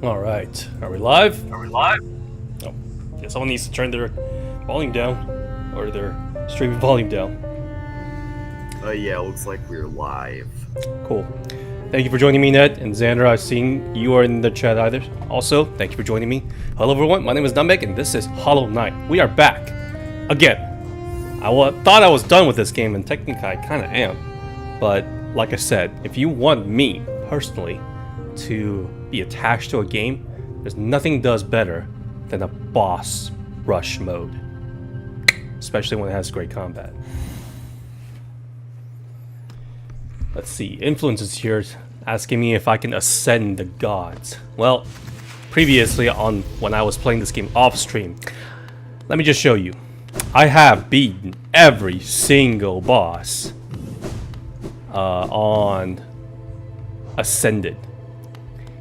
All right, are we live? Are we live? Oh, yeah. Someone needs to turn their volume down, or their streaming volume down. Yeah, looks like we're live. Cool. Thank you for joining me, Ned and Xander. I've seen you are in the chat either. Also, thank you for joining me. Hello, everyone. My name is Dumbek, and this is Hollow Knight. We are back again. Thought I was done with this game, and technically I kind of am. But like I said, if you want me personally to be attached to a game, there's nothing does better than a boss rush mode, especially when it has great combat. Let's see, influences here asking me if I can ascend the gods. Well, previously on when I was playing this game off stream, let me just show you. I have beaten every single boss on Ascended.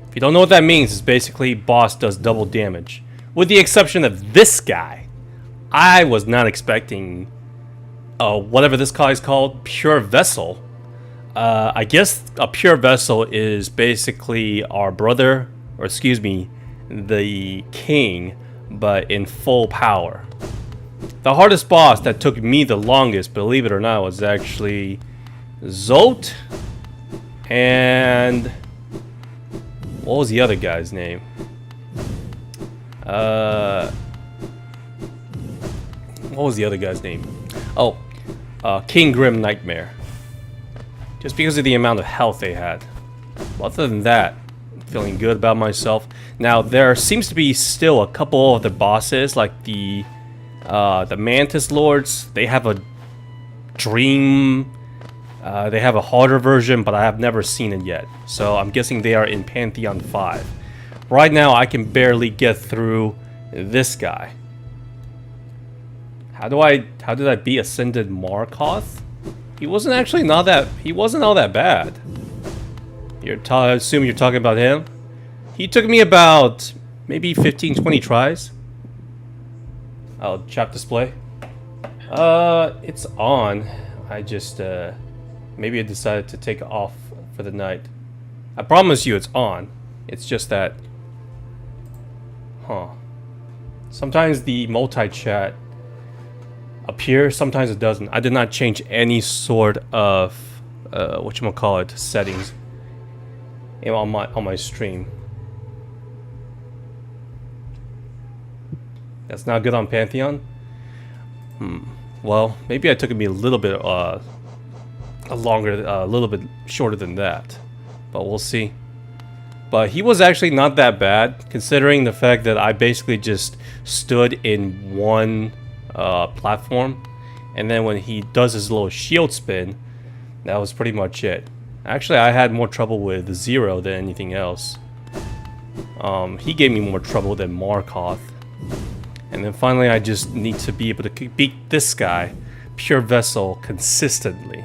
If you don't know what that means, it's basically boss does double damage. With the exception of this guy. I was not expecting whatever this guy is called, Pure Vessel. I guess a Pure Vessel is basically our brother, or excuse me, the king, but in full power. The hardest boss that took me the longest, believe it or not, was actually Zolt and what was the other guy's name? What was the other guy's name? Oh, King Grim Nightmare. Just because of the amount of health they had. Other than that, I'm feeling good about myself. Now, there seems to be still a couple of the bosses, like the Mantis Lords. They have a dream. They have a harder version, but I have never seen it yet. So I'm guessing they are in Pantheon 5. Right now, I can barely get through this guy. How did I beat Ascended Markoth? He wasn't actually he wasn't all that bad. I assume you're talking about him? He took me about maybe 15-20 tries. I'll chat display. It's on. I just maybe I decided to take it off for the night. I promise you it's on. It's just that sometimes the multi-chat appears, sometimes it doesn't. I did not change any sort of whatchamacallit settings on my stream. That's not good on Pantheon? Well, maybe I took me a little bit a little bit shorter than that. But we'll see. But he was actually not that bad, considering the fact that I basically just stood in one platform, and then when he does his little shield spin, that was pretty much it. Actually, I had more trouble with Zero than anything else. He gave me more trouble than Markoth. And then finally, I just need to be able to beat this guy, Pure Vessel, consistently.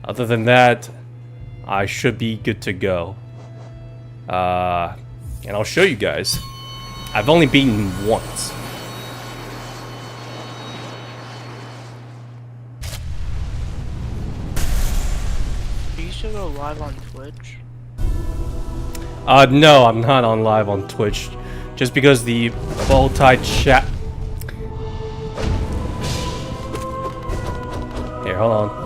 Other than that, I should be good to go. And I'll show you guys. I've only beaten him once. Do you still go live on Twitch? No, I'm not on live on Twitch. Just because the multi-chat... Here, hold on.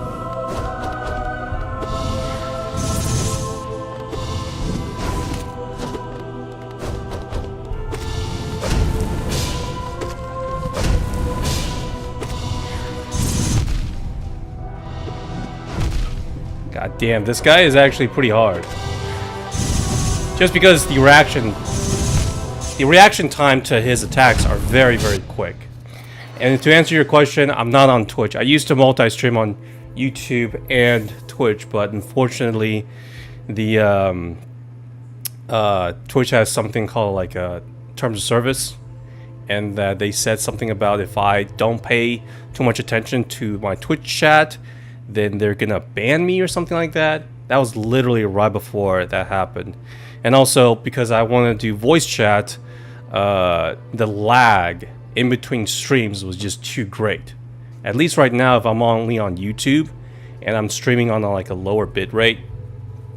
God damn, this guy is actually pretty hard. Just because the reaction time to his attacks are very, very quick. And to answer your question, I'm not on Twitch. I used to multi-stream on YouTube and Twitch, but unfortunately, the Twitch has something called like a terms of service, and that they said something about if I don't pay too much attention to my Twitch chat, then they're gonna ban me or something like that. That was literally right before that happened. And also, because I want to do voice chat, the lag in between streams was just too great. At least right now, if I'm only on YouTube and I'm streaming on like a lower bit rate,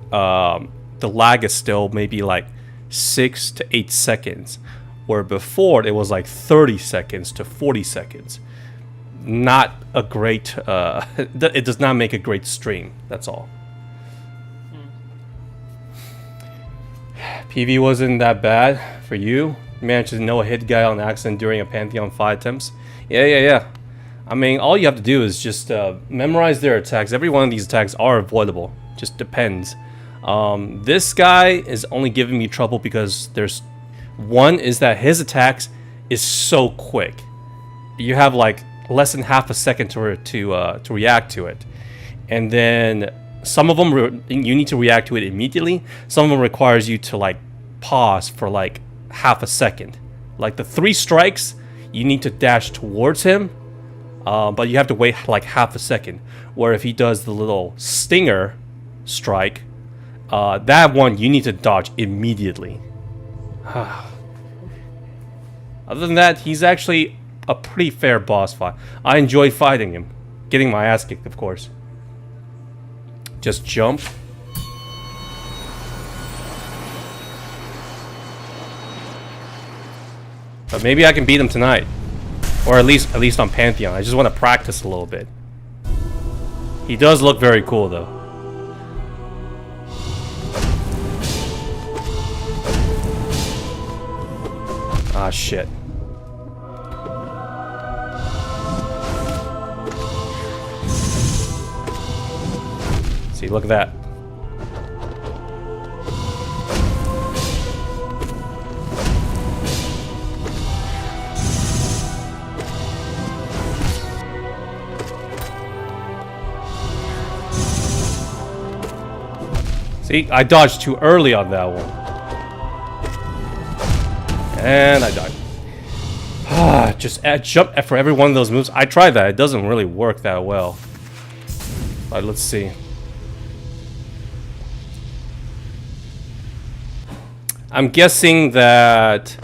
the lag is still maybe like 6 to 8 seconds, where before it was like 30 seconds to 40 seconds. Not a great, it does not make a great stream, that's all. PV wasn't that bad for you. Managed to know a hit guy on accident during a Pantheon 5 attempts. Yeah. I mean, all you have to do is just memorize their attacks. Every one of these attacks are avoidable. Just depends. This guy is only giving me trouble because there's one is that his attacks is so quick. You have like less than half a second to react to it, and then some of them you need to react to it immediately. Some of them requires you to like pause for like half a second. Like the 3 strikes, you need to dash towards him, but you have to wait like half a second. Where if he does the little stinger strike, that one you need to dodge immediately. Other than that, he's actually a pretty fair boss fight. I enjoy fighting him. Getting my ass kicked, of course. Just jump. But maybe I can beat him tonight. Or at least on Pantheon. I just want to practice a little bit. He does look very cool though. Ah, shit. See, look at that. See, I dodged too early on that one. And I died. Just jump for every one of those moves. I tried that. It doesn't really work that well. But let's see. I'm guessing that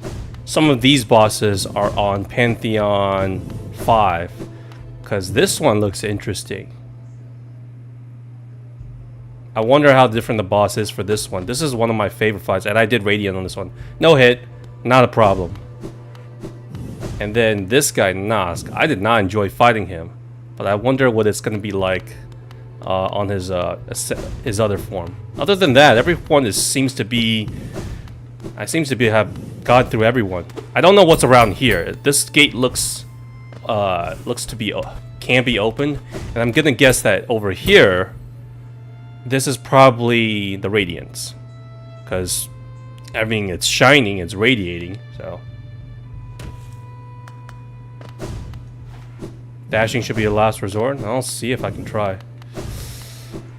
some of these bosses are on Pantheon 5. Because this one looks interesting. I wonder how different the boss is for this one. This is one of my favorite fights. And I did Radiant on this one. No hit. Not a problem. And then this guy, Nosk. I did not enjoy fighting him. But I wonder what it's going to be like on his other form. Other than that, everyone seems to be... I seems to be have gone through everyone. I don't know what's around here. This gate looks to be can be open, and I'm gonna guess that over here, this is probably the Radiance, because I mean it's shining, it's radiating. So dashing should be a last resort. I'll see if I can try.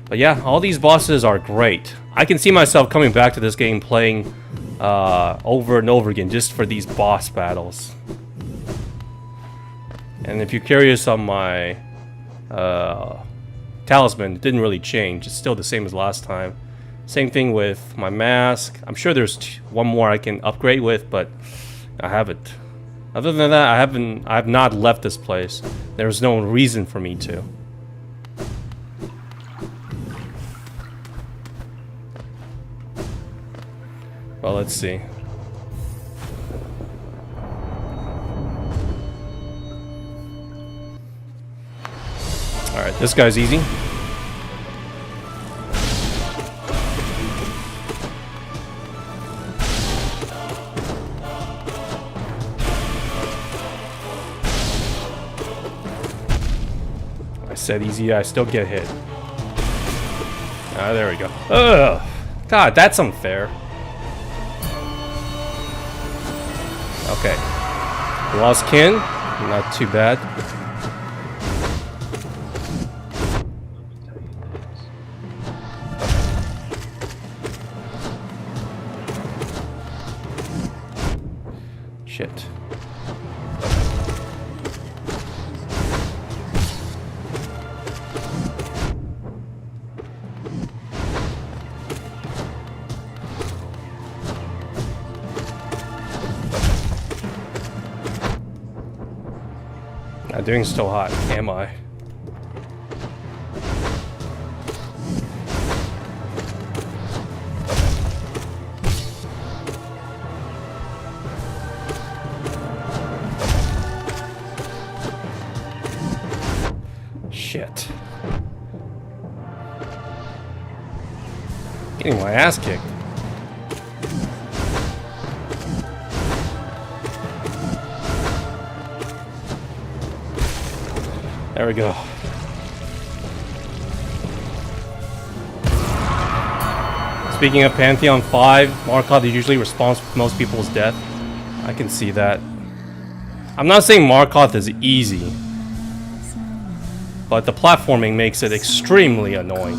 But yeah, all these bosses are great. I can see myself coming back to this game playing over and over again just for these boss battles. And if you're curious on my talisman, it didn't really change. It's still the same as last time. Same thing with my mask. I'm sure there's one more I can upgrade with, but I haven't. Other than that, I have not left this place. There's no reason for me to. Well, let's see. Alright, this guy's easy. I said easy, I still get hit. Ah, there we go. Ugh! God, that's unfair. Okay. Lost kin. Not too bad. Shit. Not doing so hot, am I? Shit. Getting my ass kicked. There we go. Speaking of Pantheon 5, Markov is usually responsible for most people's death. I can see that. I'm not saying Markov is easy, but the platforming makes it extremely annoying.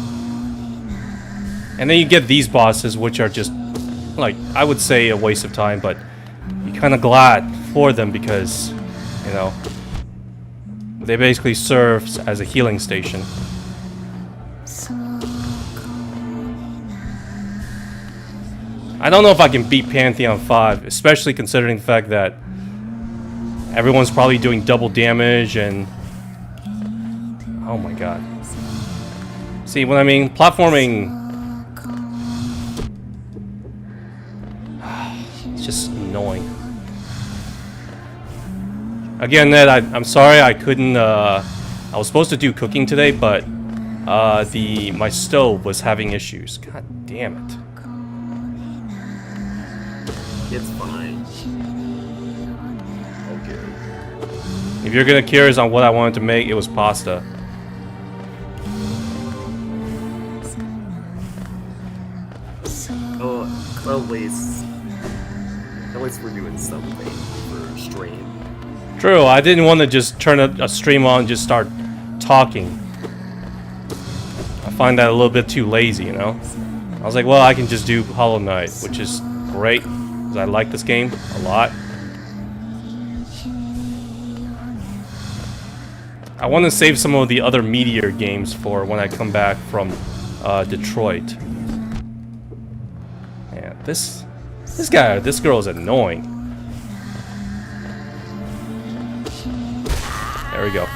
And then you get these bosses, which are just, like, I would say a waste of time, but you're kind of glad for them because, you know, they basically serve as a healing station. I don't know if I can beat Pantheon 5, especially considering the fact that everyone's probably doing double damage and... Oh my god. See what I mean? Platforming... It's just annoying. Again, Ned, I'm sorry I couldn't... I was supposed to do cooking today, but... my stove was having issues. God damn it. It's fine. Okay. If you're gonna curious on what I wanted to make, it was pasta. Oh, at least we're doing something for stream. True, I didn't want to just turn a stream on and just start talking. I find that a little bit too lazy, you know? I was like, well, I can just do Hollow Knight, which is great, because I like this game a lot. I want to save some of the other Meteor games for when I come back from Detroit. Man, this girl is annoying. There we go.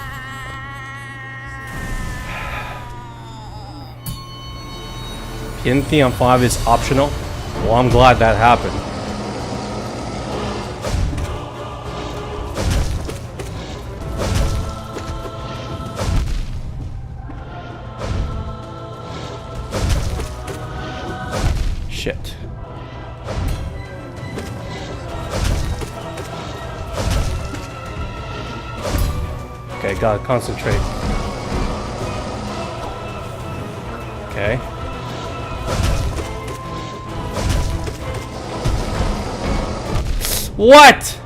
Pantheon 5 is optional. Well, I'm glad that happened. Shit. Okay, gotta concentrate. Okay. What?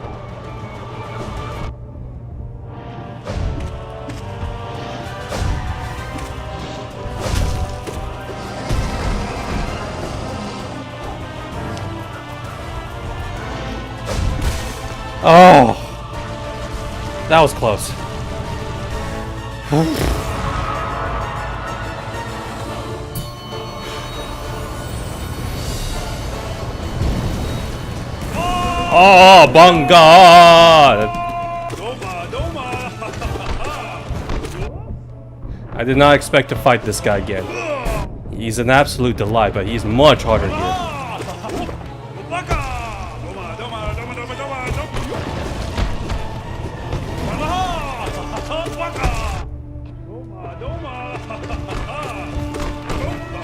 Oh, that was close. Oh, Bunga! I did not expect to fight this guy again. He's an absolute delight, but he's much harder here.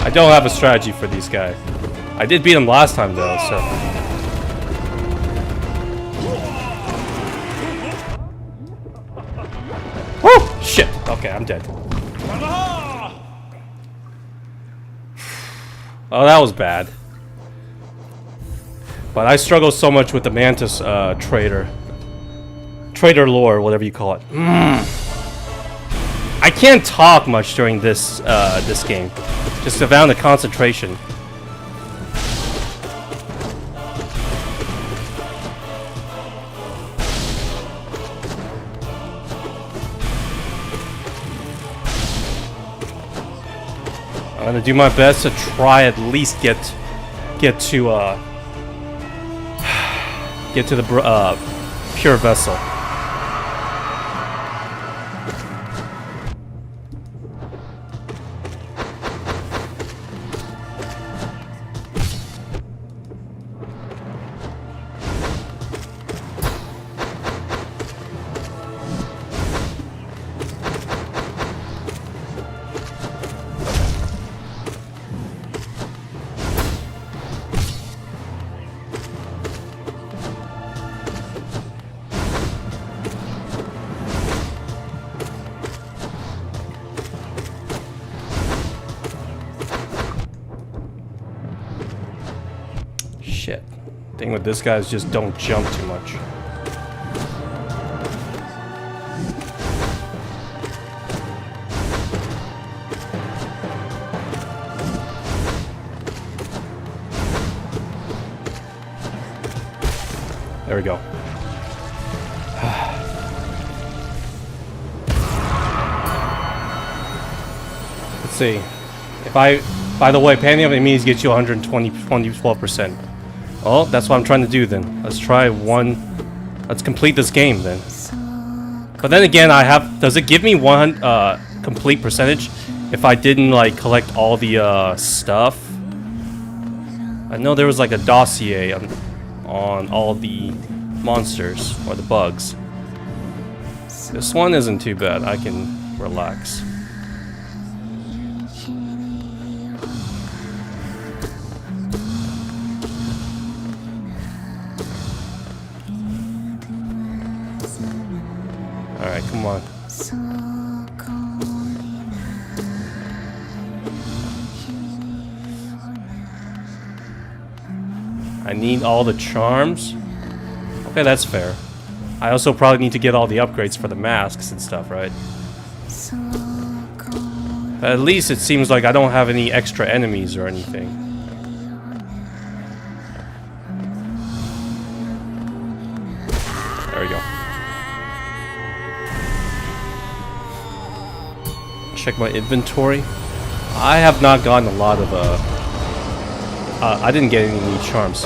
I don't have a strategy for these guys. I did beat him last time though, so... Woo! Shit! Okay, I'm dead. Oh, that was bad. But I struggle so much with the Mantis Trader lore, whatever you call it. I can't talk much during this this game. Just around the concentration. I'm gonna do my best to try at least get to the pure vessel. with this guy is just don't jump too much. There we go. Let's see. If I, by the way, Pantheon of Enemies gets you 12%. Oh, that's what I'm trying to do then. Let's try one. Let's complete this game then. But then again, I have. Does it give me one complete percentage if I didn't like collect all the stuff? I know there was like a dossier on all the monsters or the bugs. This one isn't too bad. I can relax. Alright, come on. I need all the charms. Okay, that's fair. I also probably need to get all the upgrades for the masks and stuff, right? But at least it seems like I don't have any extra enemies or anything. There we go. Check my inventory. I have not gotten a lot of I didn't get any new charms.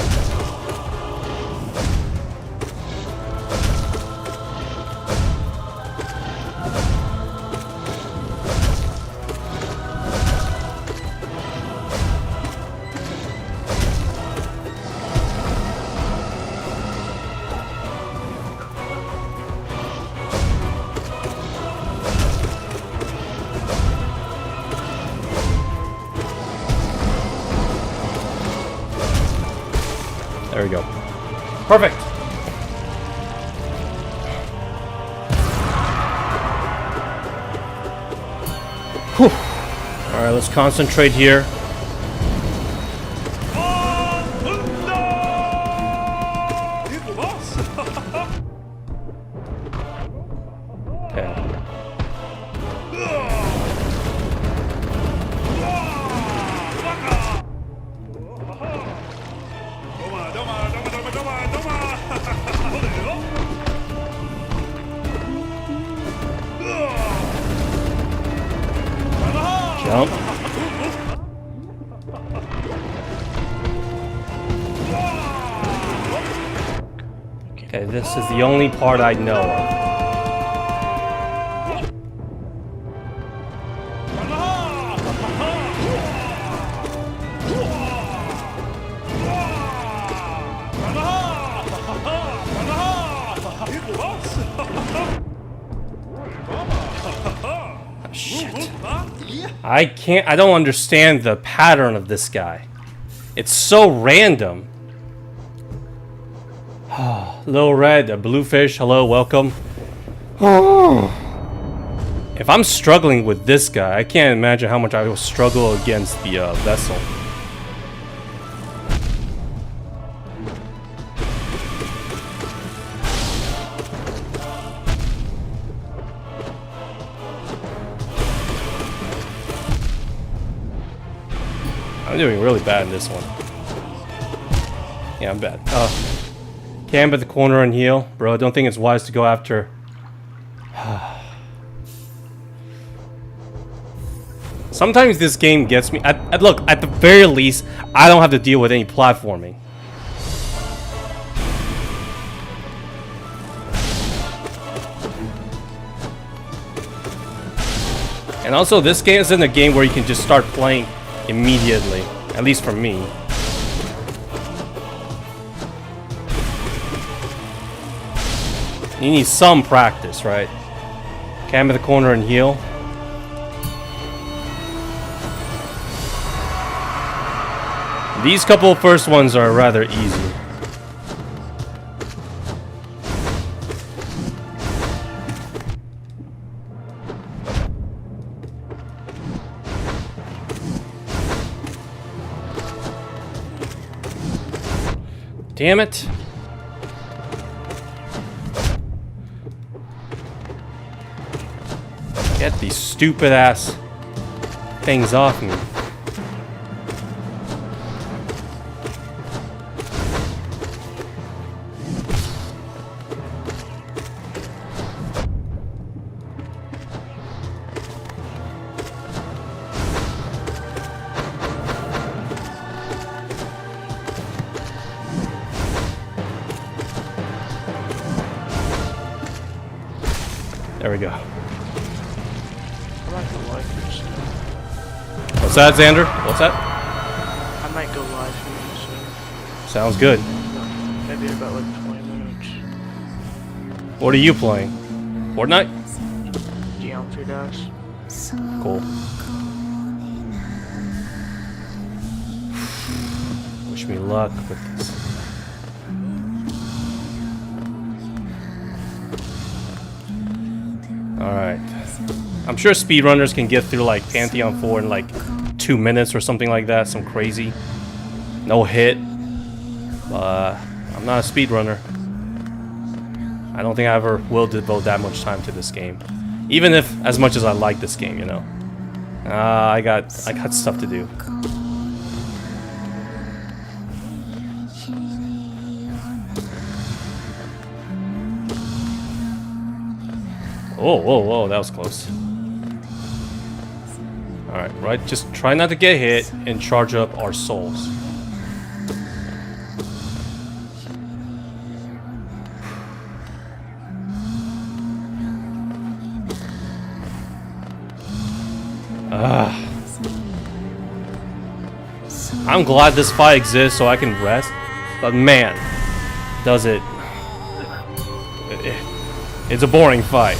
There we go. Perfect. Whew. All right, let's concentrate here. Okay. Jump. Okay, this is the only part I know of. Shit. I don't understand the pattern of this guy. It's so random. Little Red, a bluefish, hello, welcome. If I'm struggling with this guy, I can't imagine how much I will struggle against the vessel. I'm doing really bad in this one. Yeah, I'm bad. Camp at the corner and heal. Bro, I don't think it's wise to go after... Sometimes this game gets me... Look, at the very least, I don't have to deal with any platforming. And also, this game isn't a game where you can just start playing immediately. At least for me. You need some practice, right? Camp at the corner and heal. These couple first ones are rather easy. Damn it. Get these stupid ass things off me. There we go. I might go live for you soon. What's that, Xander? What's that? I might go live for you soon. Sounds good. Maybe in about like 20 minutes. What are you playing? Fortnite? Geometry Dash. Cool. Wish me luck with this. Alright. I'm sure speedrunners can get through like Pantheon 4 in like 2 minutes or something like that. Some crazy. No hit. I'm not a speedrunner. I don't think I ever will devote that much time to this game. Even if, as much as I like this game, you know. I got stuff to do. Oh, whoa, whoa, that was close. Alright, right, just try not to get hit and charge up our souls. I'm glad this fight exists so I can rest, but man, does it... It's a boring fight.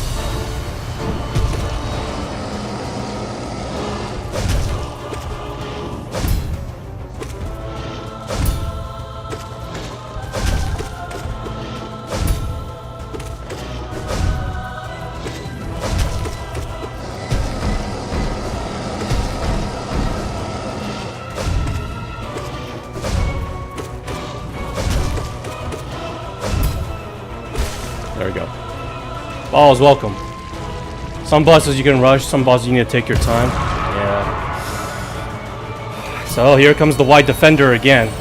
There we go. All is welcome. Some bosses you can rush, some bosses you need to take your time. Yeah. So here comes the white defender again.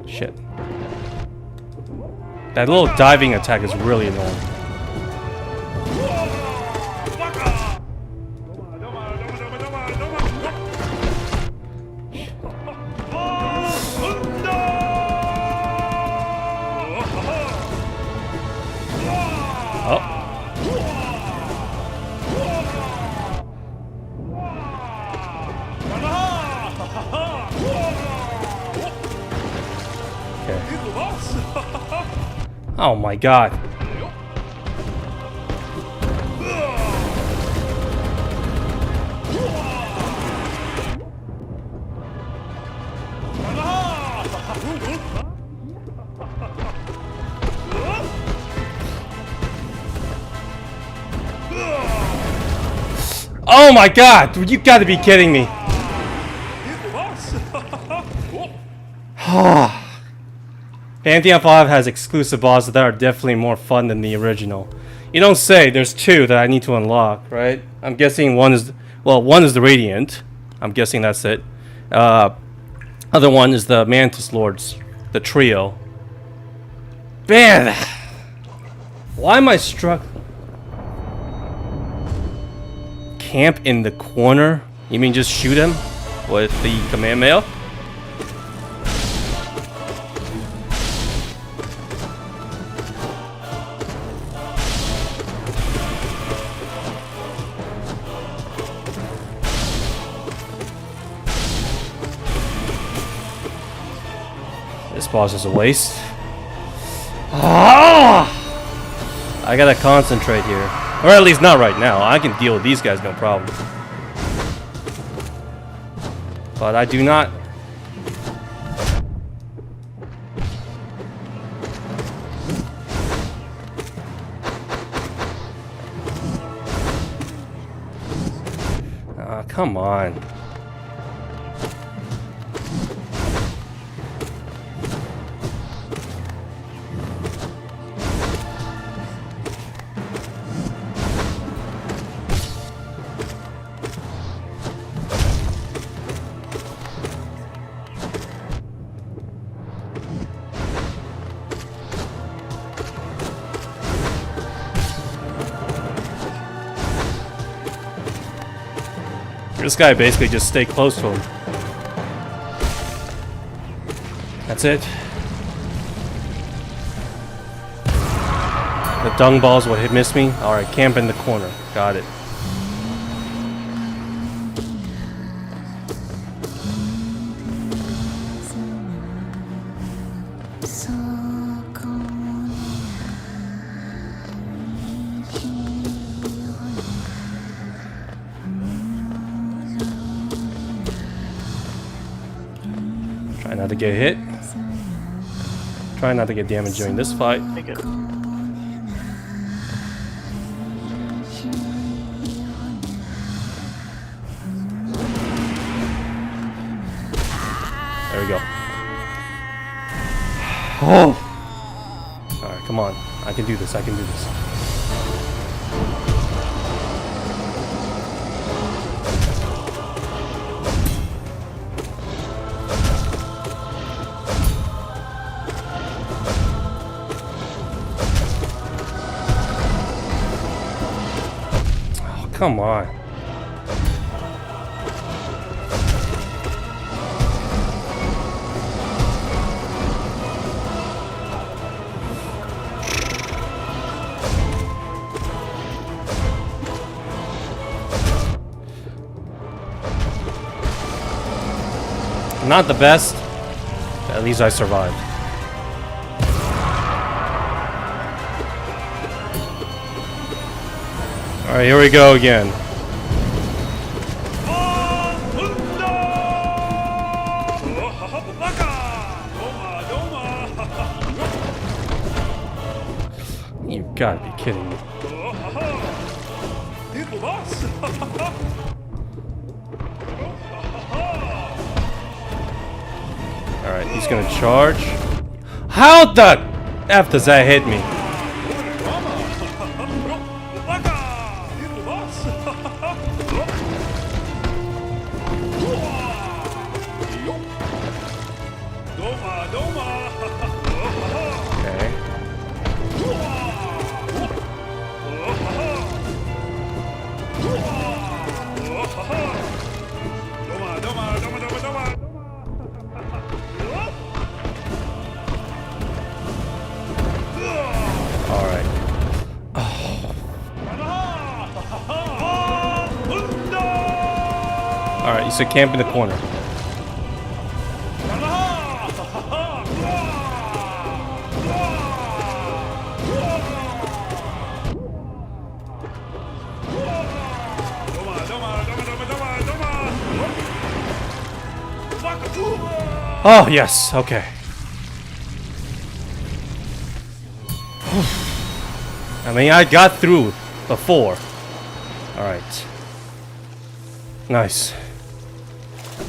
Shit. That little diving attack is really annoying. Oh my god. Oh my god, you gotta be kidding me. Pantheon 5 has exclusive bosses that are definitely more fun than the original. You don't say. There's two that I need to unlock, right? I'm guessing one is... Well, one is the Radiant. I'm guessing that's it. Other one is the Mantis Lords. The trio. Man! Why am I struck? Camp in the corner? You mean just shoot him with the command mail? This boss is a waste. Ah! I gotta concentrate here. Or at least not right now. I can deal with these guys, no problem. But I do not... come on. This guy basically just stay close to him. That's it. The dung balls will miss me. Alright, camp in the corner. Got it. Try not to get hit. Try not to get damaged during this fight. Make it. There we go. Oh! Alright, come on. I can do this, I can do this. Oh, come on. Not the best, but at least I survived. Alright, here we go again. You gotta be kidding me. Alright, he's gonna charge. How the F does that hit me? Okay. Alright. Alright, you said camp in the corner. Oh, yes, okay. I mean, I got through before. Alright. Nice.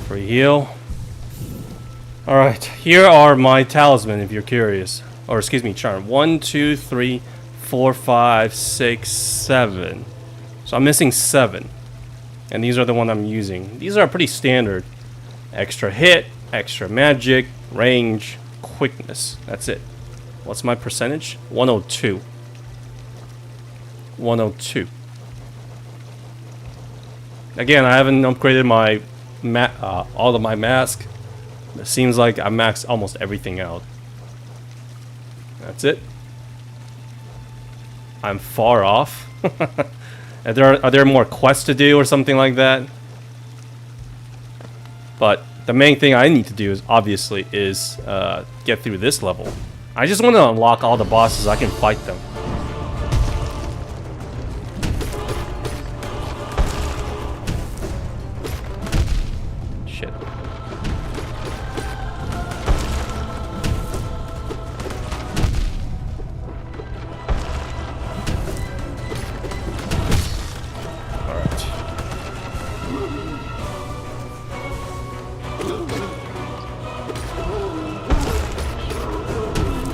Free heal. Alright, here are my talisman if you're curious. Or, excuse me, charm. 1, 2, 3, 4, 5, 6, 7. So I'm missing 7. And these are the one I'm using. These are pretty standard. Extra hit, extra magic, range, quickness. That's it. What's my percentage? 102. 102. Again, I haven't upgraded my all of my mask. It seems like I maxed almost everything out. That's it. I'm far off. Are there more quests to do or something like that? But the main thing I need to do is obviously get through this level. I just want to unlock all the bosses so I can fight them. Shit. Alright.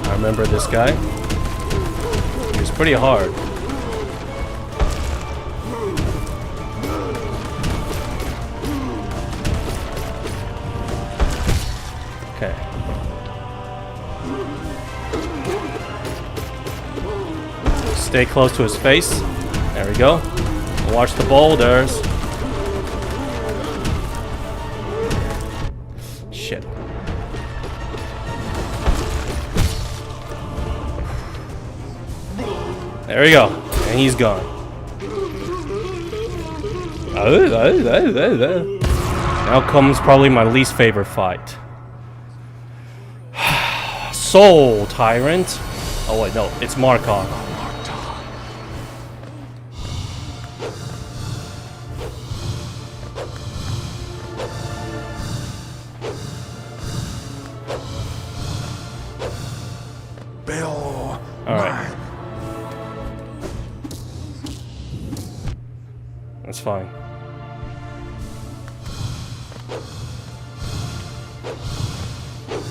I remember this guy. He was pretty hard. Okay. Stay close to his face. There we go. Watch the boulders. Shit. There we go. And he's gone. Now comes probably my least favorite fight. Soul Tyrant. Oh wait, no, it's Markov. Alright. That's fine.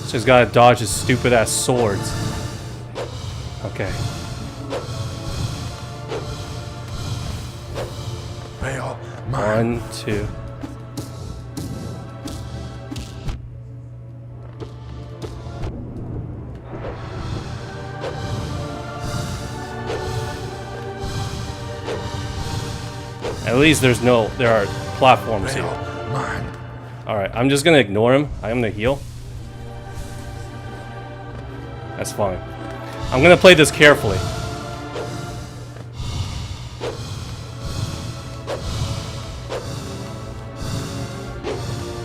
Just gotta dodge his stupid ass swords. Okay. One, two. At least there are platforms here. Alright, I'm just gonna ignore him. I'm gonna heal. That's fine. I'm gonna play this carefully.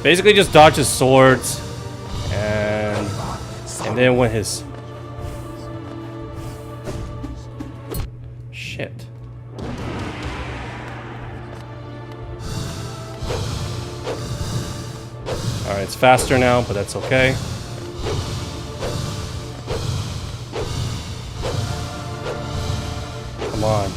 Basically just dodge his swords and then when his shit. Alright, it's faster now, but that's okay. Come on.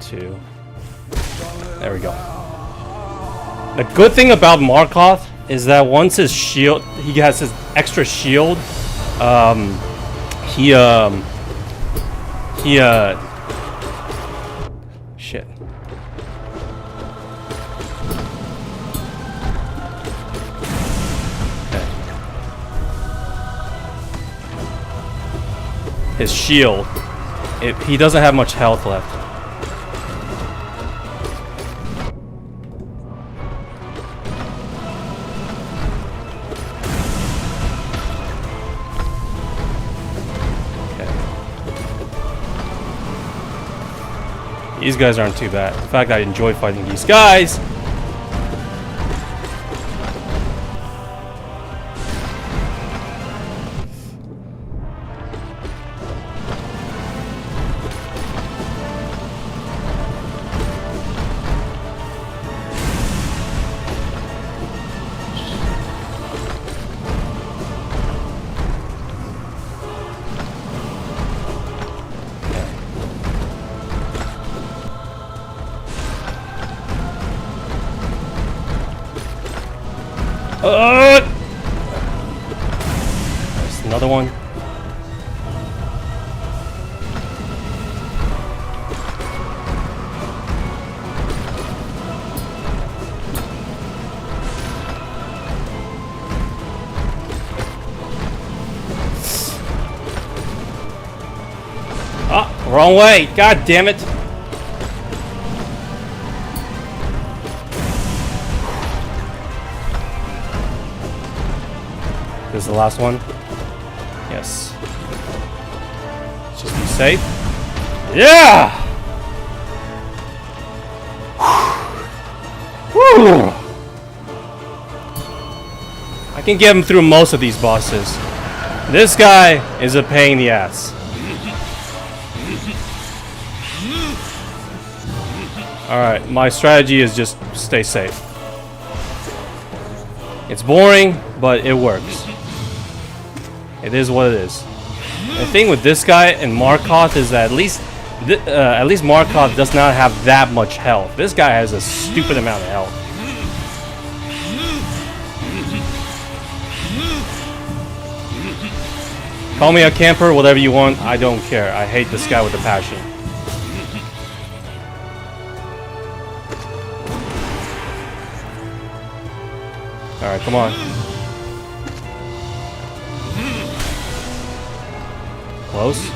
Two. There we go. The good thing about Markov is that once his shield, he has his extra shield. Shit. Okay. His shield. He doesn't have much health left. These guys aren't too bad. In fact, I enjoy fighting these guys. There's another one. Ah, wrong way. God damn it. this is the last one. Yes. Just be safe. Yeah! Whew. I can get him through most of these bosses. This guy is a pain in the ass. Alright, my strategy is just stay safe. It's boring, but it works. It is what it is. The thing with this guy and Markoth is that at least Markoth does not have that much health. This guy has a stupid amount of health. Call me a camper, whatever you want. I don't care. I hate this guy with a passion. Alright, come on. Close.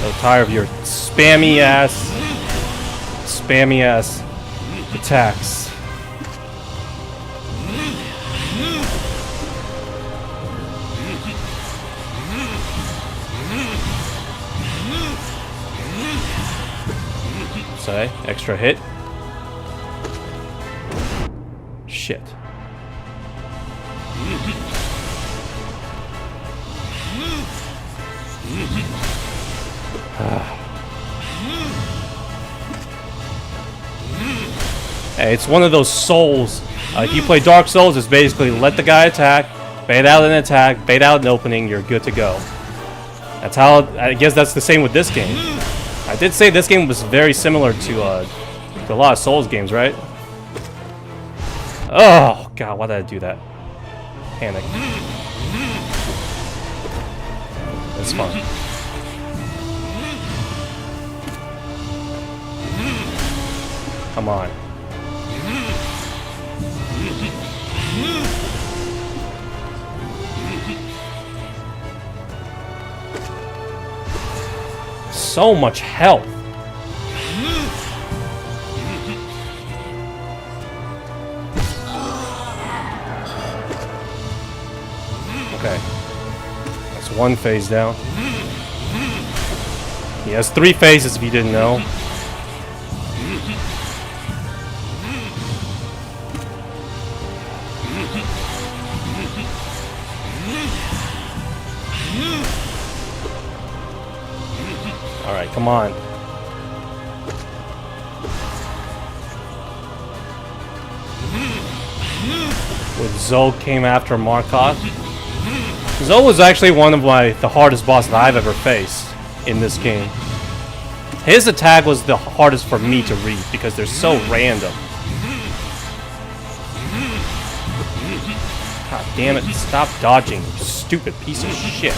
So tired of your spammy ass attacks. Say, extra hit. Shit. Hey, it's one of those souls. If you play Dark Souls, it's basically let the guy attack, bait out an attack, bait out an opening, you're good to go. That's how, I guess that's the same with this game. I did say this game was very similar to a lot of Souls games, right? Oh, God, why did I do that? Panic. That's fun. Come on. So much health. Okay. That's one phase down. He has 3 phases if you didn't know. Alright, come on. With Zol came after Markoth. Zol was actually one of the hardest bosses that I've ever faced in this game. His attack was the hardest for me to read because they're so random. God damn it, stop dodging, you stupid piece of shit.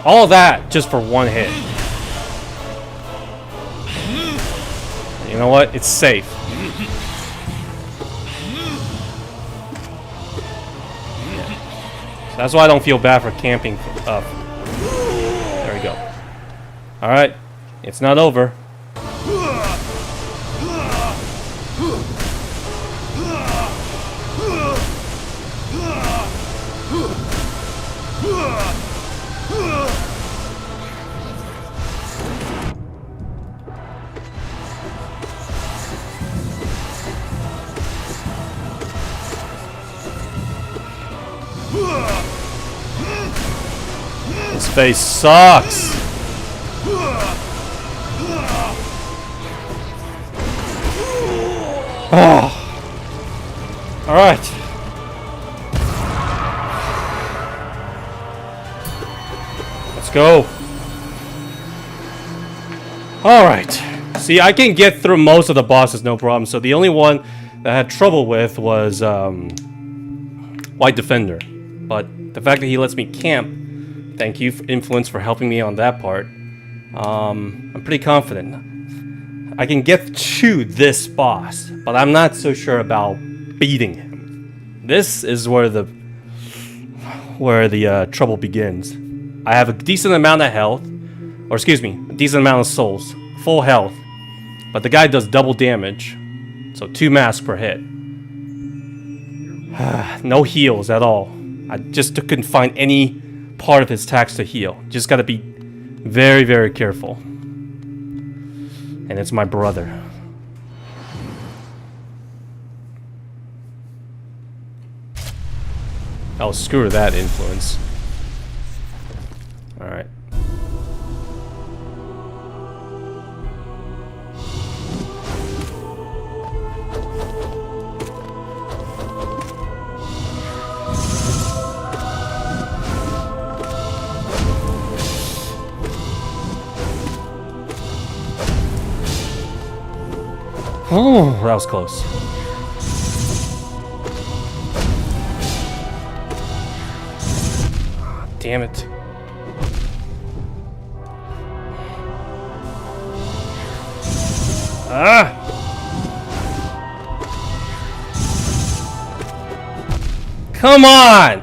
All that just for one hit. You know what? It's safe. So that's why I don't feel bad for camping up. There we go. Alright. It's not over. His face sucks. Oh. All right. Let's go. All right. See, I can get through most of the bosses, no problem. So the only one that I had trouble with was White Defender. But the fact that he lets me camp, thank you, Influence, for helping me on that part. I'm pretty confident. I can get to this boss, but I'm not so sure about beating him. This is where the trouble begins. I have a decent amount of health, or excuse me, a decent amount of souls, full health, but the guy does double damage, so 2 masks per hit. No heals at all. I just couldn't find any part of his attacks to heal. Just gotta be very, very careful. And it's my brother. Oh, screw that influence. Alright. Oh, that was close. Damn it. Ah! Come on!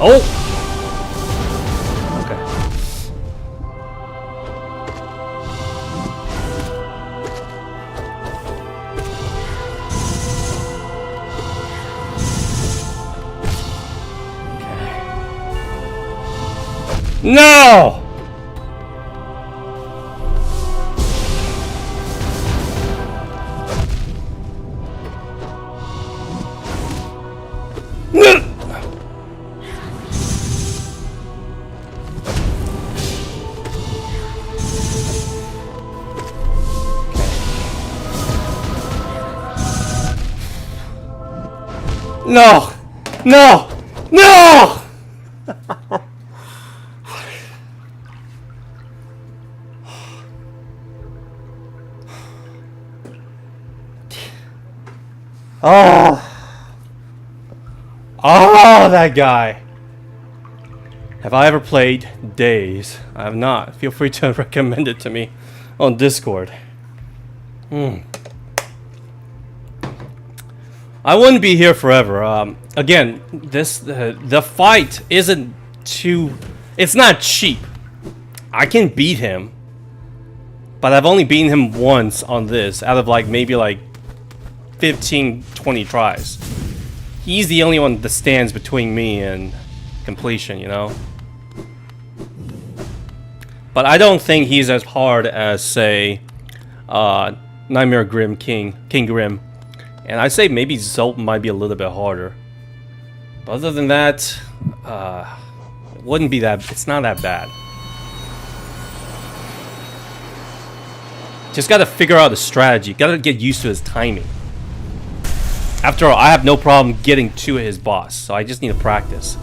Oh! Okay. No! No! No! No! Oh! Oh, that guy! Have I ever played Days? I have not. Feel free to recommend it to me on Discord. I wouldn't be here forever. Again, the fight isn't too... It's not cheap. I can beat him. But I've only beaten him once on this out of like maybe like 15, 20 tries. He's the only one that stands between me and completion, you know? But I don't think he's as hard as, say, Nightmare Grim King Grim. And I'd say maybe Zolt might be a little bit harder. But other than that, it wouldn't be that... It's not that bad. Just gotta figure out the strategy. Gotta get used to his timing. After all, I have no problem getting to his boss, so I just need to practice.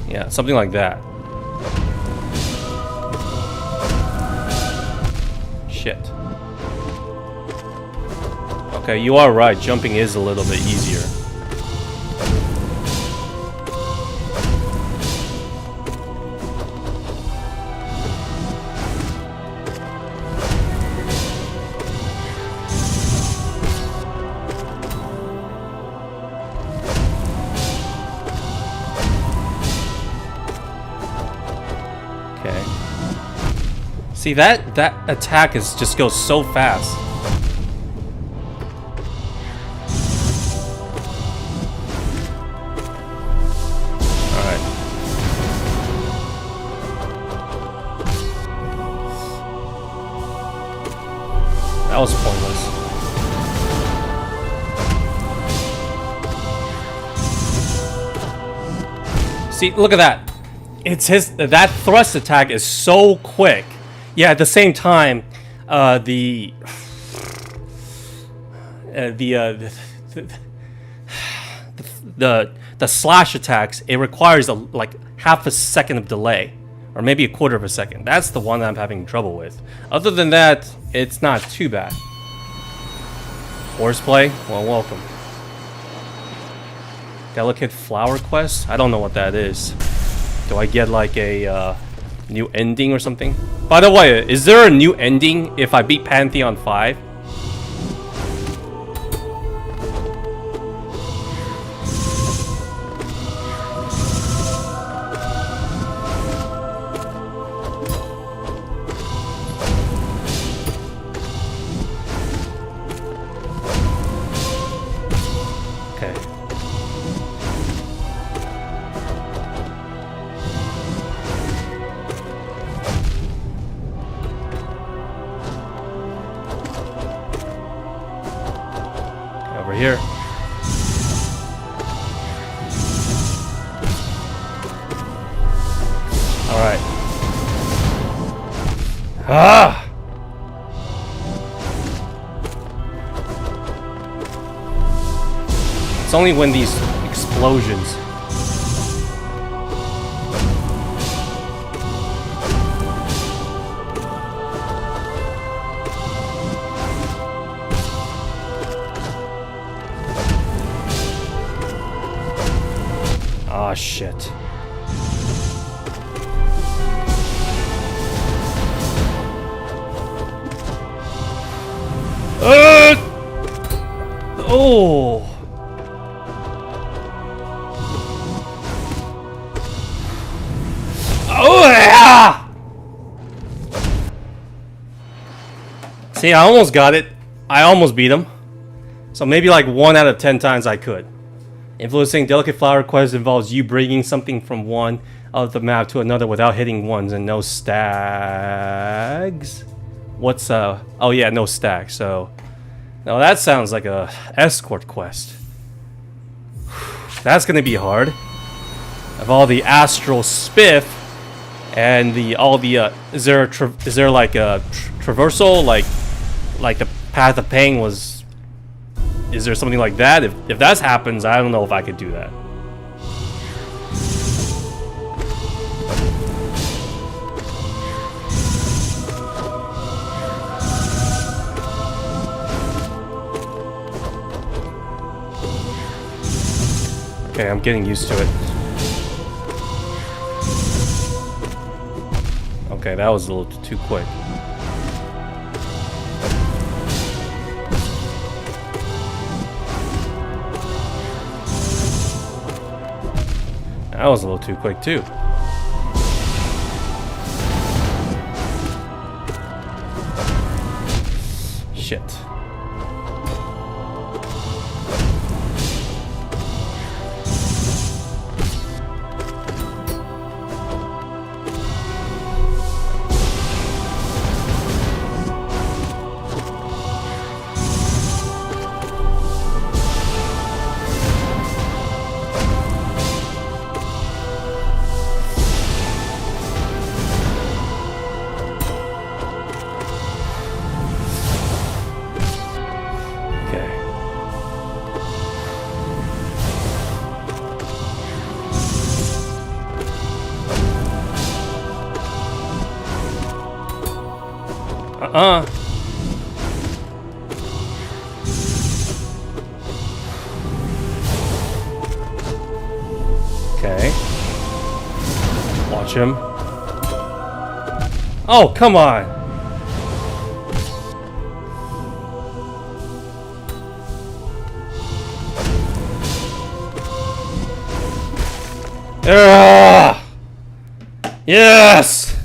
Yeah, something like that. Shit. Okay, you are right. Jumping is a little bit easier. See, that attack just goes so fast. Alright. That was pointless. See, look at that. It's that thrust attack is so quick. Yeah, at the same time, the slash attacks, it requires like half a second of delay, Or maybe a quarter of a second. That's the one I'm having trouble with. Other than that, it's not too bad. Horseplay? Well, welcome. Delicate Flower Quest? I don't know what that is. Do I get like a new ending or something? By the way, is there a new ending if I beat Pantheon 5? Over here. Alright. Ah! It's only when these explosions. Ah, shit. Oh. Oh yeah. See, I almost got it. I almost beat him. So maybe like 1 out of 10 times I could. Influencing Delicate Flower Quest involves you bringing something from one of the map to another without hitting ones and no stags. What's oh yeah, no stags. So now that sounds like a escort quest. That's gonna be hard. Of all the astral spiff and is there like a traversal like the Path of Pain was? Is there something like that? If that happens, I don't know if I could do that. Okay, I'm getting used to it. Okay, that was a little too quick. That was a little too quick too. Shit. Okay. Watch him. Oh, come on. Yes!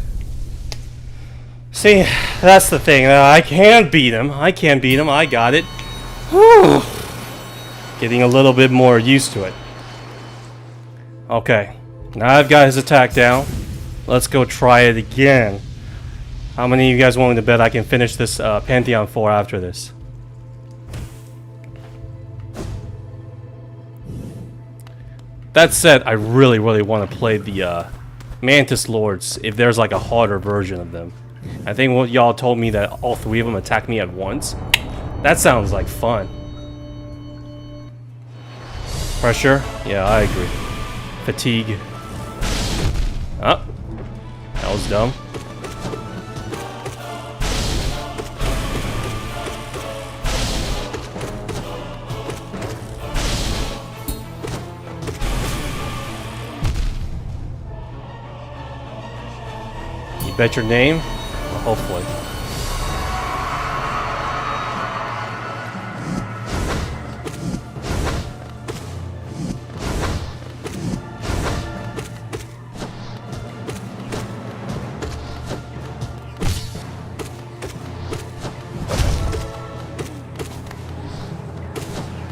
See, that's the thing. I can beat him. I can beat him. I got it. Whew. Getting a little bit more used to it. Okay. Now I've got his attack down. Let's go try it again. How many of you guys willing to bet I can finish this Pantheon 4 after this? That said, I really, really want to play the Mantis Lords if there's like a harder version of them. I think what y'all told me that all 3 of them attack me at once. That sounds like fun. Pressure? Yeah, I agree. Fatigue. Oh. was dumb. You bet your name? Well, hopefully.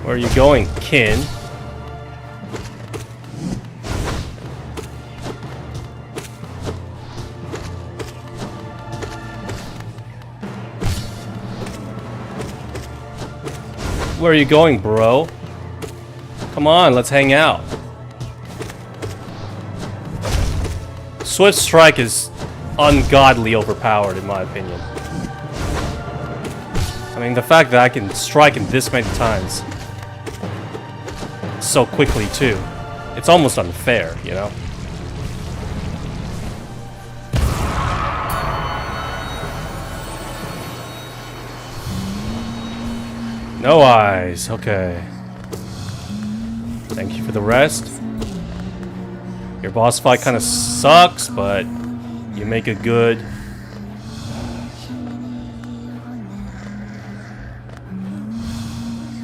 Where are you going, kin? Where are you going, bro? Come on, let's hang out. Swift Strike is ungodly overpowered, in my opinion. I mean, the fact that I can strike him this many times so quickly, too. It's almost unfair, you know? No eyes, okay. Thank you for the rest. Your boss fight kind of sucks, but you make it good.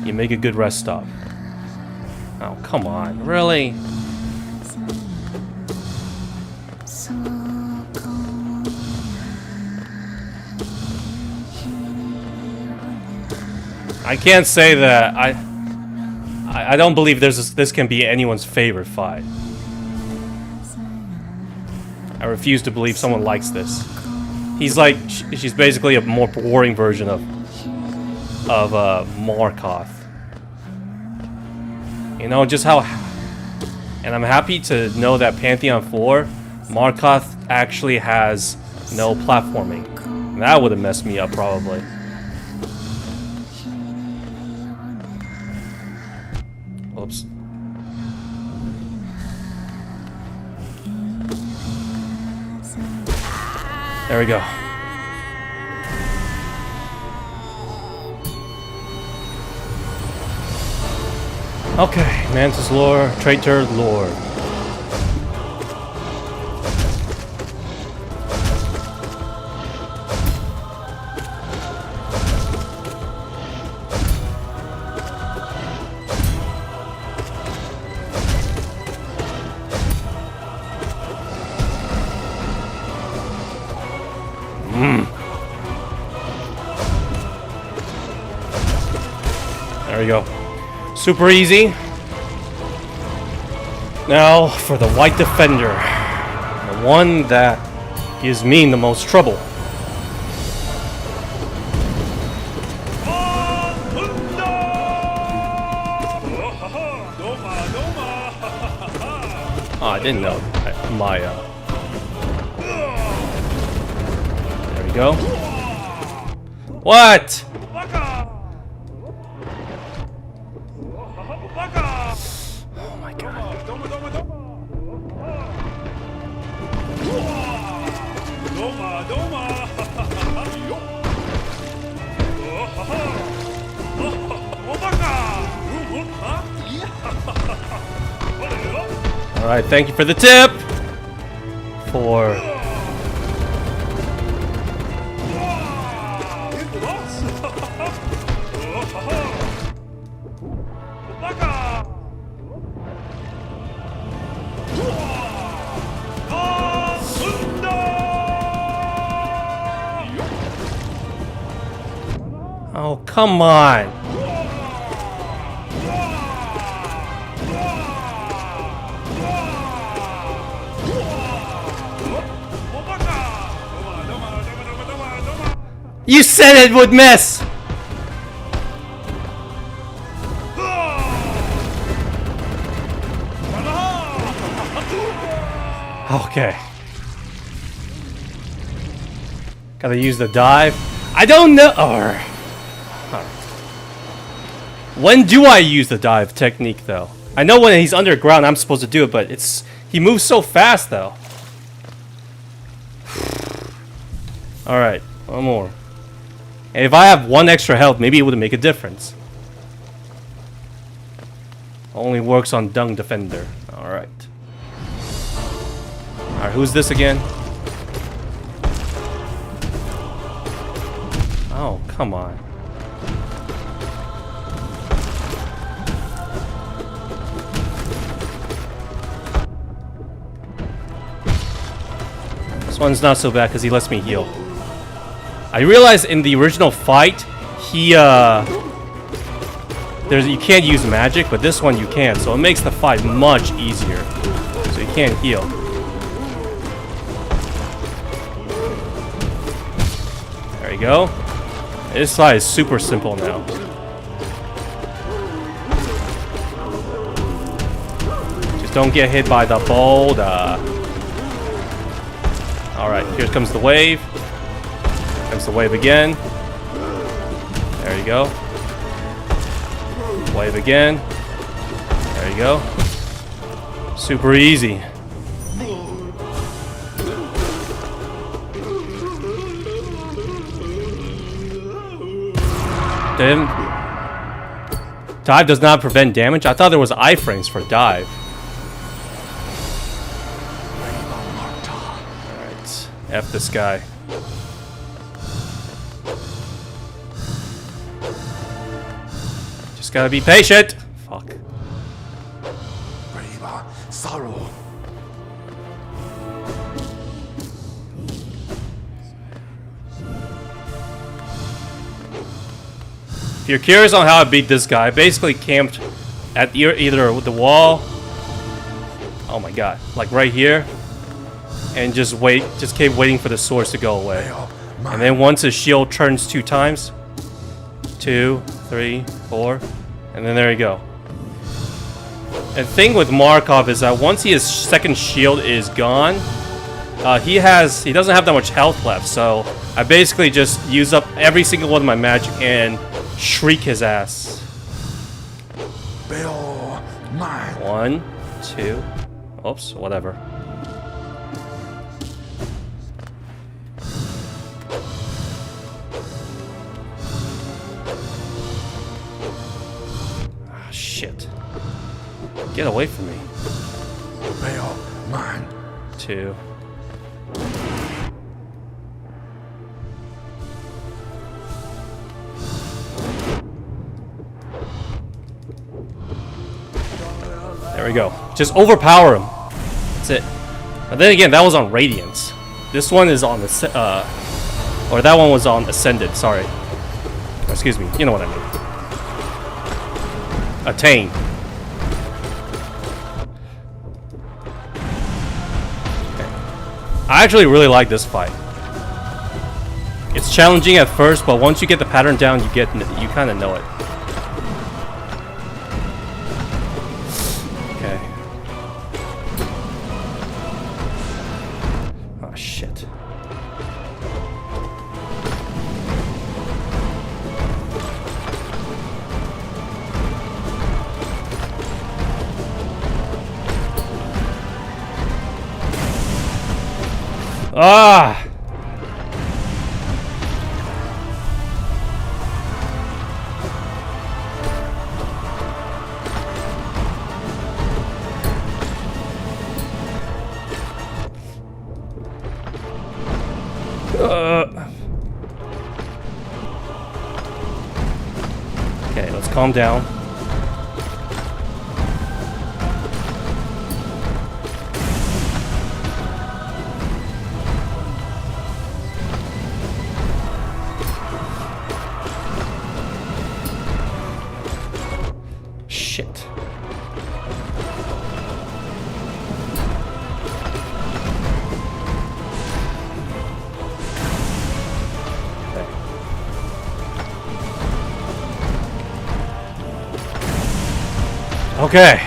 You make a good rest stop. Oh, come on, really? I can't say that I don't believe this can be anyone's favorite fight. I refuse to believe someone likes this. He's like, she's basically a more boring version of Markoth. You know, just how... And I'm happy to know that Pantheon 4, Markoth actually has no platforming. That would have messed me up, probably. Oops. There we go. Okay, Mantis Lore, Traitor Lord. There we go. Super easy. Now for the White Defender. The one that gives me the most trouble. Oh, I didn't know my there we go. What? Oh my god. Alright, thank you for the tip. For oh, come on. You said it would miss! Okay. Gotta use the dive. I don't know. Or when do I use the dive technique, though? I know when he's underground, I'm supposed to do it, but he moves so fast, though. Alright, one more. And if I have 1 extra health, maybe it would make a difference. Only works on Dung Defender. Alright. Alright, who's this again? Oh, come on. This one's not so bad because he lets me heal. I realized in the original fight, you can't use magic, but this one you can, so it makes the fight much easier. So you can't heal. There you go. This fight is super simple now. Just don't get hit by the boulder. Alright, here comes the wave. Comes the wave again. There you go. Wave again. There you go. Super easy. Then dive does not prevent damage. I thought there was iframes for dive. Alright. F this guy. Just gotta be patient. Fuck. Sorrow. If you're curious on how I beat this guy, I basically camped at either the wall. Oh my god. Like right here. And just keep waiting for the swords to go away. And then once his shield turns 2 times. 2, 3, 4. And then there you go. And the thing with Markov is that once his second shield is gone, he doesn't have that much health left. So I basically just use up every single one of my magic and shriek his ass. 1, 2. Oops, whatever. Ah, shit. Get away from me. 2. There we go. Just overpower him. That's it. And then again, that was on Radiance. This one is on the or that one was on Ascended. Sorry. Excuse me. You know what I mean. Attain. Okay. I actually really like this fight. It's challenging at first, but once you get the pattern down, you kind of know it. Ah! Okay, let's calm down. Shit. Okay.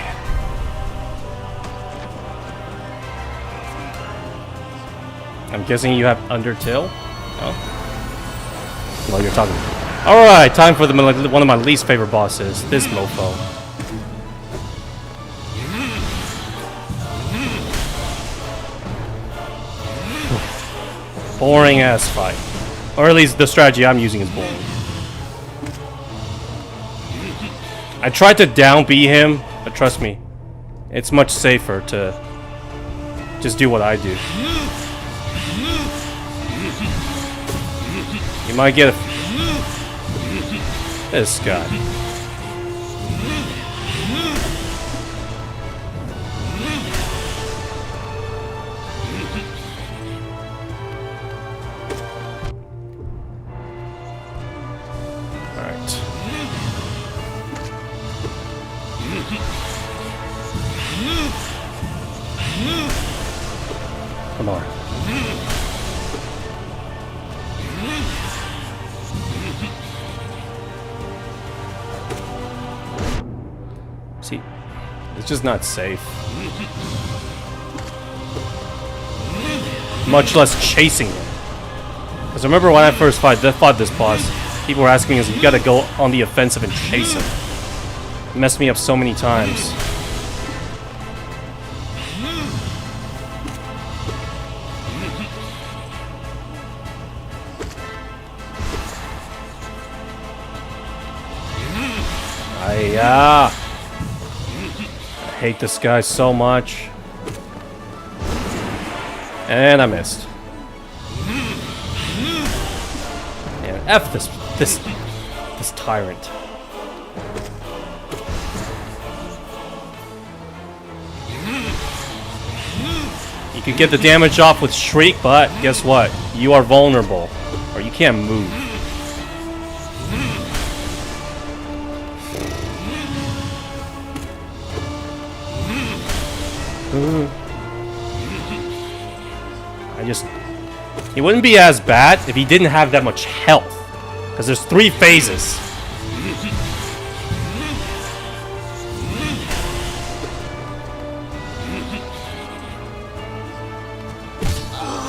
I'm guessing you have Undertale? Oh. Well, you're talking. Alright, time for one of my least favorite bosses, this mofo. Boring ass fight. Or at least the strategy I'm using is boring. I tried to down B him, but trust me, it's much safer to just do what I do. You might get a... This guy. Alright. Come on. See, it's just not safe. Much less chasing him. Because remember when I first fought this boss, people were asking us, you gotta go on the offensive and chase him. It messed me up so many times. I hate this guy so much. And I missed. And F this tyrant. You can get the damage off with Shriek, but guess what? You are vulnerable. Or you can't move. He wouldn't be as bad if he didn't have that much health. Because there's 3 phases.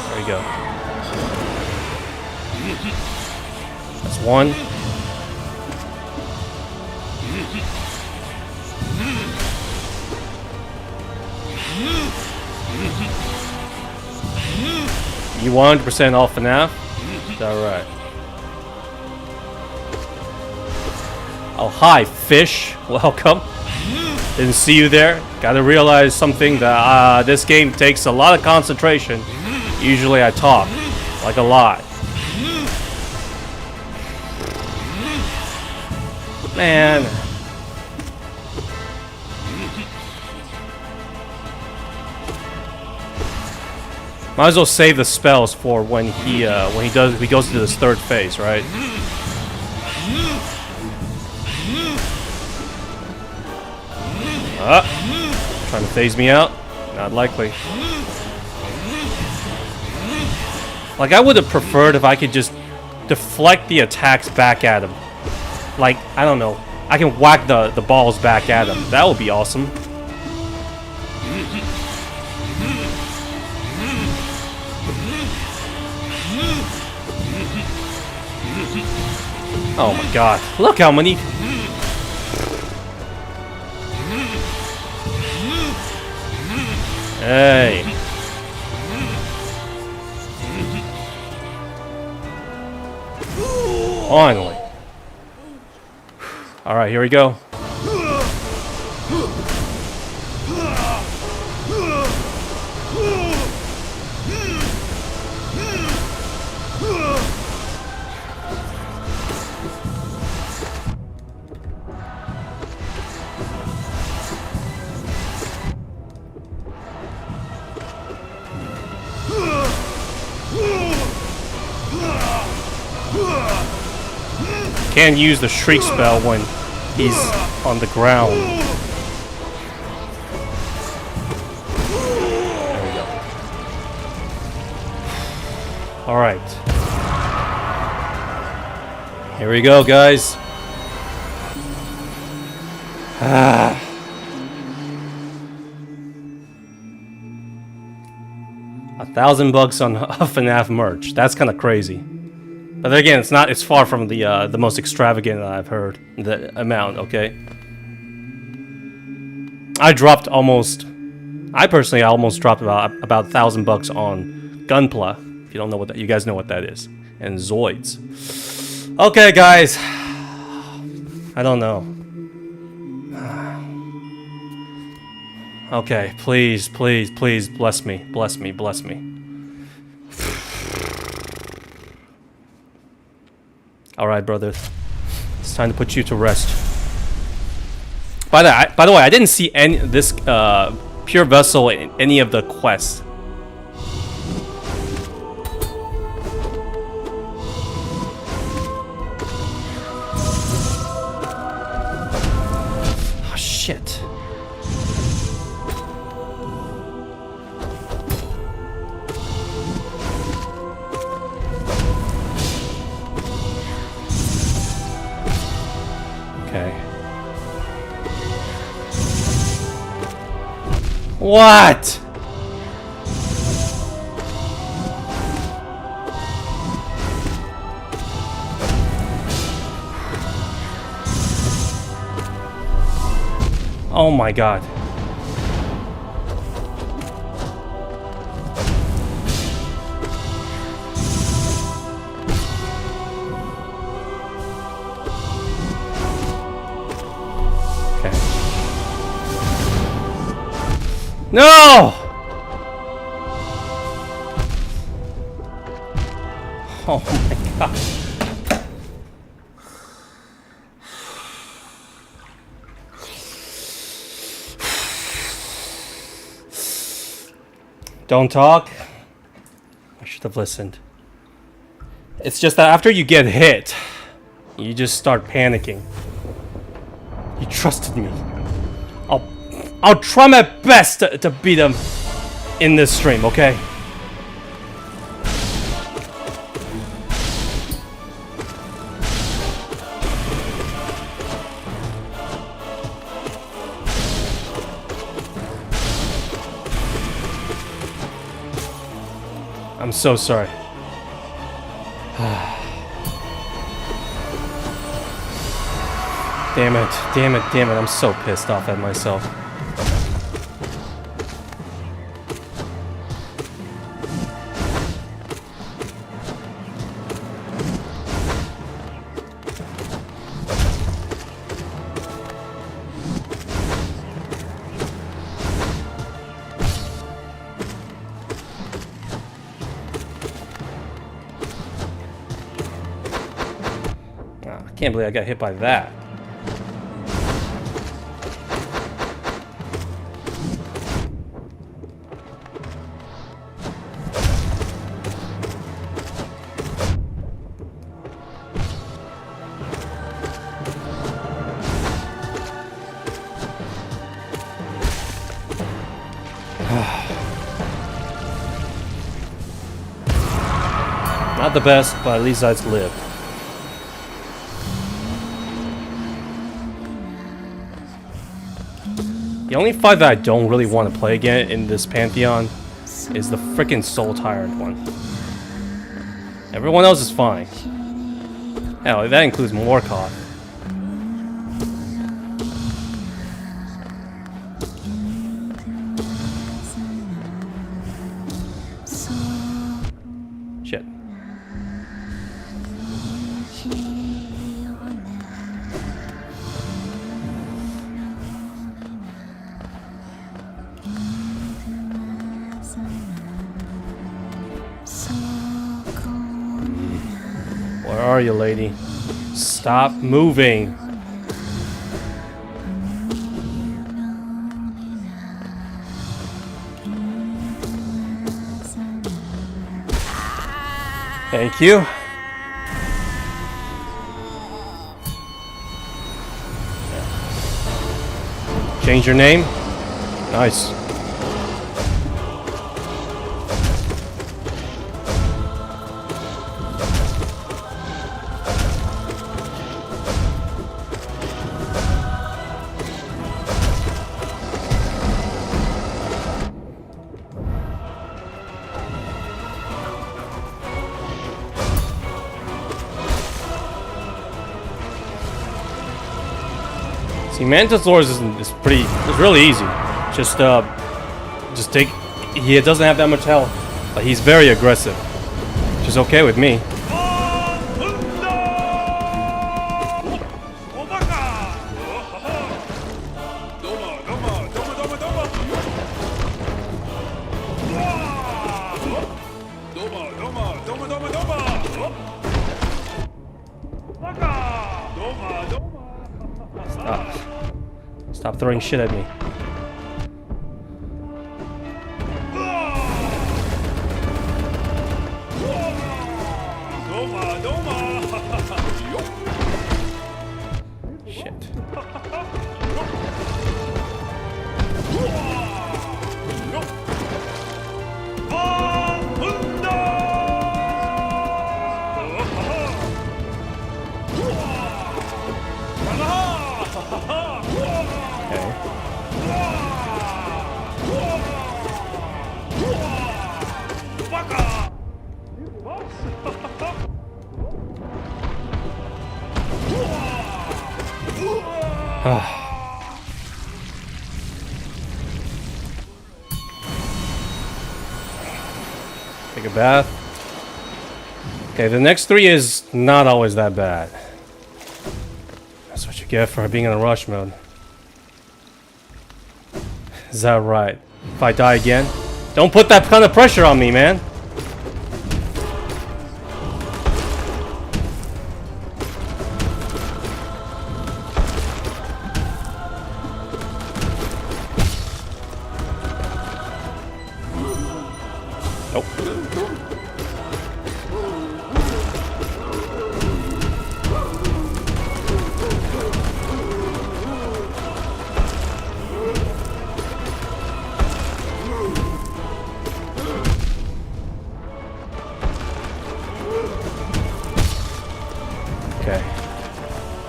There we go. That's 1. You 100% off FNAF? Alright. Oh, hi, fish. Welcome. Didn't see you there. Gotta realize something that this game takes a lot of concentration. Usually I talk. Like a lot. Man. Might as well save the spells for when he goes to this 3rd phase, right? Trying to phase me out? Not likely. Like, I would have preferred if I could just deflect the attacks back at him. Like, I don't know. I can whack the balls back at him. That would be awesome. Oh my god. Look how many... Hey. Finally. Alright, here we go. Can't use the Shriek spell when he's on the ground. There we go. Alright. Here we go, guys. $1,000 on FNAF merch. That's kind of crazy. But again, it's far from the most extravagant that I've heard, the amount, okay? I personally almost dropped about $1,000 on Gunpla. If you don't know what that, you guys know what that is. and Zoids. Okay, guys. I don't know. Okay, please, please, please, bless me, bless me, bless me. Alright, brothers. It's time to put you to rest. By the way, I didn't see this pure vessel in any of the quests. Oh, shit. Okay. What? Oh my god. Okay. No! Oh my god. Don't talk. I should have listened. It's just that after you get hit, you just start panicking. You trusted me. I'll try my best to beat him in this stream, okay? I'm so sorry. Damn it, damn it, damn it. I'm so pissed off at myself. I can't believe I got hit by that. Not the best, but at least I lived. The only fight that I don't really want to play again in this Pantheon is the freaking soul-tired one. Everyone else is fine. Hell, that includes Morkoth. Shit. Where are you, lady? Stop moving. Thank you. Change your name? Nice. See, Mantis Lord is really easy. Just take. He doesn't have that much health, but he's very aggressive, which is okay with me. Stop throwing shit at me. Shit. Take a bath. Okay, the next 3 is not always that bad. That's what you get for being in a rush mode. Is that right? If I die again? Don't put that kind of pressure on me, man. Nope. Okay.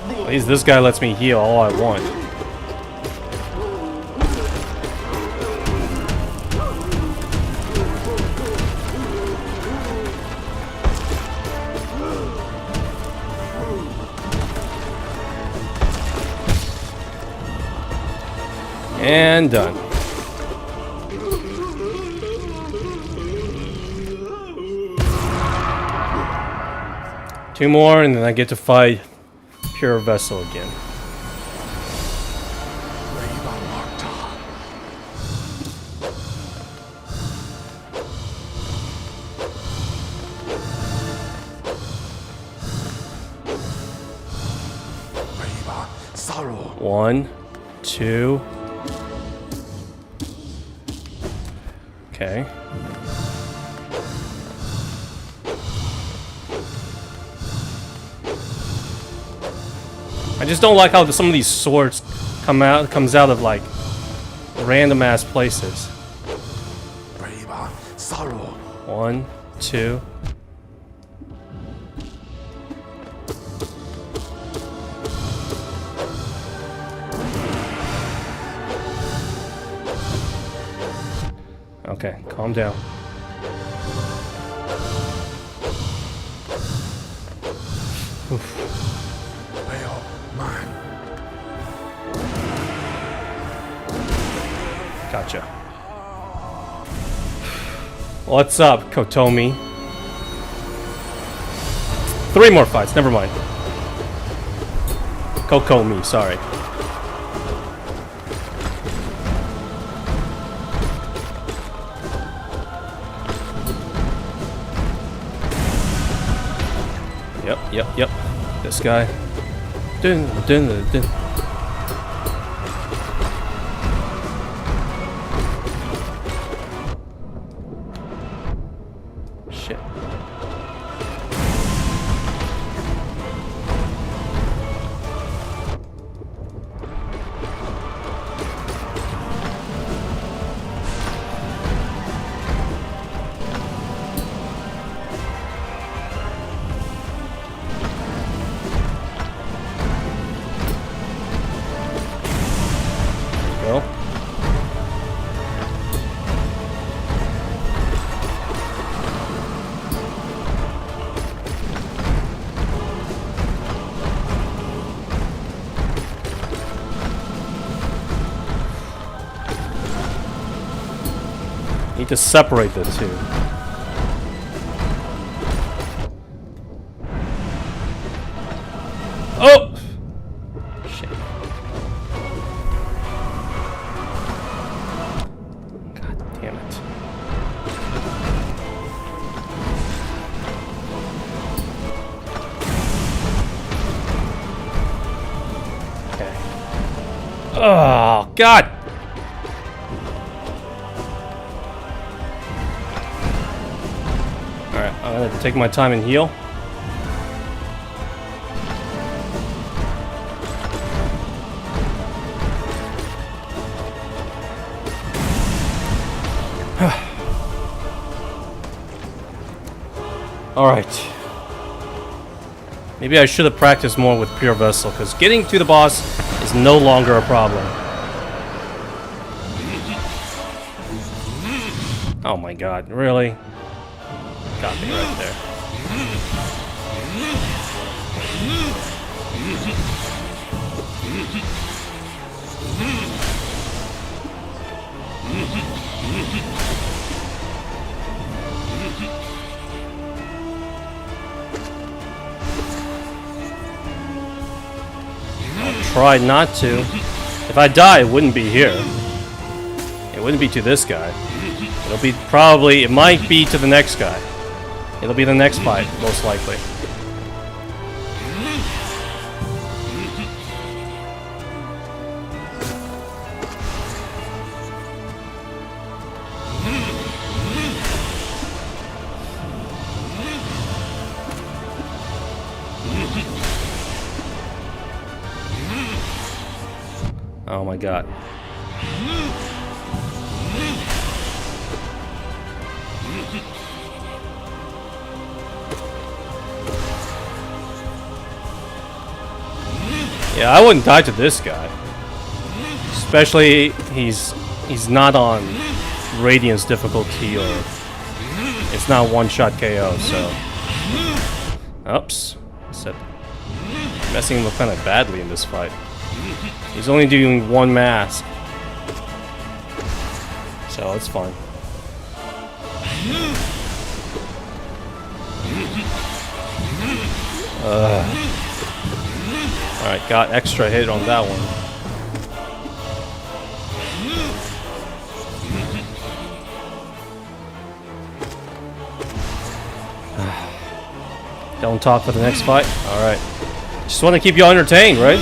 At least this guy lets me heal all I want. And done. Two more, and then I get to fight Pure Vessel again. One, two. Okay. I just don't like how some of these swords comes out of like random ass places. One, two. Okay, calm down. Oof. Gotcha. What's up, Kotomi? 3 more fights, never mind. Kokomi, sorry. Yep. This guy. Dun. Shit. Go. Need to separate the two. Oh! Shit. God damn it. Okay. Oh, God! Alright, I'm gonna take my time and heal. Alright. Maybe I should have practiced more with Pure Vessel, because getting to the boss is no longer a problem. Oh my god, really? Got me right there. I'll try not to. If I die, it wouldn't be here. It wouldn't be to this guy. It'll be probably, it might be to the next guy. It'll be the next fight, most likely. Oh my god. Yeah, I wouldn't die to this guy. Especially he's not on Radiance difficulty, or it's not one-shot KO, so. Oops. Except messing him up kind of badly in this fight. He's only doing one mask. So it's fine. Alright, got extra hit on that one. Don't talk for the next fight? Alright. Just want to keep you entertained, right?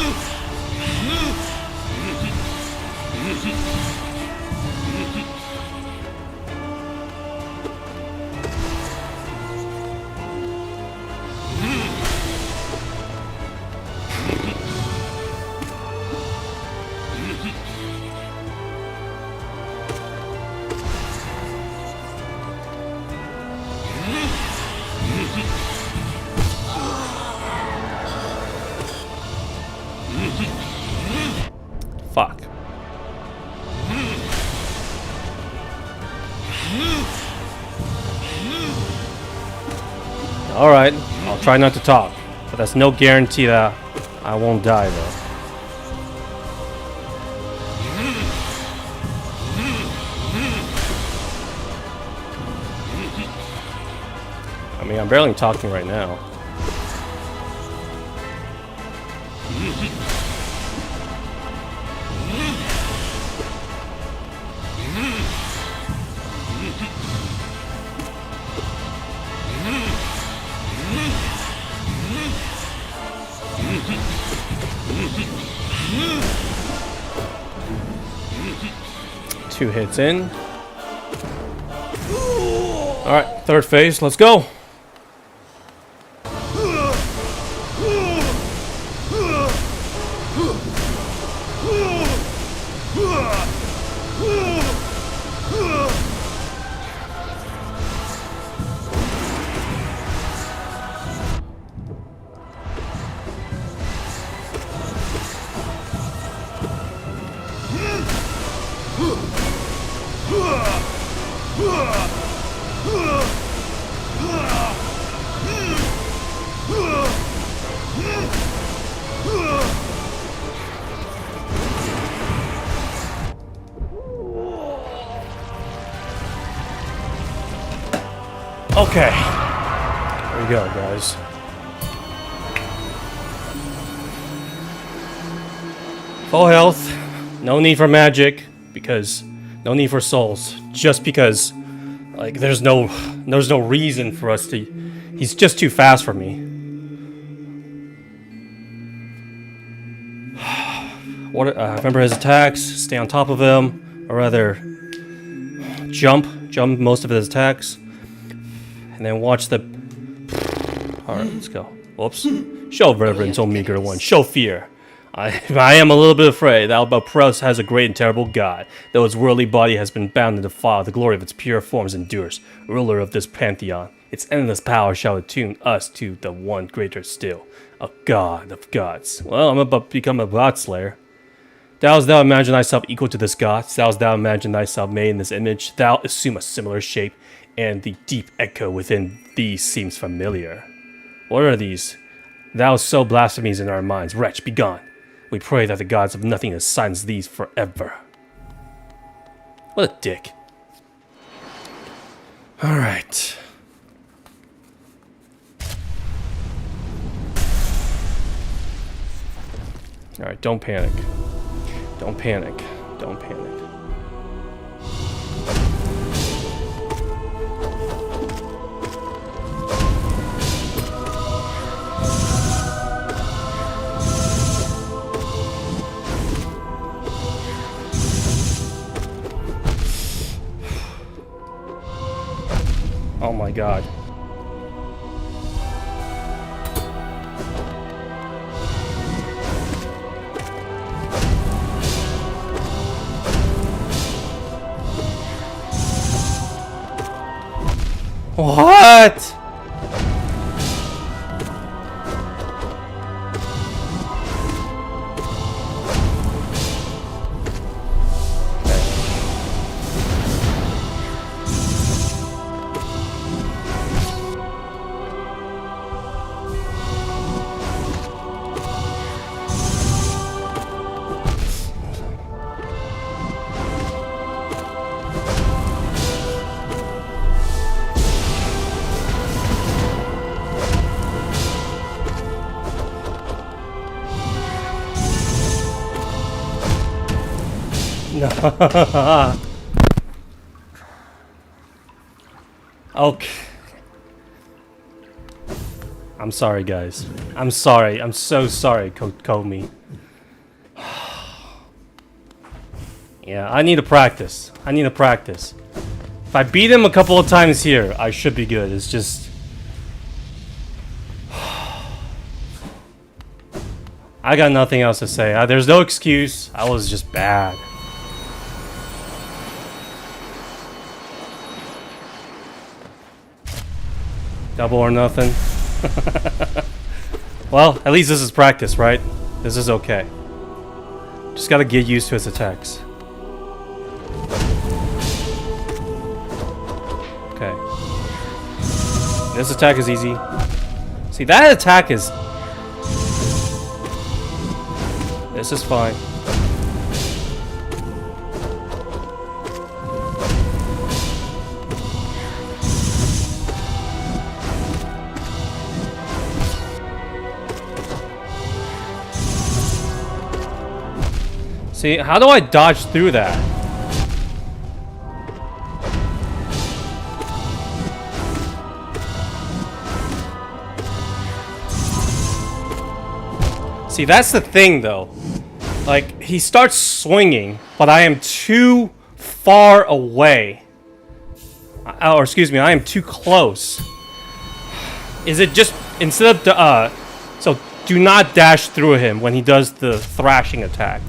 Fuck. Alright, I'll try not to talk, but that's no guarantee that I won't die though. I mean, I'm barely talking right now. Two hits in. Alright, third phase, let's go. Okay, here we go, guys. Full health, no need for magic, because no need for souls, just because like there's no reason for us to. He's just too fast for me. Remember his attacks. Stay on top of him, or rather, jump most of his attacks, and then watch the. All right, let's go. Whoops. Show reverence, O meager one. Show fear. I am a little bit afraid that Albatross has a great and terrible god, though its worldly body has been bound in defile. The glory of its pure forms endures. Ruler of this pantheon, its endless power shall attune us to the one greater still, a god of gods. Well, I'm about to become a god slayer. Dost thou imagine thyself equal to this god? Dost thou imagine thyself made in this image? Thou assume a similar shape, and the deep echo within thee seems familiar. What are these? Thou sow blasphemies in our minds. Wretch, begone. We pray that the gods of nothingness silence these forever. What a dick. Alright. Alright, don't panic. Don't panic. Don't panic. Oh my god. What? No. Okay. I'm sorry, guys. I'm sorry. I'm so sorry, Komi. Yeah, I need to practice. I need to practice. If I beat him a couple of times here, I should be good. It's just... I got nothing else to say. There's no excuse. I was just bad. Double or nothing. Well, at least this is practice, right? This is okay. Just gotta get used to his attacks. Okay. This attack is easy. See, that attack is... This is fine. See, how do I dodge through that? See, that's the thing, though. Like, he starts swinging, but I am too far away. Or, excuse me, I am too close. Is it just, instead of the, so do not dash through him when he does the thrashing attack.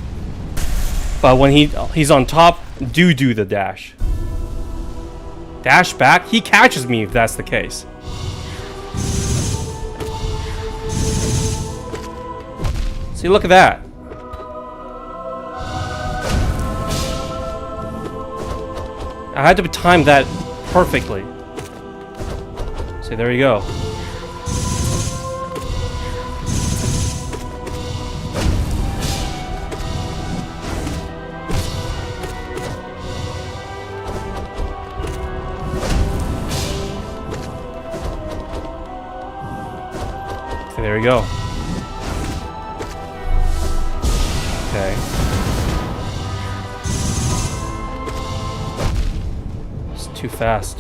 But when he's on top, do the dash. Dash back? He catches me if that's the case. See, look at that. I had to time that perfectly. See, there you go. See, there you go. Okay. It's too fast.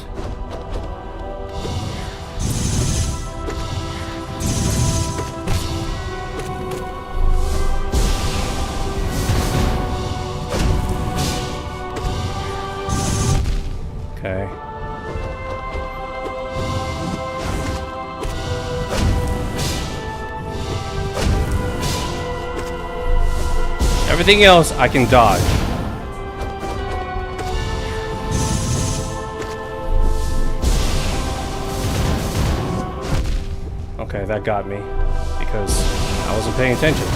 Everything else I can dodge. Okay, that got me because I wasn't paying attention.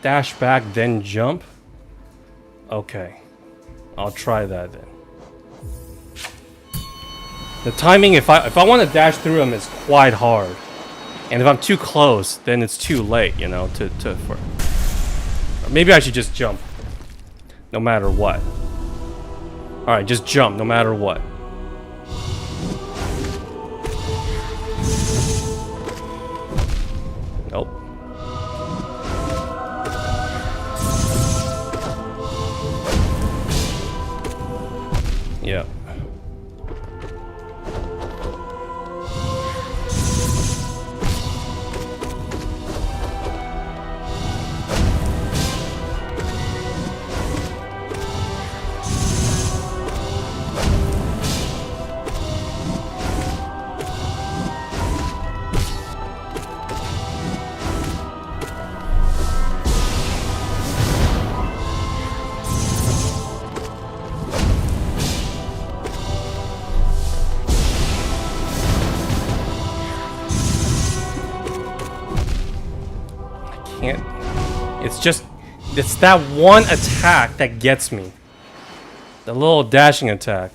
Dash back, then jump. Okay, I'll try that then. The timing, if I want to dash through them, is quite hard, and if I'm too close, then it's too late, you know. Or maybe I should just jump, no matter what. All right, just jump, no matter what. Nope. Yeah. It's that one attack that gets me. The little dashing attack.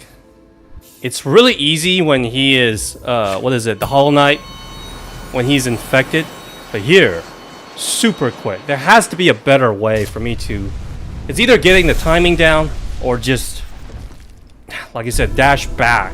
It's really easy when he is, what is it, the Hollow Knight? When he's infected. But here, super quick. There has to be a better way for me to... It's either getting the timing down, or just, like I said, dash back.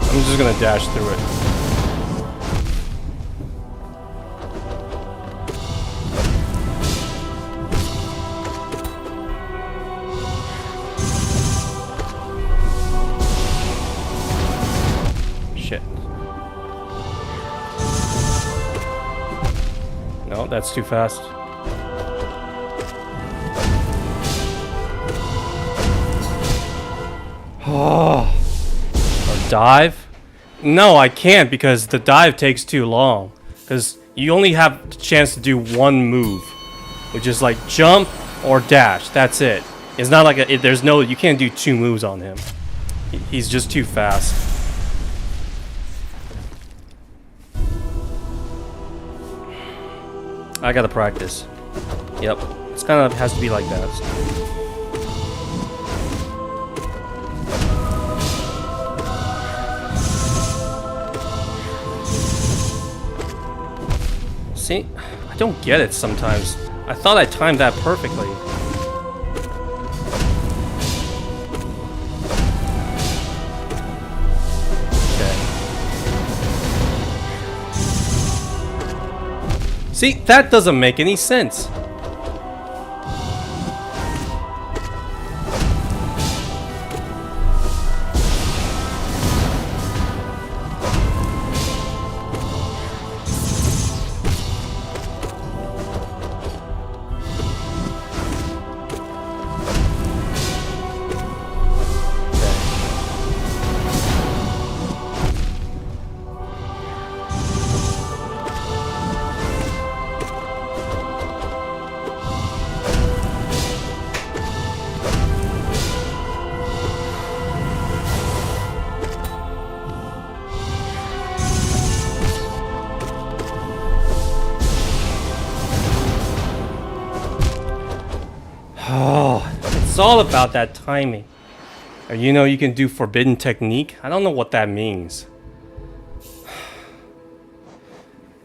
I'm just gonna dash through it. Shit. No, that's too fast. Oh. Or dive? No, I can't because the dive takes too long. Because you only have the chance to do one move, which is like jump or dash. That's it. It's not like there's no, you can't do two moves on him. He's just too fast. I gotta practice. Yep, it's kind of has to be like that. See, I don't get it sometimes. I thought I timed that perfectly. Okay. See, that doesn't make any sense. It's all about that timing. Or you know, you can do forbidden technique. I don't know what that means.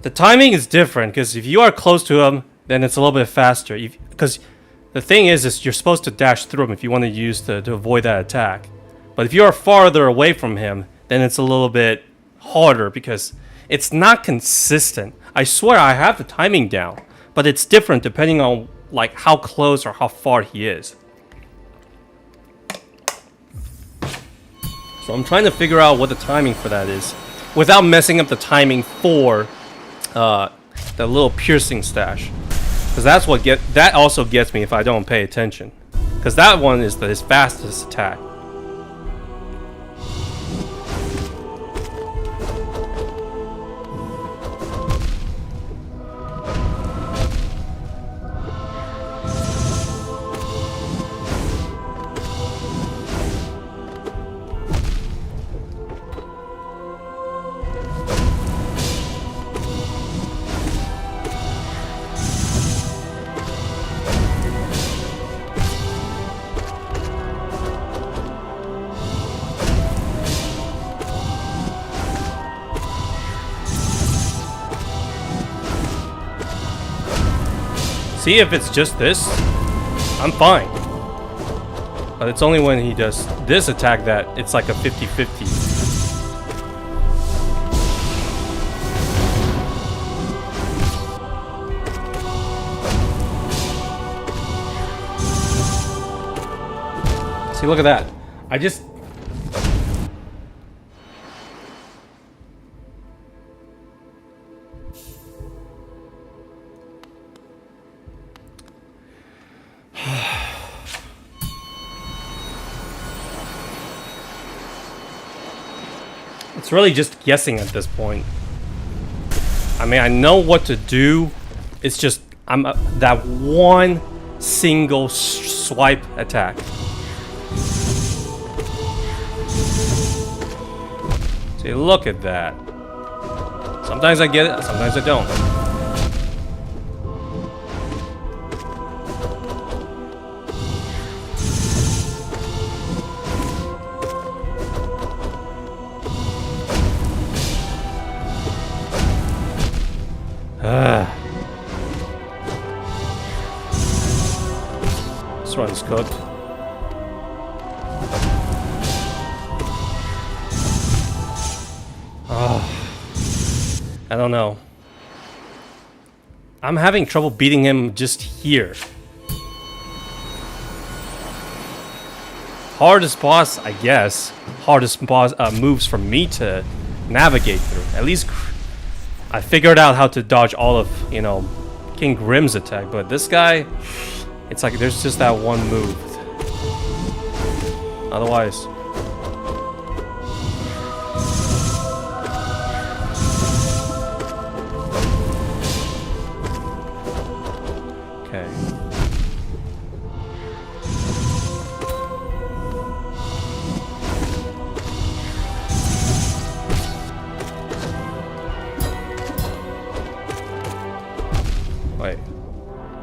The timing is different because if you are close to him, then it's a little bit faster. because the thing is you're supposed to dash through him if you want to use to avoid that attack. But if you're farther away from him, then it's a little bit harder because it's not consistent. I swear I have the timing down, but it's different depending on like how close or how far he is. So I'm trying to figure out what the timing for that is without messing up the timing for the little piercing stash. Because that also gets me if I don't pay attention. Because that one is his fastest attack. See, if it's just this, I'm fine. But it's only when he does this attack that it's like a 50-50. See, look at that. I just... It's really just guessing at this point. I mean, I know what to do. It's just that one single swipe attack. See, look at that. Sometimes I get it, sometimes I don't. This one's cooked. I don't know. I'm having trouble beating him just here. Hardest boss, I guess. Hardest boss moves for me to navigate through. At least I figured out how to dodge all of, you know, King Grim's attack. But this guy, it's like there's just that one move. Otherwise... Okay.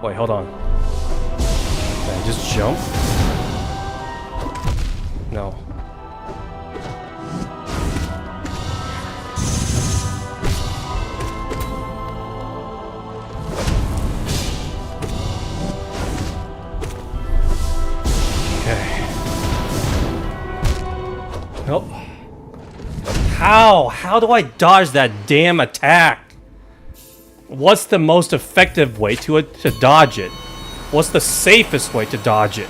Wait, hold on. Can I just jump? No. Okay. Nope. How do I dodge that damn attack? What's the most effective way to dodge it? What's the safest way to dodge it?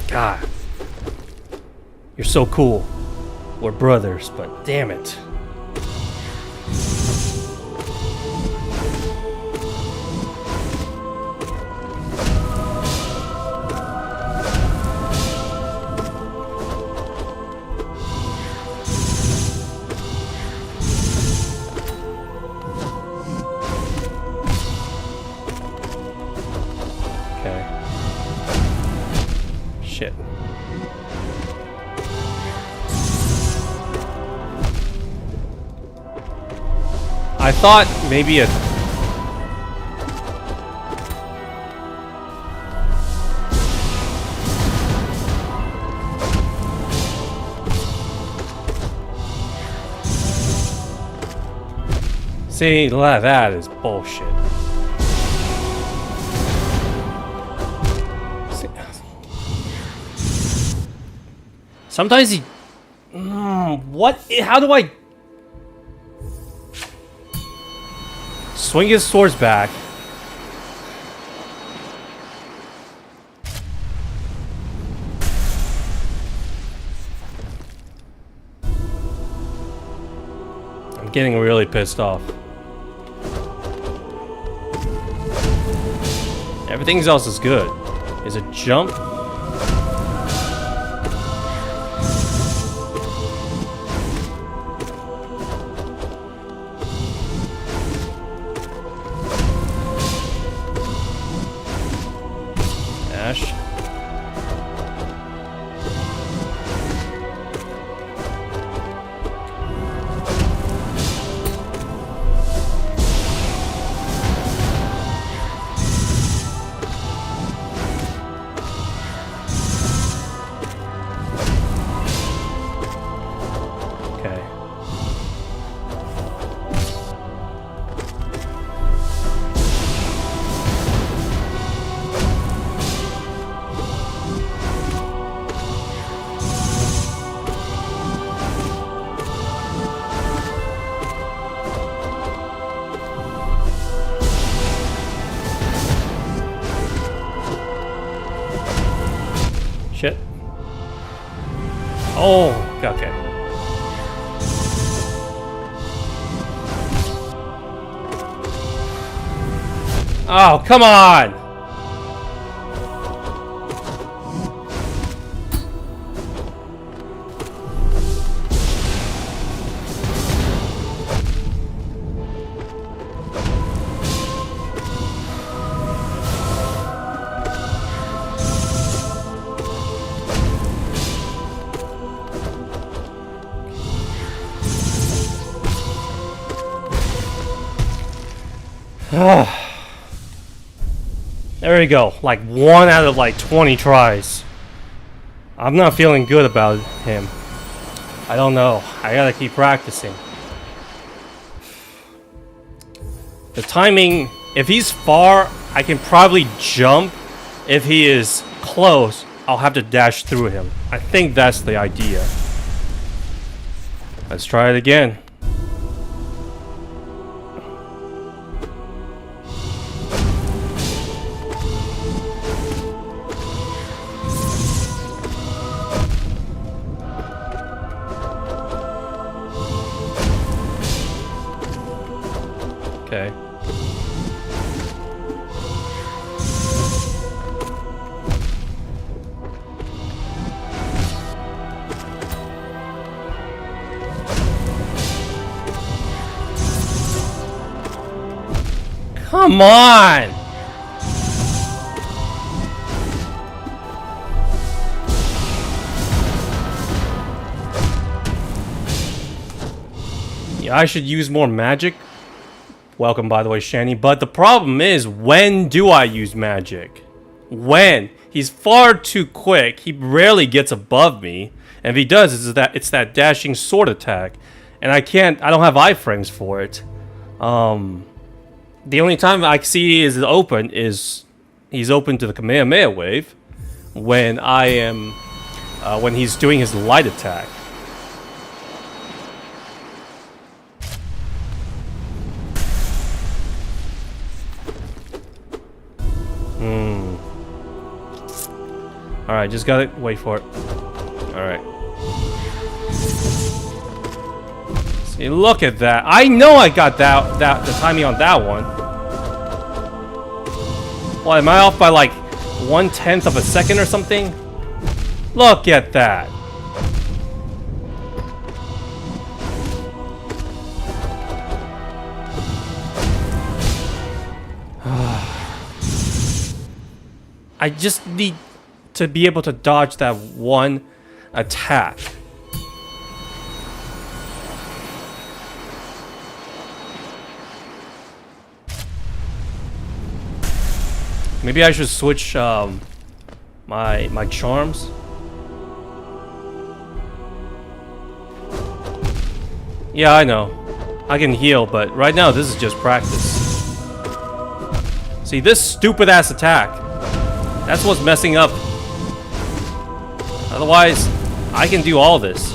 God. You're so cool. We're brothers, but damn it. Shit. I thought maybe a... See, that is bullshit. See, sometimes he... what? How do I... swing his swords back. I'm getting really pissed off. Everything else is good. Is it jump? Dash. Shit. Oh, okay. Oh, come on! There we go. Like 1 out of like 20 tries. I'm not feeling good about him. I don't know. I gotta keep practicing. The timing, if he's far, I can probably jump. If he is close, I'll have to dash through him. I think that's the idea. Let's try it again. Okay. Come on! Yeah, I should use more magic. Welcome, by the way, Shani. But the problem is, when do I use magic? When? He's far too quick. He rarely gets above me. And if he does, it's that dashing sword attack. And I don't have iframes for it. The only time I see is open is he's open to the Kamehameha wave when when he's doing his light attack. Alright, just gotta wait for it. Alright. See, look at that. I know I got the timing on that one. What, am I off by like 1/10 of a second or something? Look at that. I just need to be able to dodge that one attack. Maybe I should switch my charms. Yeah, I know. I can heal, but right now this is just practice. See, this stupid ass attack. That's what's messing up. Otherwise, I can do all this.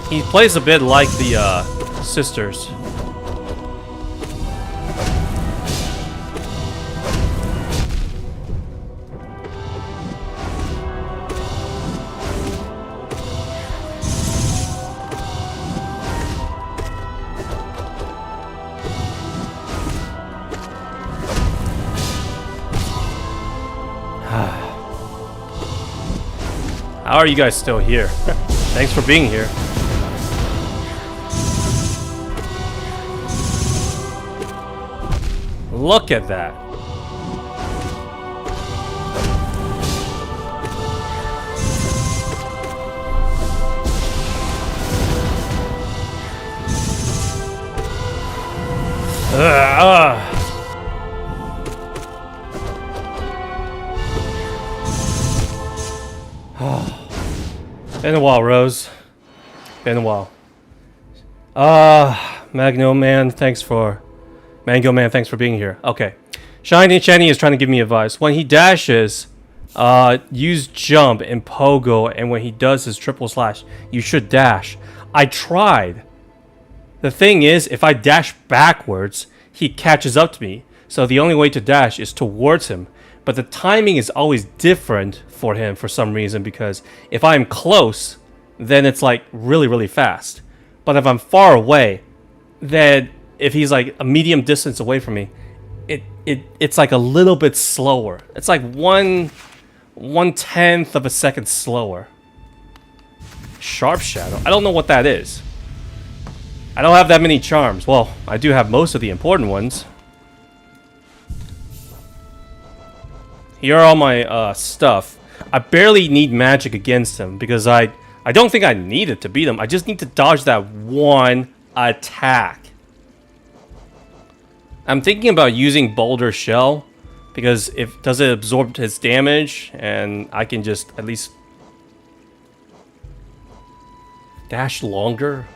He plays a bit like the sisters. How are you guys still here? Thanks for being here. Look at that. Been a while, Rose. Been a while. Mango Man, thanks for being here. Okay. Shiny is trying to give me advice. When he dashes, use jump and pogo, and when he does his triple slash, you should dash. I tried. The thing is, if I dash backwards, he catches up to me. So the only way to dash is towards him. But the timing is always different for him for some reason, because if I'm close, then it's like really, really fast. But if I'm far away, then if he's like a medium distance away from me, it's like a little bit slower. It's like 1/10 of a second slower. Sharp Shadow? I don't know what that is. I don't have that many charms. Well, I do have most of the important ones. Here are all my stuff. I barely need magic against him because I don't think I need it to beat him. I just need to dodge that one attack. I'm thinking about using Boulder Shell because does it absorb his damage, and I can just at least dash longer?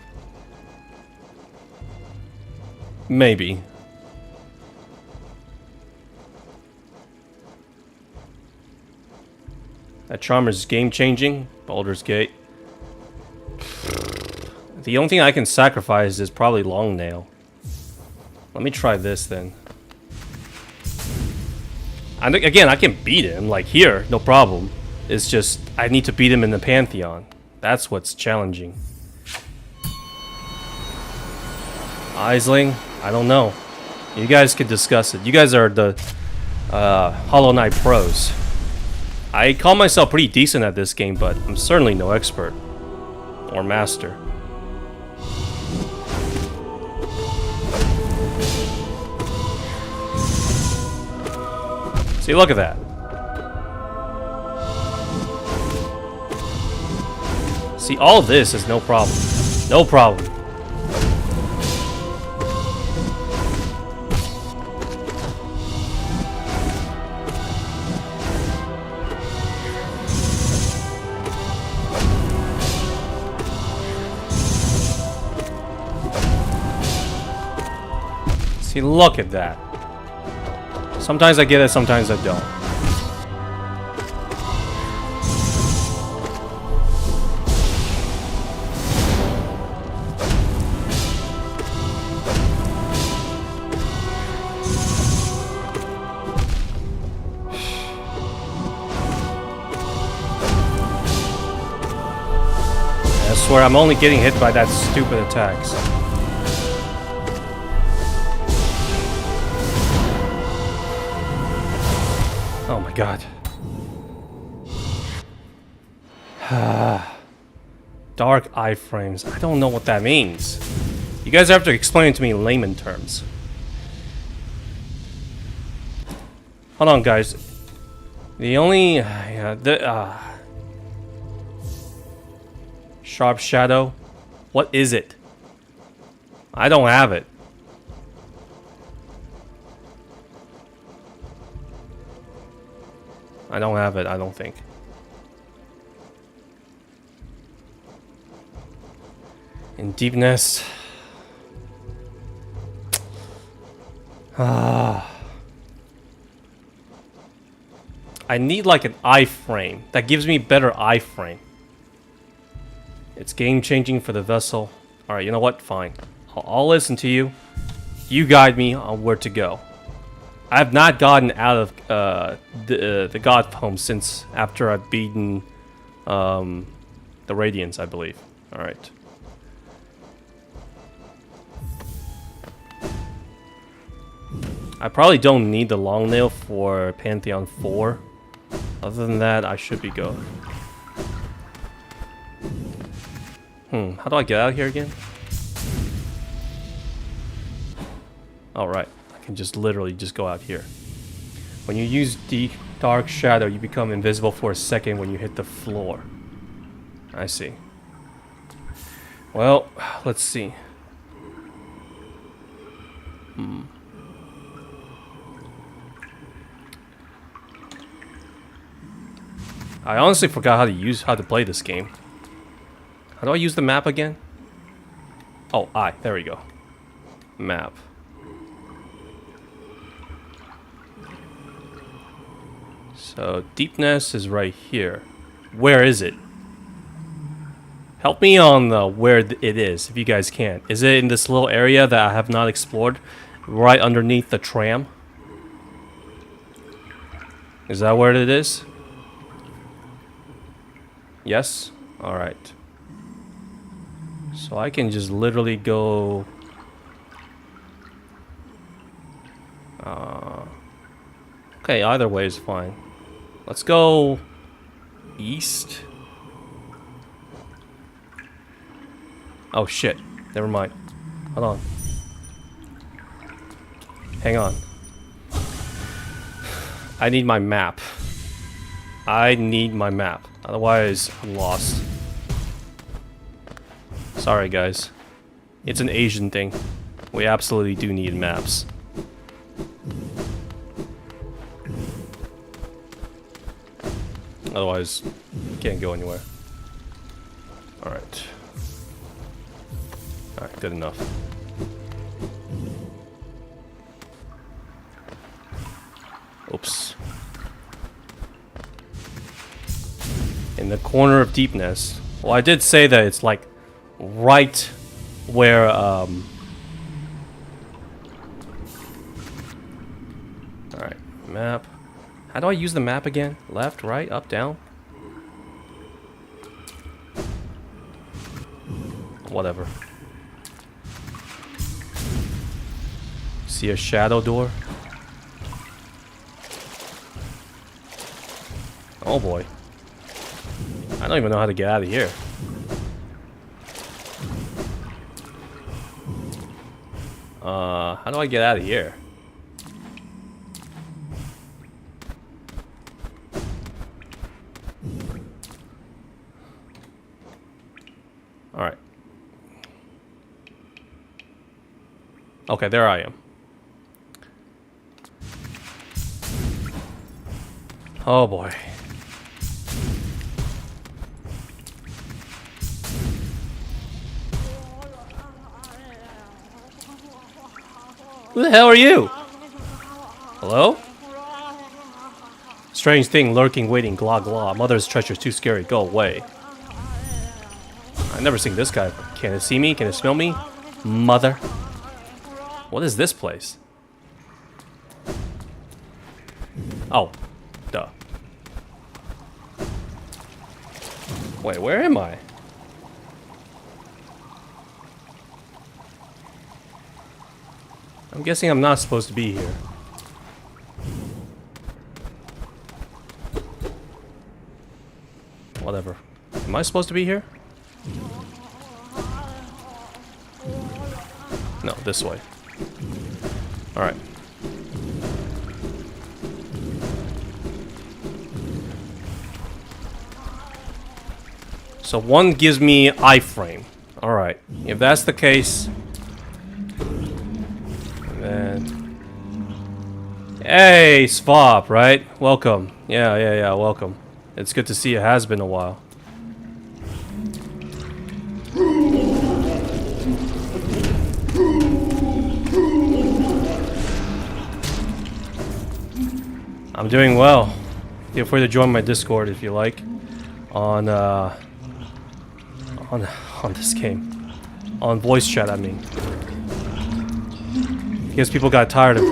Maybe. That Charmer's game-changing. Baldur's Gate. The only thing I can sacrifice is probably Long Nail. Let me try this then. And again, I can beat him, like here, no problem. It's just, I need to beat him in the Pantheon. That's what's challenging. Aisling? I don't know. You guys can discuss it. You guys are the Hollow Knight pros. I call myself pretty decent at this game, but I'm certainly no expert. Or master. See, look at that. See, all this is no problem. No problem. See, look at that. Sometimes I get it, sometimes I don't. I swear I'm only getting hit by that stupid attacks. Oh my god. Dark iframes. I don't know what that means. You guys have to explain it to me in layman terms. Hold on, guys. The only... Sharp Shadow? What is it? I don't have it. I don't have it, I don't think. In Deepness, I need like an iframe. That gives me better iframe. It's game changing for the vessel. Alright, you know what? Fine. I'll listen to you. You guide me on where to go. I have not gotten out of the God home since after I've beaten the Radiance, I believe. Alright. I probably don't need the long nail for Pantheon 4. Other than that, I should be good. How do I get out of here again? Alright, I can just literally just go out here. When you use Deep Dark Shadow, you become invisible for a second when you hit the floor. I see. Well, let's see. I honestly forgot how to play this game. How do I use the map again? Oh, there we go. Map. So, deepness is right here. Where is it? Help me on where it is, if you guys can. Is it in this little area that I have not explored? Right underneath the tram? Is that where it is? Yes? Alright. So I can just literally go... okay, either way is fine. Let's go... east? Oh shit. Never mind. Hold on. Hang on. I need my map. I need my map. Otherwise, I'm lost. Sorry, guys. It's an Asian thing. We absolutely do need maps. Otherwise, can't go anywhere. Alright. Alright, good enough. Oops. In the corner of deepness. Well, I did say that it's like right where alright, map. How do I use the map again? Left, right, up, down? Whatever. See a shadow door? Oh boy. I don't even know how to get out of here. How do I get out of here? Alright. Okay, there I am. Oh boy. Who the hell are you? Hello? Strange thing lurking, waiting, glah glah. Mother's treasure too scary, go away. I've never seen this guy. Can it see me? Can it smell me? Mother. What is this place? Oh. Duh. Wait, where am I? I'm guessing I'm not supposed to be here. Whatever. Am I supposed to be here? No, this way. Alright. So one gives me iframe. Alright. If that's the case... then... Hey, Svop, right? Welcome. Yeah, welcome. It's good to see you. It has been a while. I'm doing well. Feel free to join my Discord if you like. On this game. On voice chat, I mean. Because people got tired of it.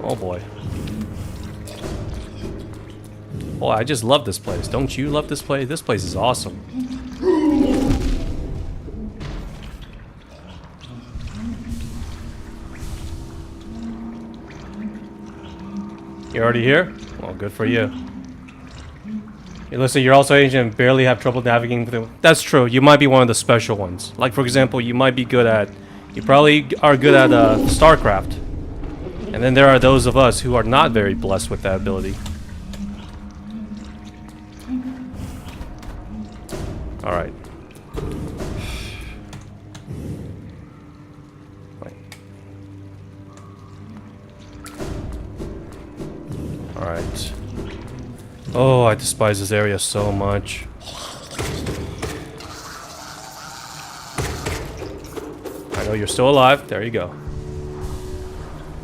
Oh boy. Oh, I just love this place. Don't you love this place? This place is awesome. You're already here? Well, good for you. Hey, listen, you're also Asian and barely have trouble navigating with it. That's true. You might be one of the special ones. Like, for example, you might be good at... You probably are good at StarCraft. And then there are those of us who are not very blessed with that ability. Alright. Alright. Oh, I despise this area so much. I know you're still alive. There you go.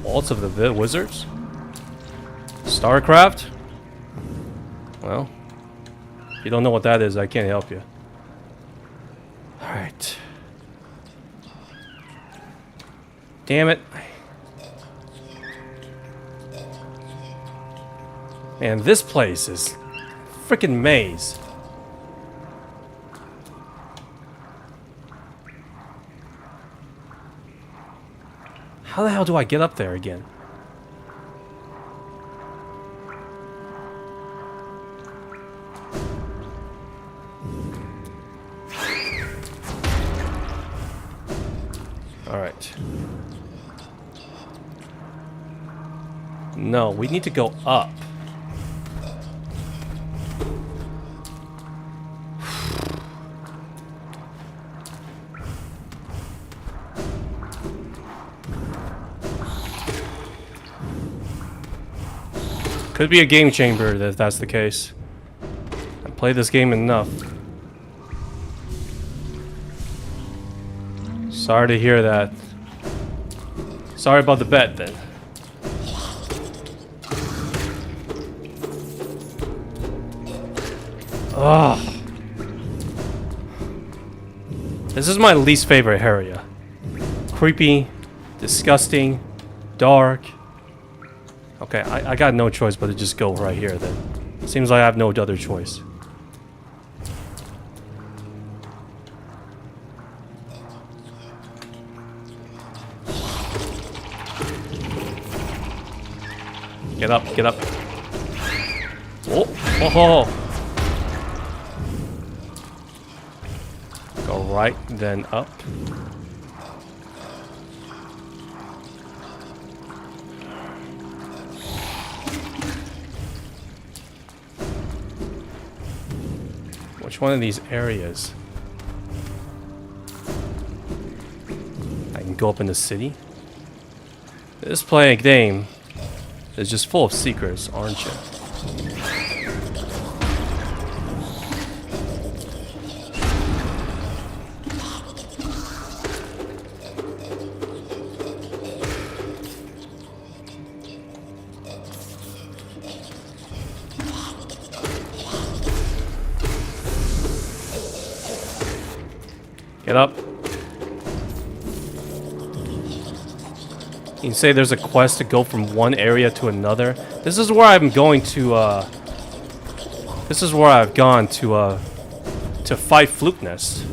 Waltz of the Wizards? StarCraft? Well, if you don't know what that is, I can't help you. Alright. Damn it. Man, this place is a freaking maze. How the hell do I get up there again? All right. No, we need to go up. Could be a game chamber if that's the case. I played this game enough. Sorry to hear that. Sorry about the bet then. Ugh. This is my least favorite area. Creepy, disgusting, dark. Okay, I got no choice but to just go right here then. Seems like I have no other choice. Get up, get up. Oh, oh, oh. Go right, then up. Which one of these areas? I can go up in the city? This playing game is just full of secrets, aren't you? Get up. You can say there's a quest to go from one area to another. This is where I'm going to, this is where I've gone to fight Fluke Nest.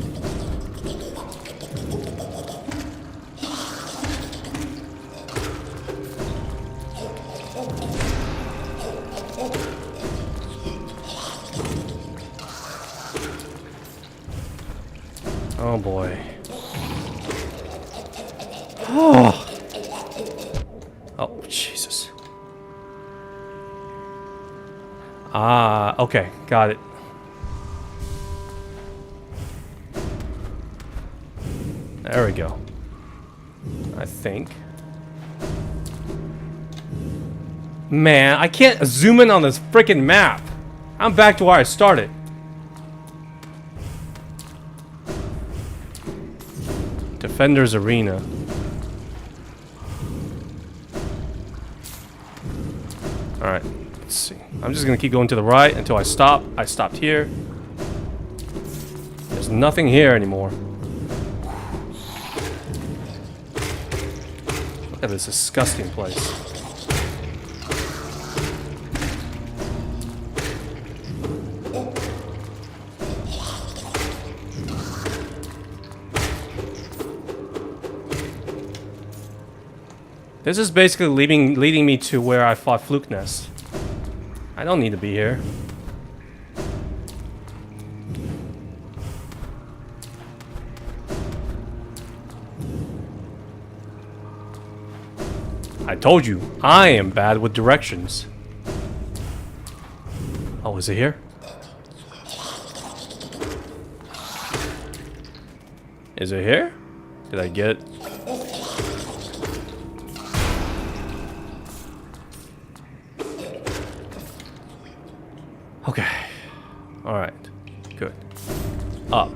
Oh boy. Oh. Oh, Jesus. Ah, okay, got it. There we go. I think. Man, I can't zoom in on this freaking map. I'm back to where I started. Defender's Arena. Alright, let's see. I'm just gonna keep going to the right until I stop. I stopped here. There's nothing here anymore. Look at this disgusting place. This is basically leading me to where I fought Fluke Nest. I don't need to be here. I told you, I am bad with directions. Oh, is it here? Is it here? Did I get it? Okay. Alright. Good. Up.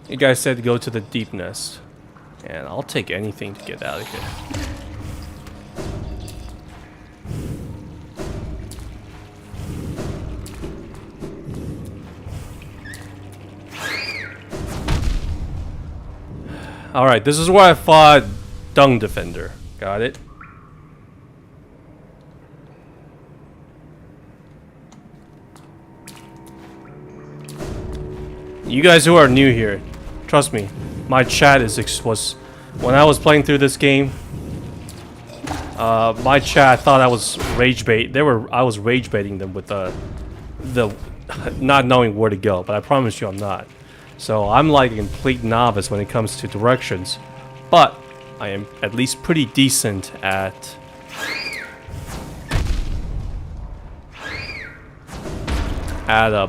You guys said to go to the deep nest. And I'll take anything to get out of here. Alright, this is where I fought Dung Defender. Got it? You guys who are new here, trust me, my chat was when I was playing through this game. My chat thought I was rage bait. I was rage baiting them with the not knowing where to go. But I promise you, I'm not. So I'm like a complete novice when it comes to directions, but I am at least pretty decent at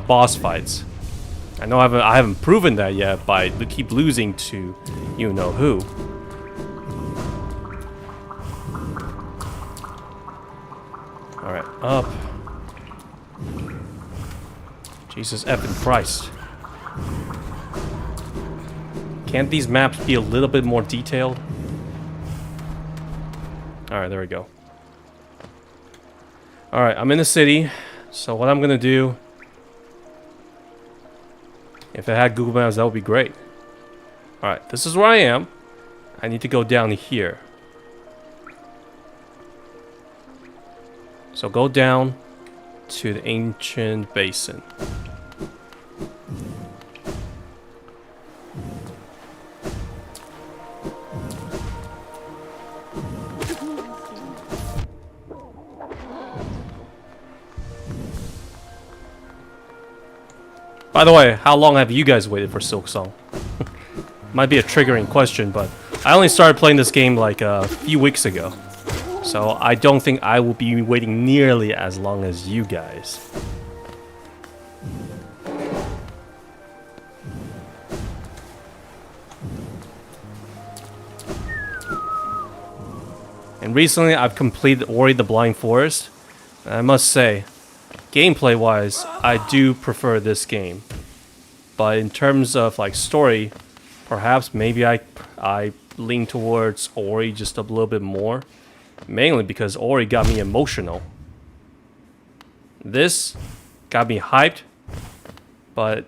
boss fights. I know I haven't proven that yet, but I keep losing to you know who. Alright, up. Jesus effing Christ. Can't these maps be a little bit more detailed? Alright, there we go. Alright, I'm in the city, so what I'm gonna do... If it had Google Maps, that would be great. Alright, this is where I am. I need to go down here. So go down to the ancient basin. By the way, how long have you guys waited for Silk Song? Might be a triggering question, but I only started playing this game like a few weeks ago. So I don't think I will be waiting nearly as long as you guys. And recently I've completed Ori the Blind Forest. And I must say, gameplay wise, I do prefer this game. But in terms of like story, perhaps maybe I lean towards Ori just a little bit more. Mainly because Ori got me emotional. This got me hyped, but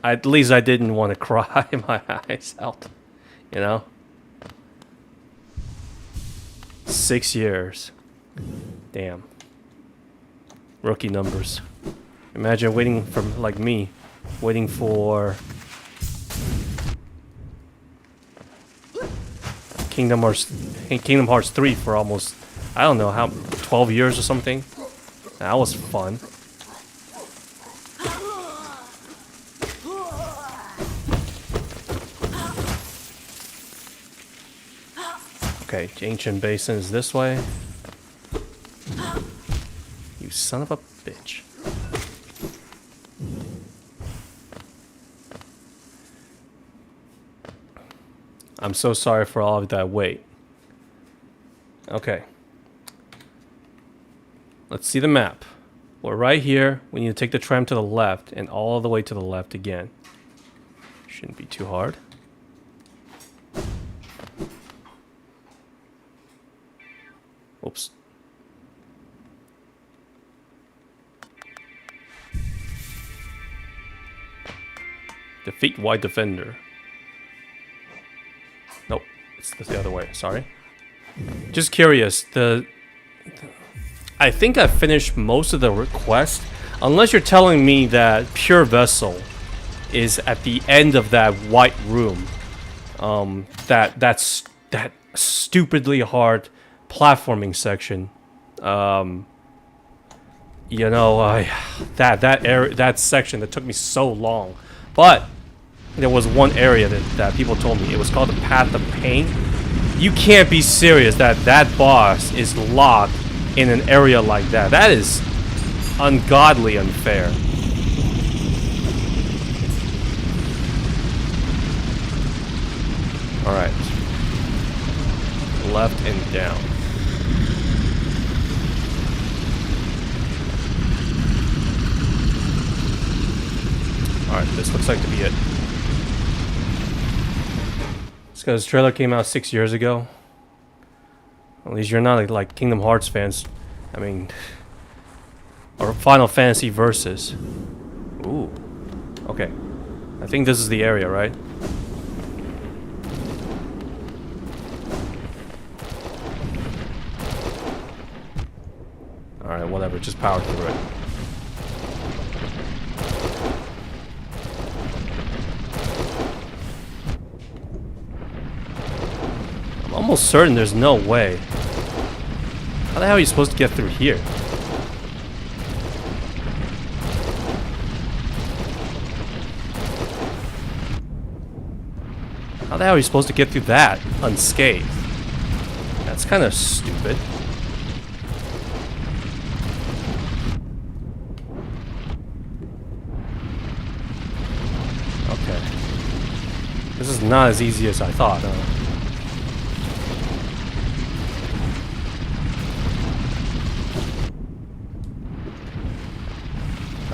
at least I didn't want to cry my eyes out, you know? 6 years. Damn. Rookie numbers. Imagine waiting for, like me, waiting for Kingdom Hearts 3 for almost, I don't know, how 12 years or something. That was fun. Okay, Ancient Basin is this way. You son of a bitch. I'm so sorry for all of that wait. Okay. Let's see the map. We're right here. We need to take the tram to the left and all the way to the left again. Shouldn't be too hard. Oops. Defeat White Defender. Nope, it's the other way. Sorry. Just curious. I think I finished most of the request, unless you're telling me that Pure Vessel is at the end of that white room. That stupidly hard platforming section. You know, that section that took me so long, but there was one area that people told me it was called the Path of Pain. You can't be serious that boss is locked in an area like that. That is ungodly unfair. Alright. Left and down. Alright, this looks like to be it. It's because this trailer came out 6 years ago. At least you're not like Kingdom Hearts fans. I mean, or Final Fantasy Versus. Ooh. Okay. I think this is the area, right? Alright, whatever. Just power through it. I'm almost certain there's no way. How the hell are you supposed to get through here? How the hell are you supposed to get through that unscathed? That's kind of stupid. Okay. This is not as easy as I thought, huh?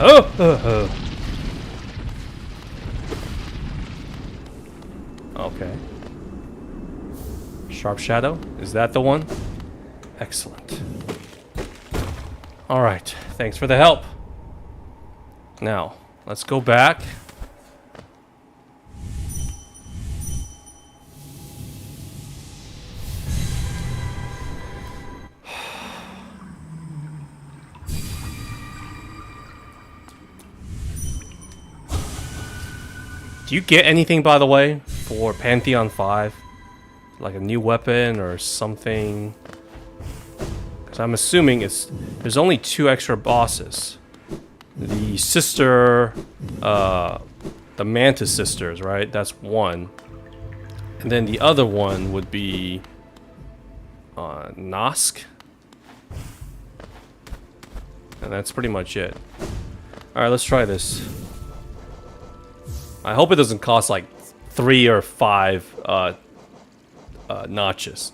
Oh! Okay. Sharp Shadow? Is that the one? Excellent. Alright, thanks for the help. Now, let's go back. Do you get anything, by the way, for Pantheon 5? Like a new weapon or something? Because I'm assuming there's only 2 extra bosses. The sister, the Mantis sisters, right? That's one. And then the other one would be Nosk. And that's pretty much it. Alright, let's try this. I hope it doesn't cost like 3 or 5 notches.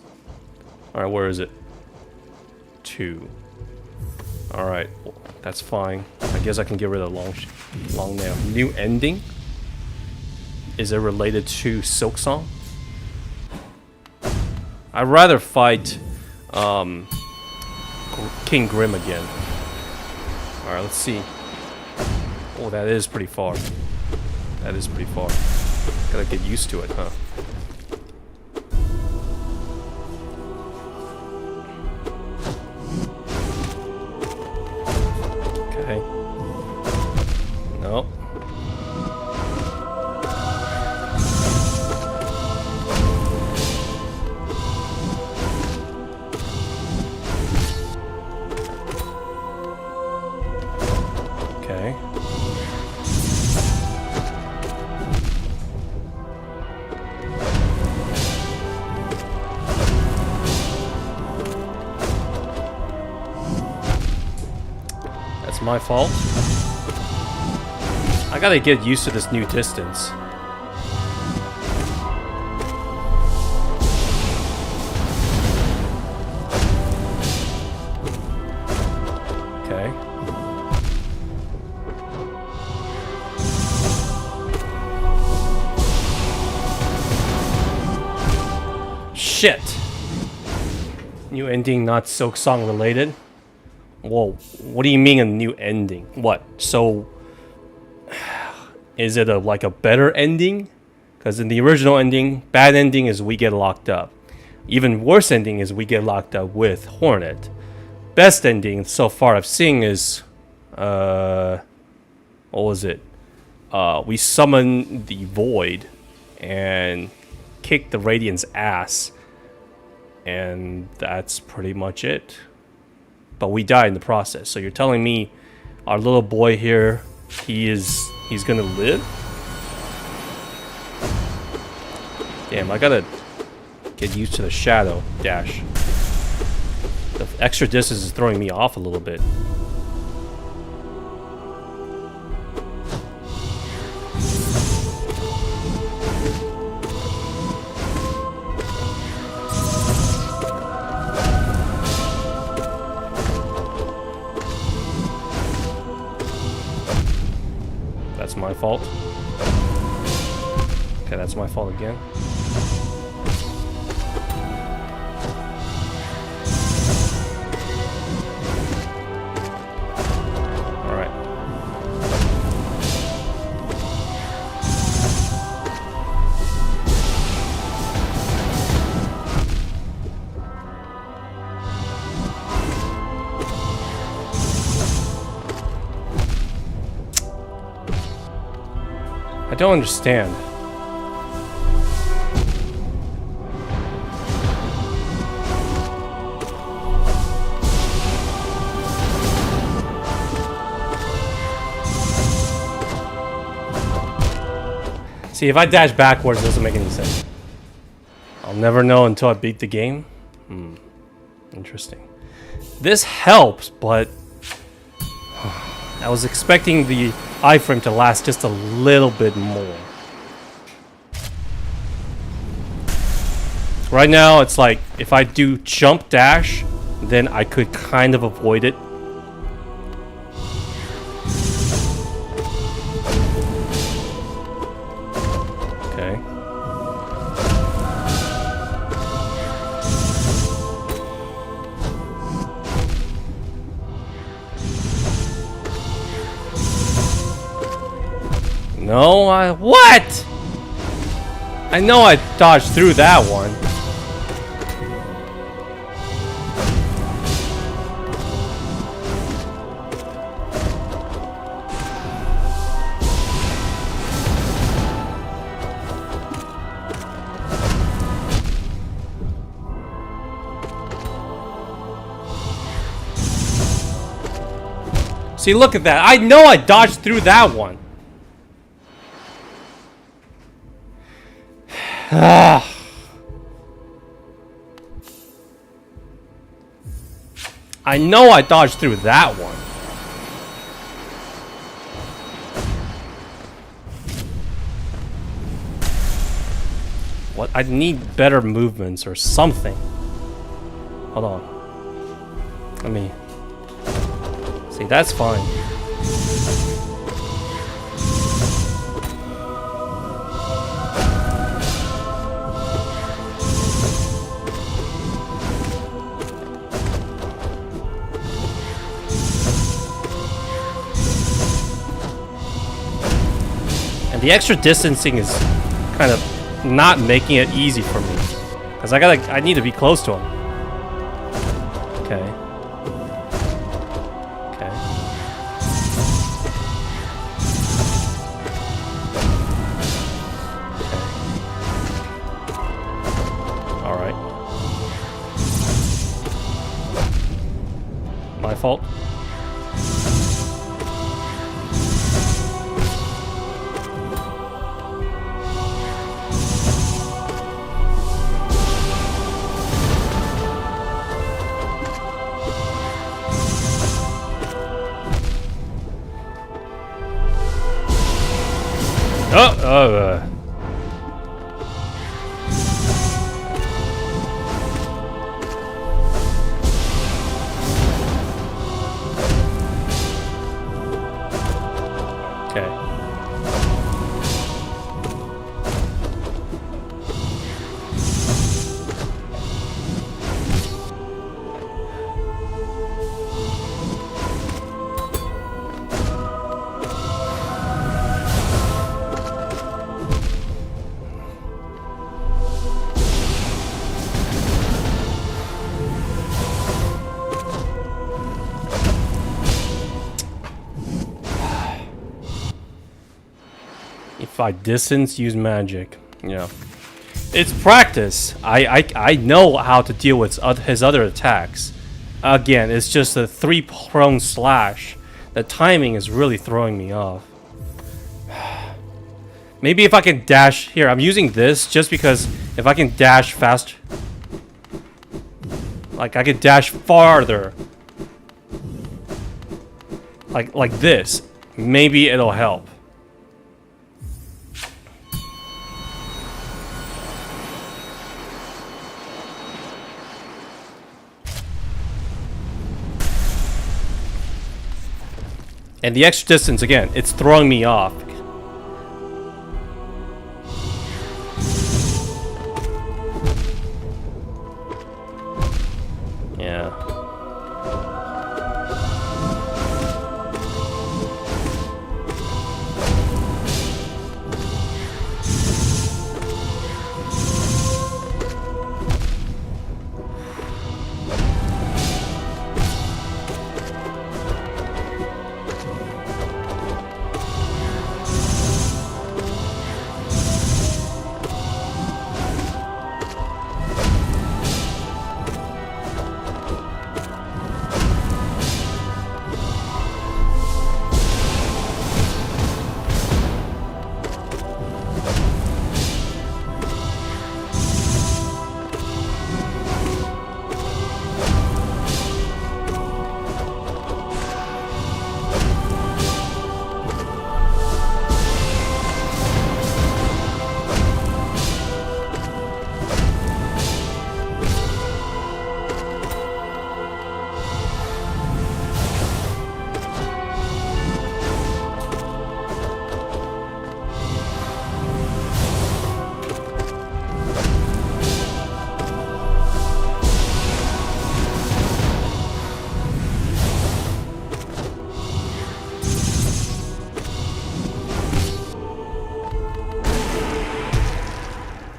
Alright, where is it? 2. Alright, that's fine. I guess I can get rid of the long nail. New ending? Is it related to Silk Song? I'd rather fight King Grim again. Alright, let's see. Oh, that is pretty far. That is pretty far. Gotta get used to it, huh? Okay. Nope. Okay. My fault. I gotta get used to this new distance. Okay. Shit. New ending, not Silk Song related. Whoa, what do you mean a new ending? What? So, is it like a better ending? Because in the original ending, bad ending is we get locked up. Even worse ending is we get locked up with Hornet. Best ending so far I've seen is, what was it? We summon the Void and kick the Radiant's ass. And that's pretty much it. But we die in the process. So you're telling me our little boy here, he's gonna live? Damn, I gotta get used to the shadow dash. The extra distance is throwing me off a little bit. That's my fault. Okay, that's my fault again. Alright. I don't understand. See, if I dash backwards, it doesn't make any sense. I'll never know until I beat the game. Interesting. This helps, but I was expecting the iframe to last just a little bit more. Right now, it's like if I do jump dash, then I could kind of avoid it. Okay. No, what? I know I dodged through that one. See, look at that. I know I dodged through that one. I know I dodged through that one. What? I need better movements or something. Hold on. Let me... See, that's fine. And the extra distancing is kind of not making it easy for me. Because I need to be close to him. Okay. Okay. Alright. My fault. Okay. If I distance, use magic. Yeah. It's practice. I know how to deal with his other attacks. Again, it's just a 3-pronged slash. The timing is really throwing me off. Maybe if I can dash... Here, I'm using this just because if I can dash faster... Like, I can dash farther. Like this. Maybe it'll help. And the extra distance, again, it's throwing me off. Yeah.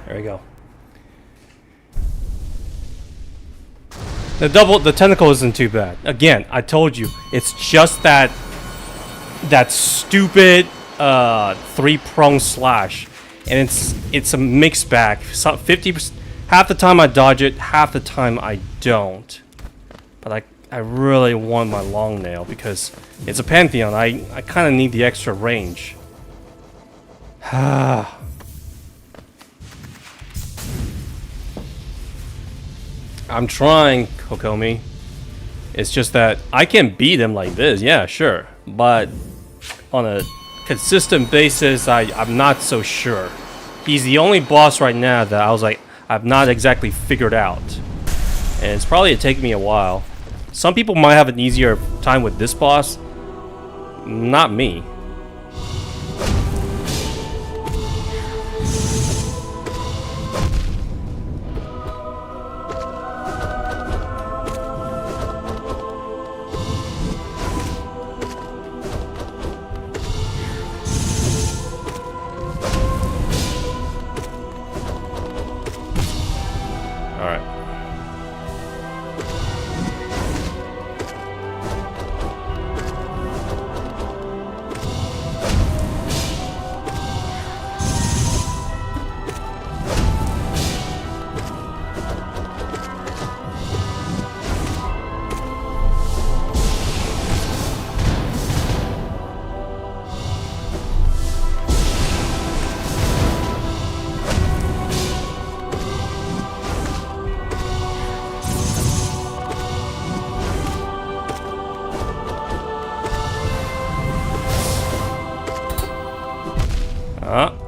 There we go. The tentacle isn't too bad. Again, I told you, it's just that stupid 3-prong slash, and it's a mixed bag. 50%, half the time I dodge it, half the time I don't. But I really want my long nail because it's a Pantheon. I kind of need the extra range. I'm trying, Kokomi. It's just that I can beat him like this, yeah, sure. But on a consistent basis, I'm not so sure. He's the only boss right now that I was like, I've not exactly figured out. And it's probably taking me a while. Some people might have an easier time with this boss. Not me.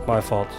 My fault.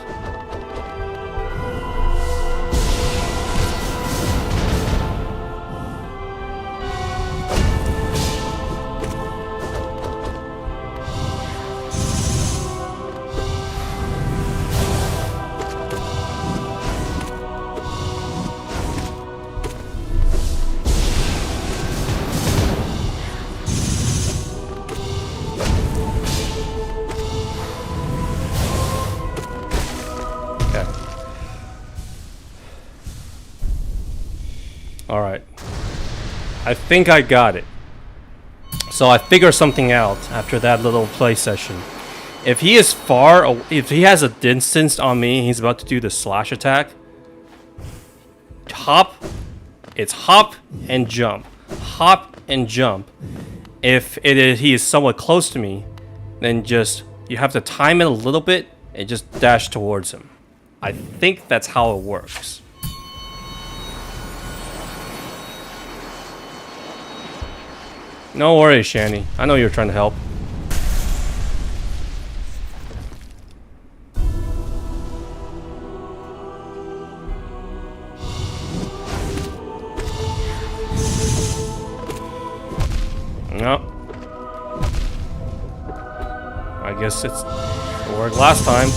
Alright. I think I got it. So I figured something out after that little play session. If he is far, if he has a distance on me, he's about to do the slash attack. Hop, it's hop and jump, hop and jump. If he is somewhat close to me, then just you have to time it a little bit and just dash towards him. I think that's how it works. No worries, Shanny. I know you're trying to help. No. I guess it worked last time.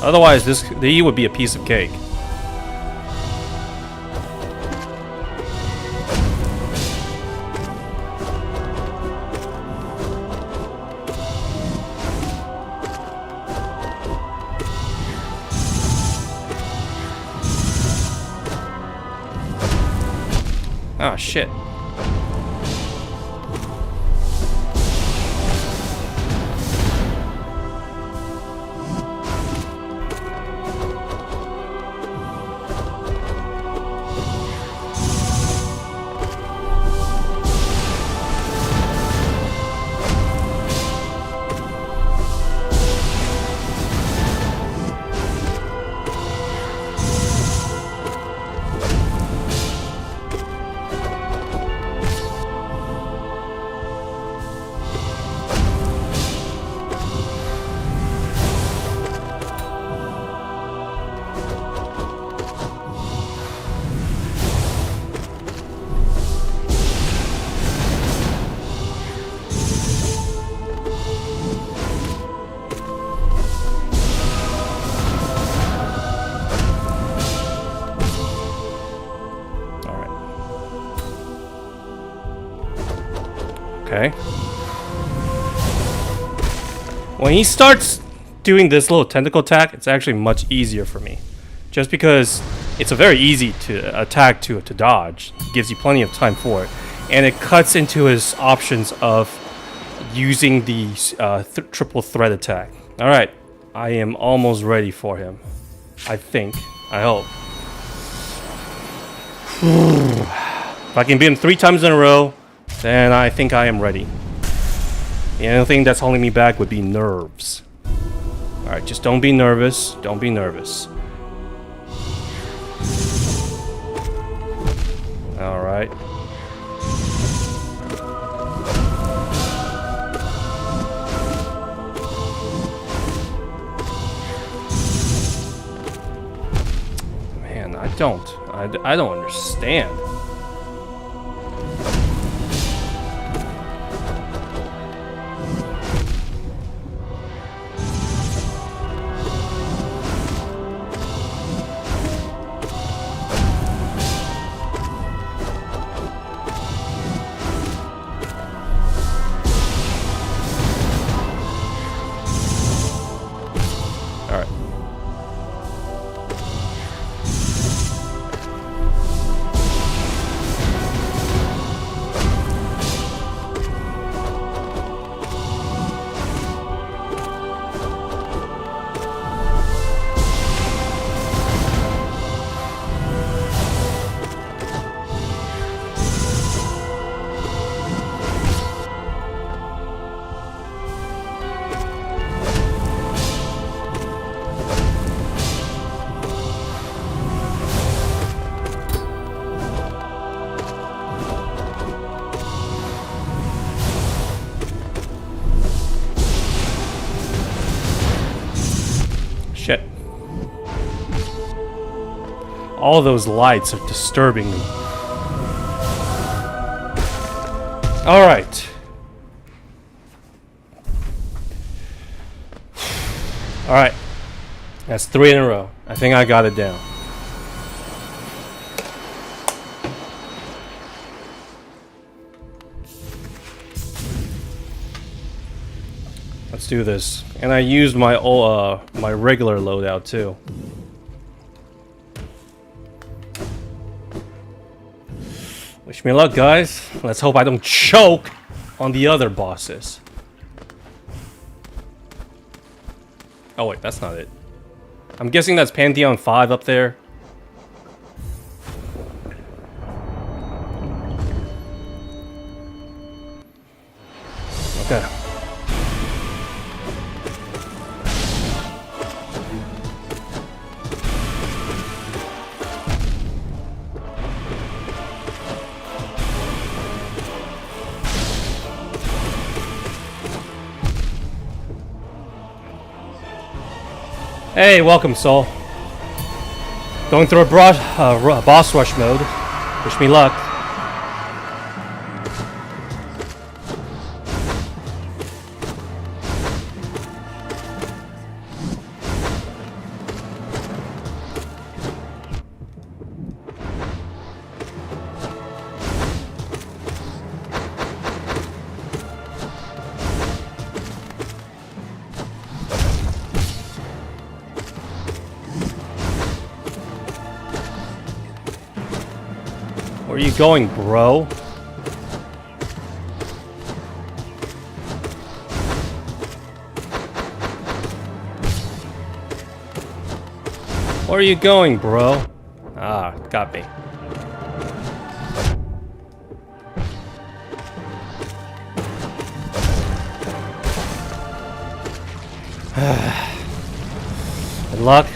Otherwise, the E would be a piece of cake. Ah, shit. Okay. When he starts doing this little tentacle attack, it's actually much easier for me. Just because it's a very easy to attack to dodge. It gives you plenty of time for it. And it cuts into his options of using the triple threat attack. Alright. I am almost ready for him. I think. I hope. If I can beat him 3 times in a row, then I think I am ready. The only thing that's holding me back would be nerves. Alright, just don't be nervous. Don't be nervous. Alright. Man, I don't understand. Shit. All those lights are disturbing me. Alright. Alright. That's 3 in a row. I think I got it down. Let's do this. And I used my my regular loadout too. Wish me luck, guys. Let's hope I don't choke on the other bosses. Oh wait, that's not it. I'm guessing that's Pantheon 5 up there. Okay. Hey, welcome, Soul. Going through a boss rush mode. Wish me luck. Where are you going, bro? Where are you going, bro? Ah, got me. Good luck.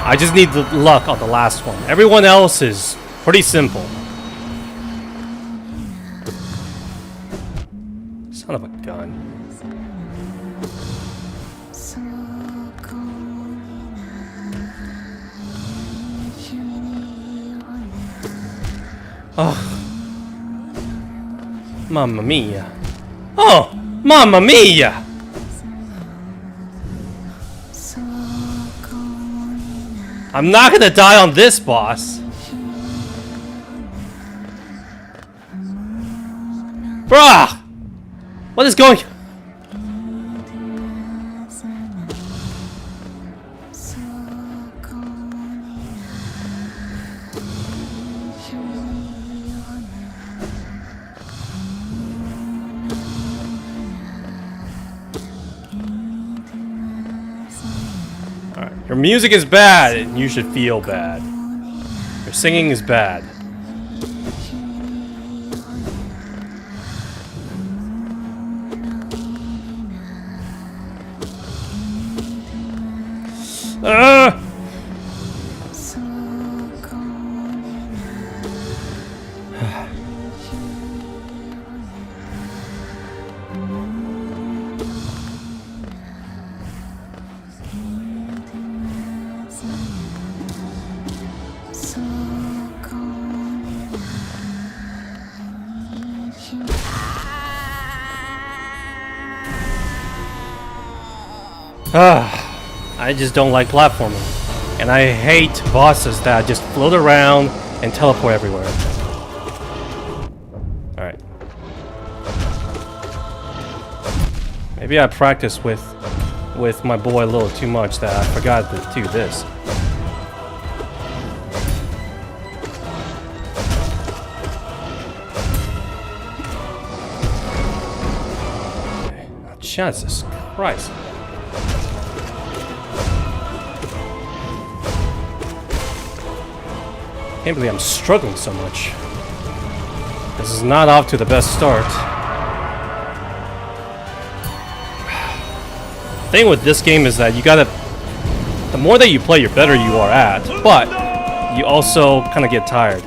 I just need the luck on the last one. Everyone else is pretty simple. Son of a gun. Oh. Mamma mia. Oh! Mamma mia! I'm not gonna die on this boss. Bruh! What is going... Alright, your music is bad and you should feel bad. Your singing is bad. I just don't like platforming. And I hate bosses that just float around and teleport everywhere. Alright. Maybe I practiced with my boy a little too much that I forgot to do this. Okay. Oh, Jesus Christ. I can't believe I'm struggling so much. This is not off to the best start. The thing with this game is that you gotta... The more that you play, the better you are at. But you also kind of get tired.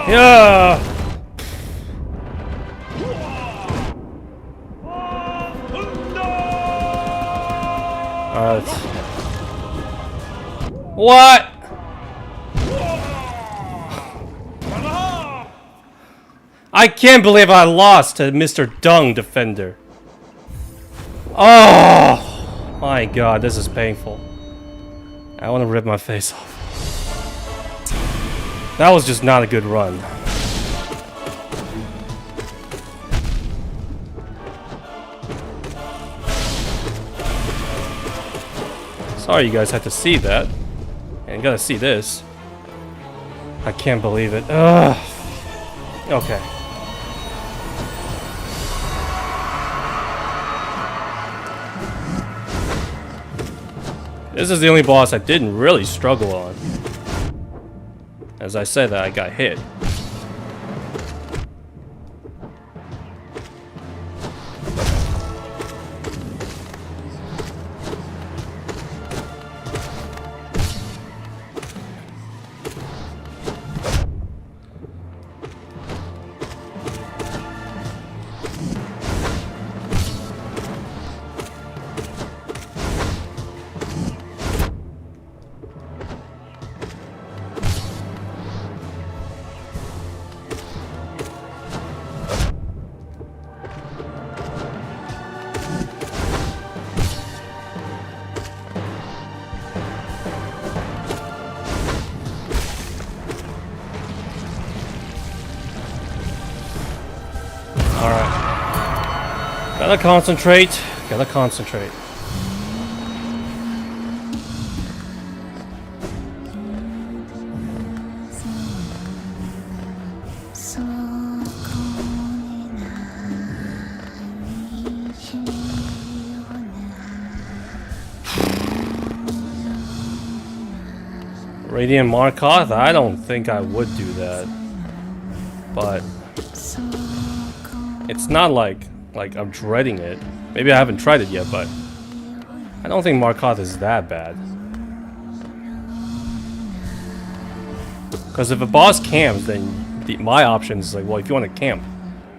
Yeah. What? I can't believe I lost to Mr. Dung Defender. Oh my god, this is painful. I want to rip my face off. That was just not a good run. Sorry you guys had to see that. And you gotta see this. I can't believe it. Ugh. Okay. This is the only boss I didn't really struggle on. As I said that, I got hit. Gotta concentrate. Gotta concentrate. Radiant Markoth? I don't think I would do that. But it's not like I'm dreading it. Maybe I haven't tried it yet, but I don't think Markoth is that bad. Because if a boss camps, then my option is like, well, if you want to camp,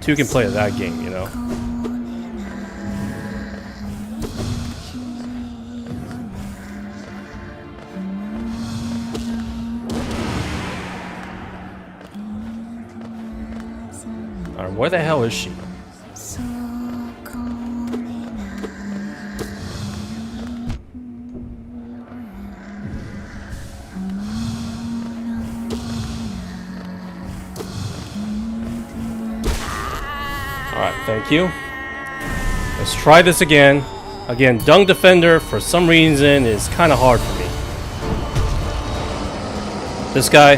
2 can play that game, you know? Alright, where the hell is she? Alright, thank you. Let's try this again. Again, Dung Defender, for some reason, is kind of hard for me. This guy,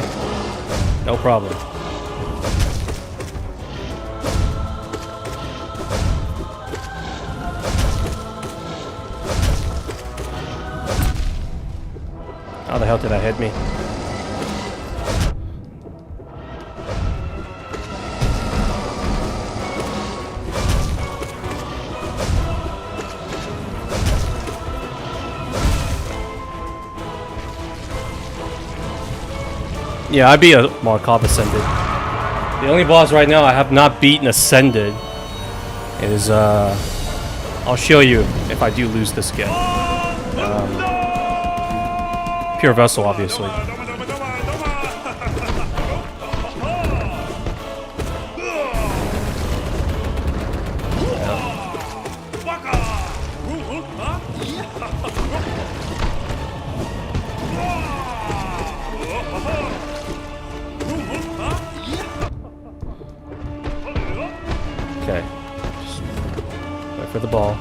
no problem. How the hell did that hit me? Yeah, I beat a Markov Ascended. The only boss right now I have not beaten Ascended is, I'll show you if I do lose this again. Pure Vessel, obviously. Okay. Just wait for the ball.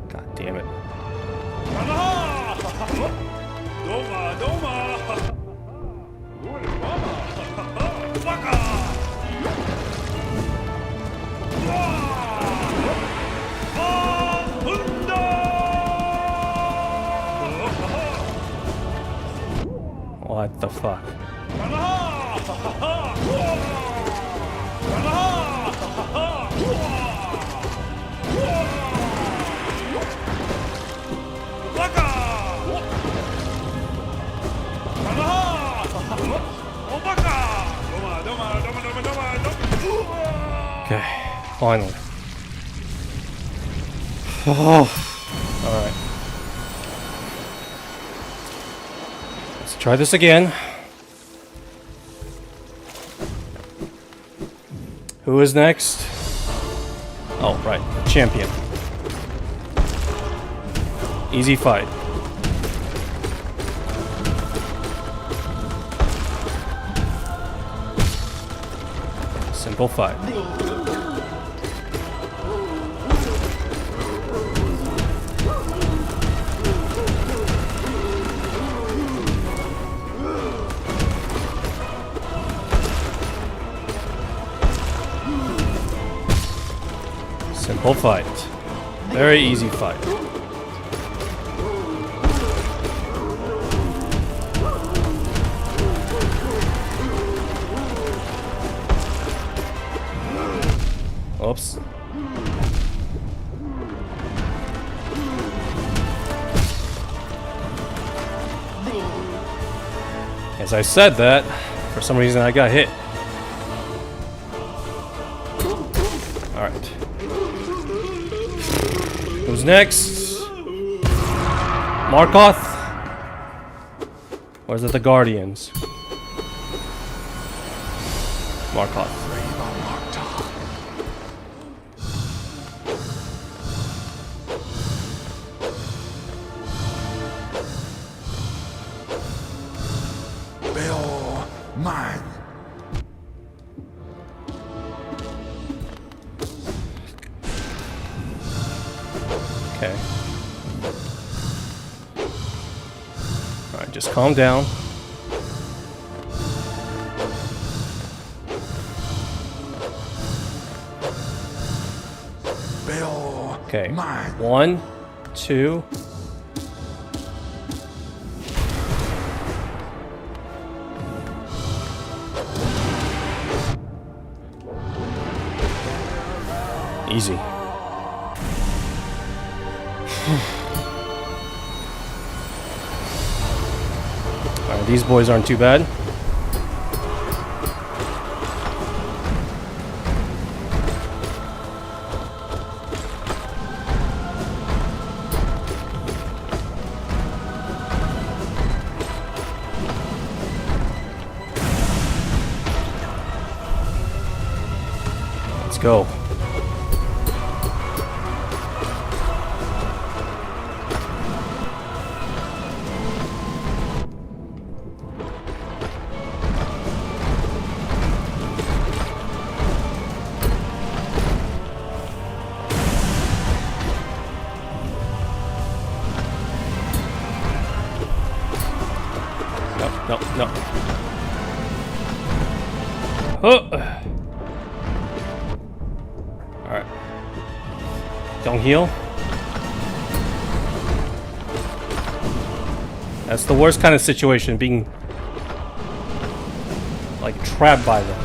God damn it. What the fuck? Finally. Oh. Alright. Let's try this again. Who is next? Oh, right. Champion. Easy fight. Simple fight. Simple fight. Very easy fight. Oops. As I said that, for some reason I got hit. Alright. Who's next? Markoth? Or is it the Guardians? Markoth. Mine. Okay. Alright, just calm down. Bill. Okay. Mine. 1, 2. Easy. Alright, these boys aren't too bad. Let's go. No. Oh. Alright. Don't heal. That's the worst kind of situation, being like trapped by them.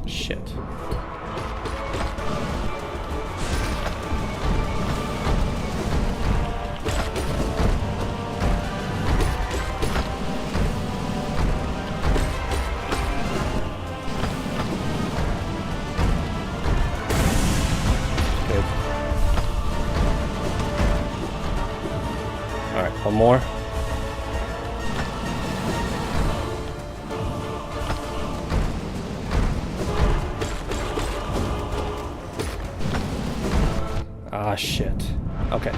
Shit. Good. All right, one more. Ah, shit. Okay.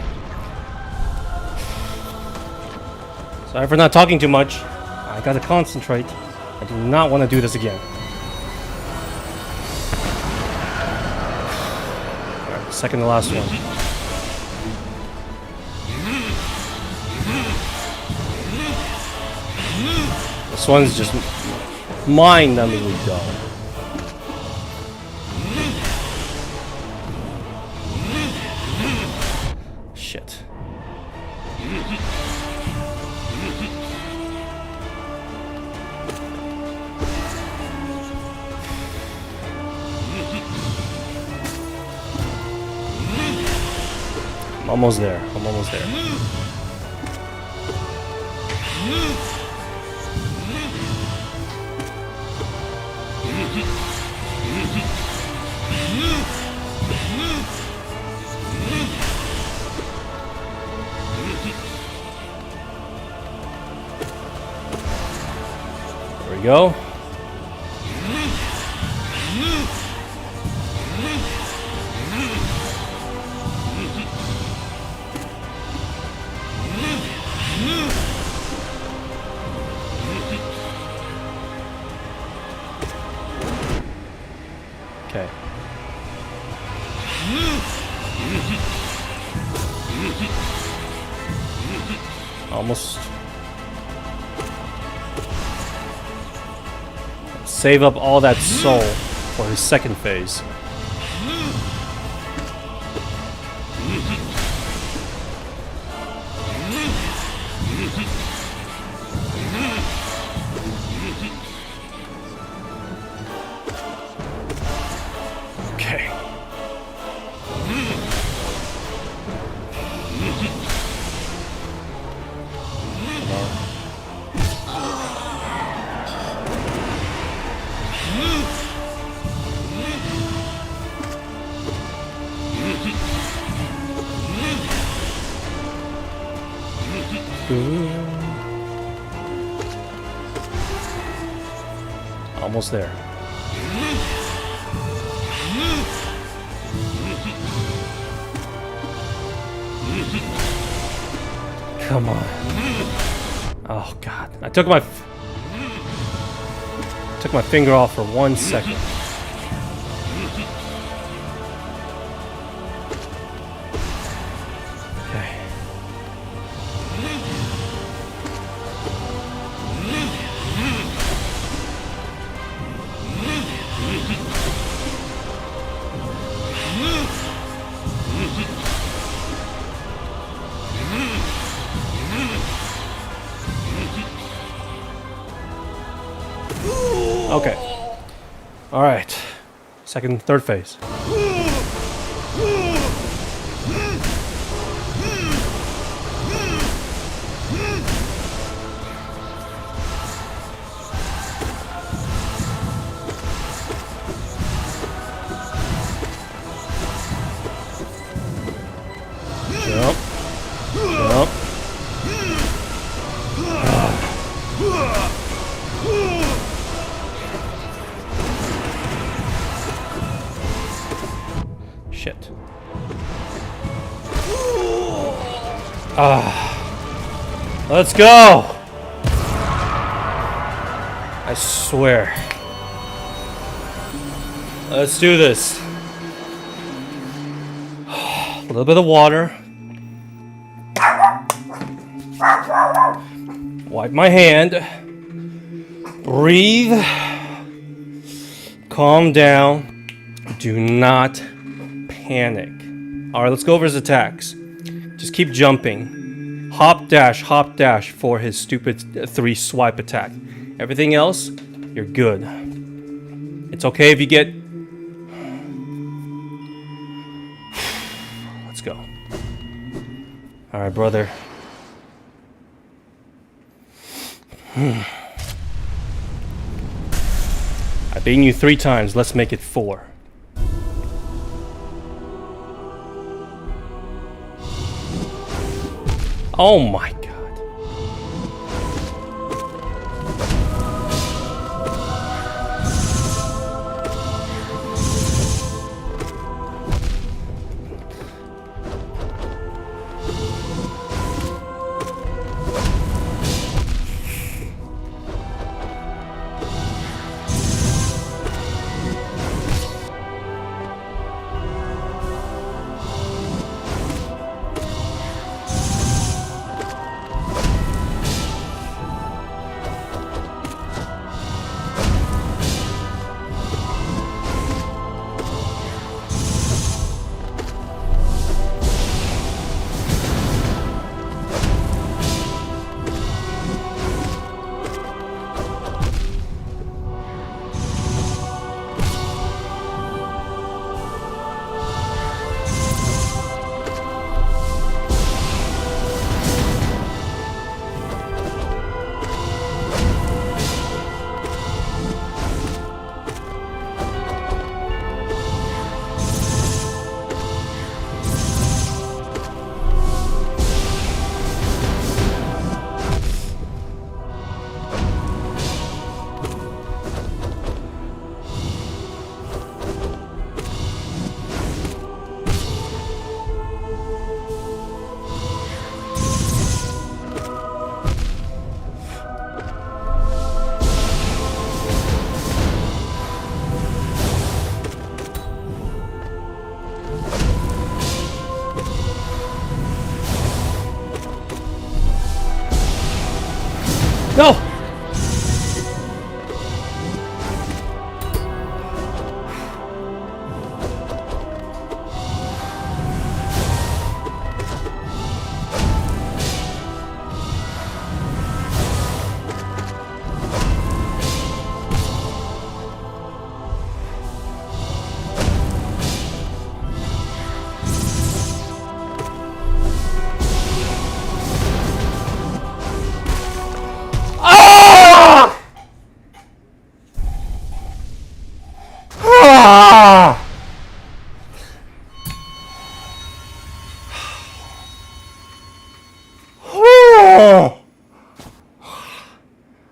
Sorry for not talking too much. I gotta concentrate. I do not want to do this again. Alright, second to last one. This one's just mind-numbingly dull. Shit. I'm almost there. I'm almost there. There we go. Okay. Almost. Save up all that soul for his second phase. Okay. Almost there. Come on. Oh God. I took my finger off for 1 second. Okay. Okay. All right. Second, third phase. Jump. Jump. Shit. Let's go! I swear. Let's do this. A little bit of water. Wipe my hand. Breathe. Calm down. Do not panic. Alright, let's go over his attacks. Just keep jumping. Hop dash for his stupid 3 swipe attack. Everything else, you're good. It's okay if you get... Let's go. Alright, brother. I've beaten you 3 times. Let's make it 4. Oh my God.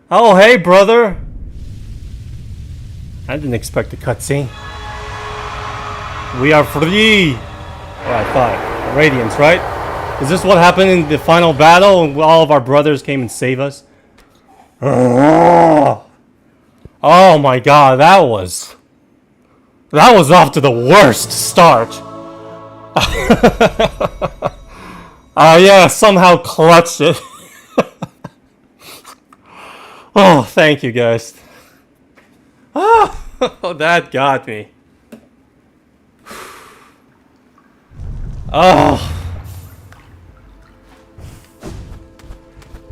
Oh, hey, brother. I didn't expect a cutscene. We are free. Or I thought. Radiance, right? Is this what happened in the final battle when all of our brothers came and saved us? Oh my god, that was off to the worst start. Yeah, somehow clutched it. Oh, thank you guys. Oh, that got me. Oh.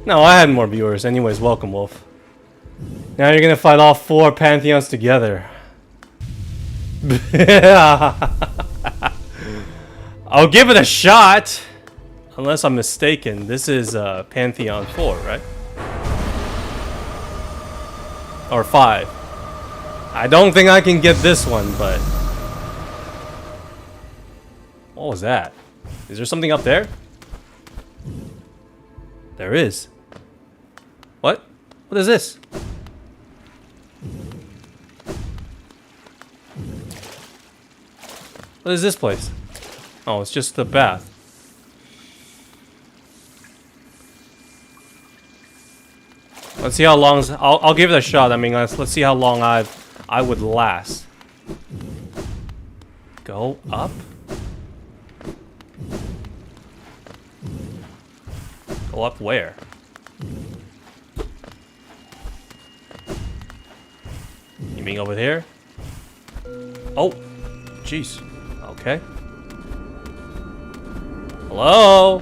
No, I had more viewers. Anyways, welcome, Wolf. Now you're gonna fight all 4 Pantheons together. I'll give it a shot. Unless I'm mistaken. This is Pantheon 4, right? Or 5. I don't think I can get this one, but... What was that? Is there something up there? There is. What? What is this? What is this place? Oh, it's just the bath. Let's see how long. I'll give it a shot. I mean, let's see how long I would last. Go up. Go up where? You mean over here? Oh, jeez. Okay. Hello?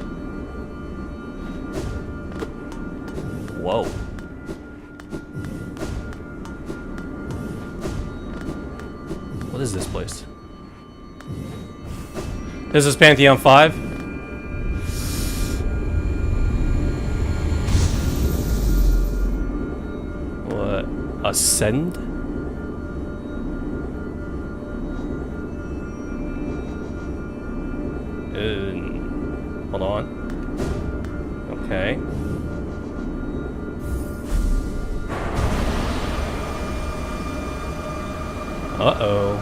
Whoa. What is this place? This is Pantheon 5. What? Ascend? Hold on. Okay. Uh-oh.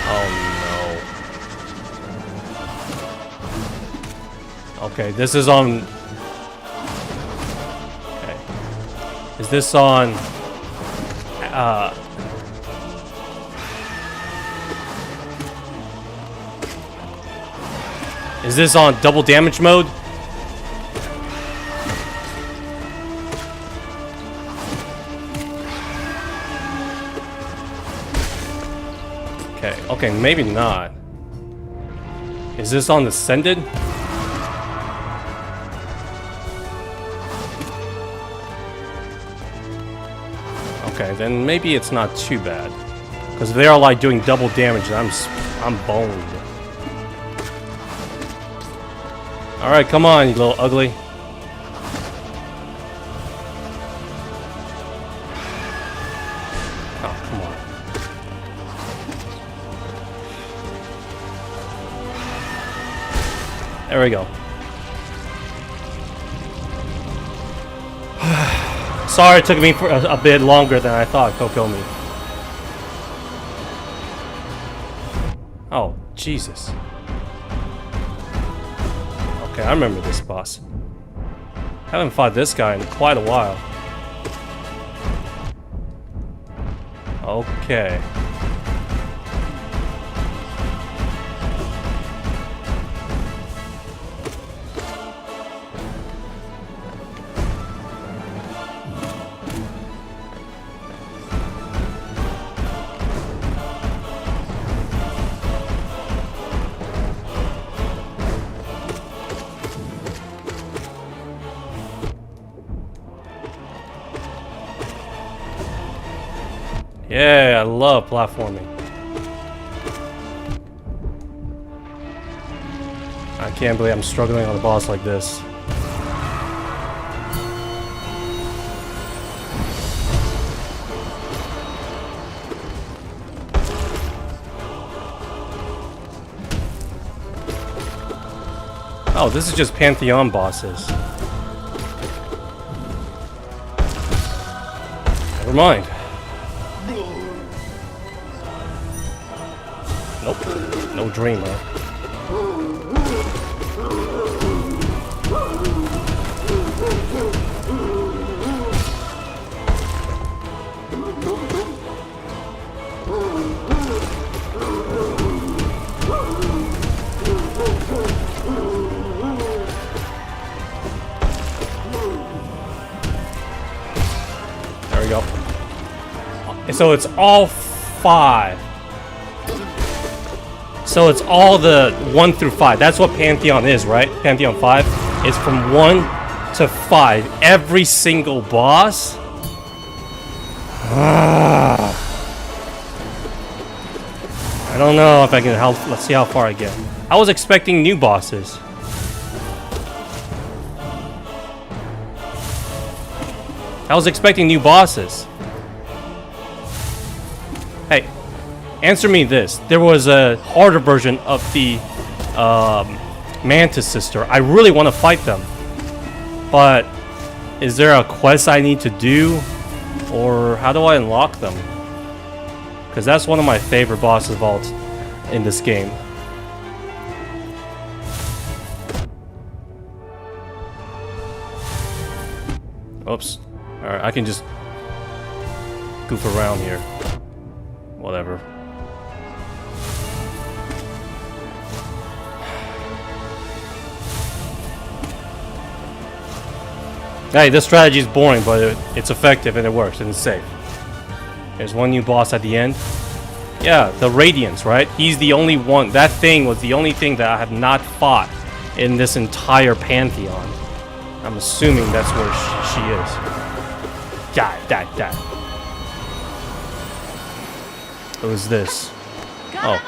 Oh no. Okay, this is on... Okay. Is this on... Is this on double damage mode? Okay, maybe not. Is this on Ascended? Okay, then maybe it's not too bad. Because they are like doing double damage and I'm boned. Alright, come on, you little ugly. Oh, come on. There we go. Sorry it took me for a bit longer than I thought. Go kill me. Oh, Jesus. Okay, I remember this boss. Haven't fought this guy in quite a while. Okay. Yeah, I love platforming. I can't believe I'm struggling on a boss like this. Oh, this is just Pantheon bosses. Never mind. Nope. No dreamer. There we go. So it's all 5. So it's all the 1 through 5. That's what Pantheon is, right? Pantheon 5 is from 1 to 5. Every single boss. I don't know if I can help. Let's see how far I get. I was expecting new bosses. I was expecting new bosses. Hey, answer me this. There was a harder version of the Mantis sister. I really want to fight them. But is there a quest I need to do? Or how do I unlock them? Because that's one of my favorite bosses of all in this game. Oops. Alright, I can just goof around here. Whatever. Hey, this strategy is boring, but it's effective and it works and it's safe. There's one new boss at the end. Yeah, the Radiance, right? He's the only one. That thing was the only thing that I have not fought in this entire Pantheon. I'm assuming that's where she is. Die. What was this? Oh.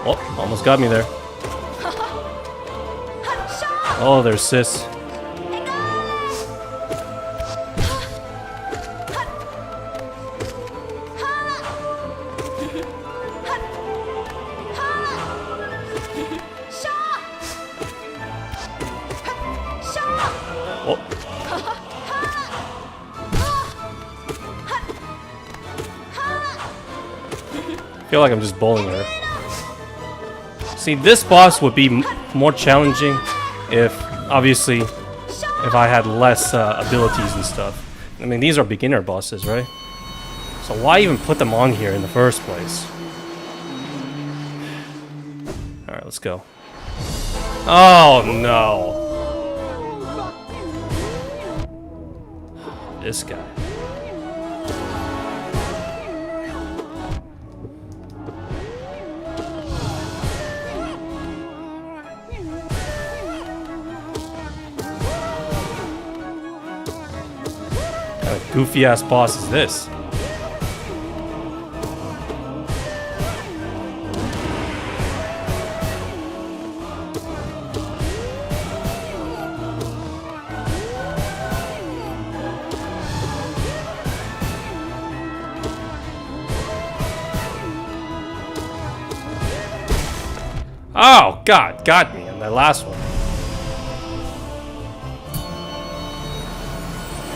Oh, almost got me there. Oh, there's Sis. Oh. I feel like I'm just bowling her. See, this boss would be more challenging if, obviously, if I had less abilities and stuff. I mean, these are beginner bosses, right? So why even put them on here in the first place? Alright, let's go. Oh, no. This guy. Goofy ass boss is this? Oh God, got me in that last one.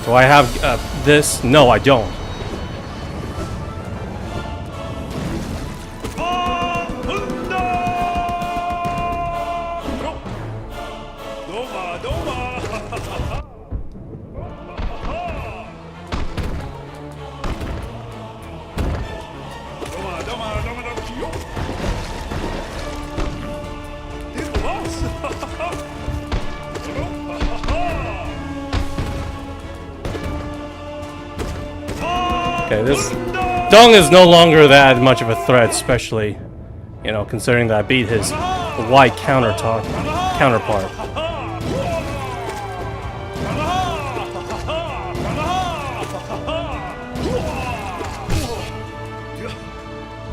Do I have this? No, I don't. Okay, this Dong is no longer that much of a threat, especially, you know, considering that I beat his white counterpart.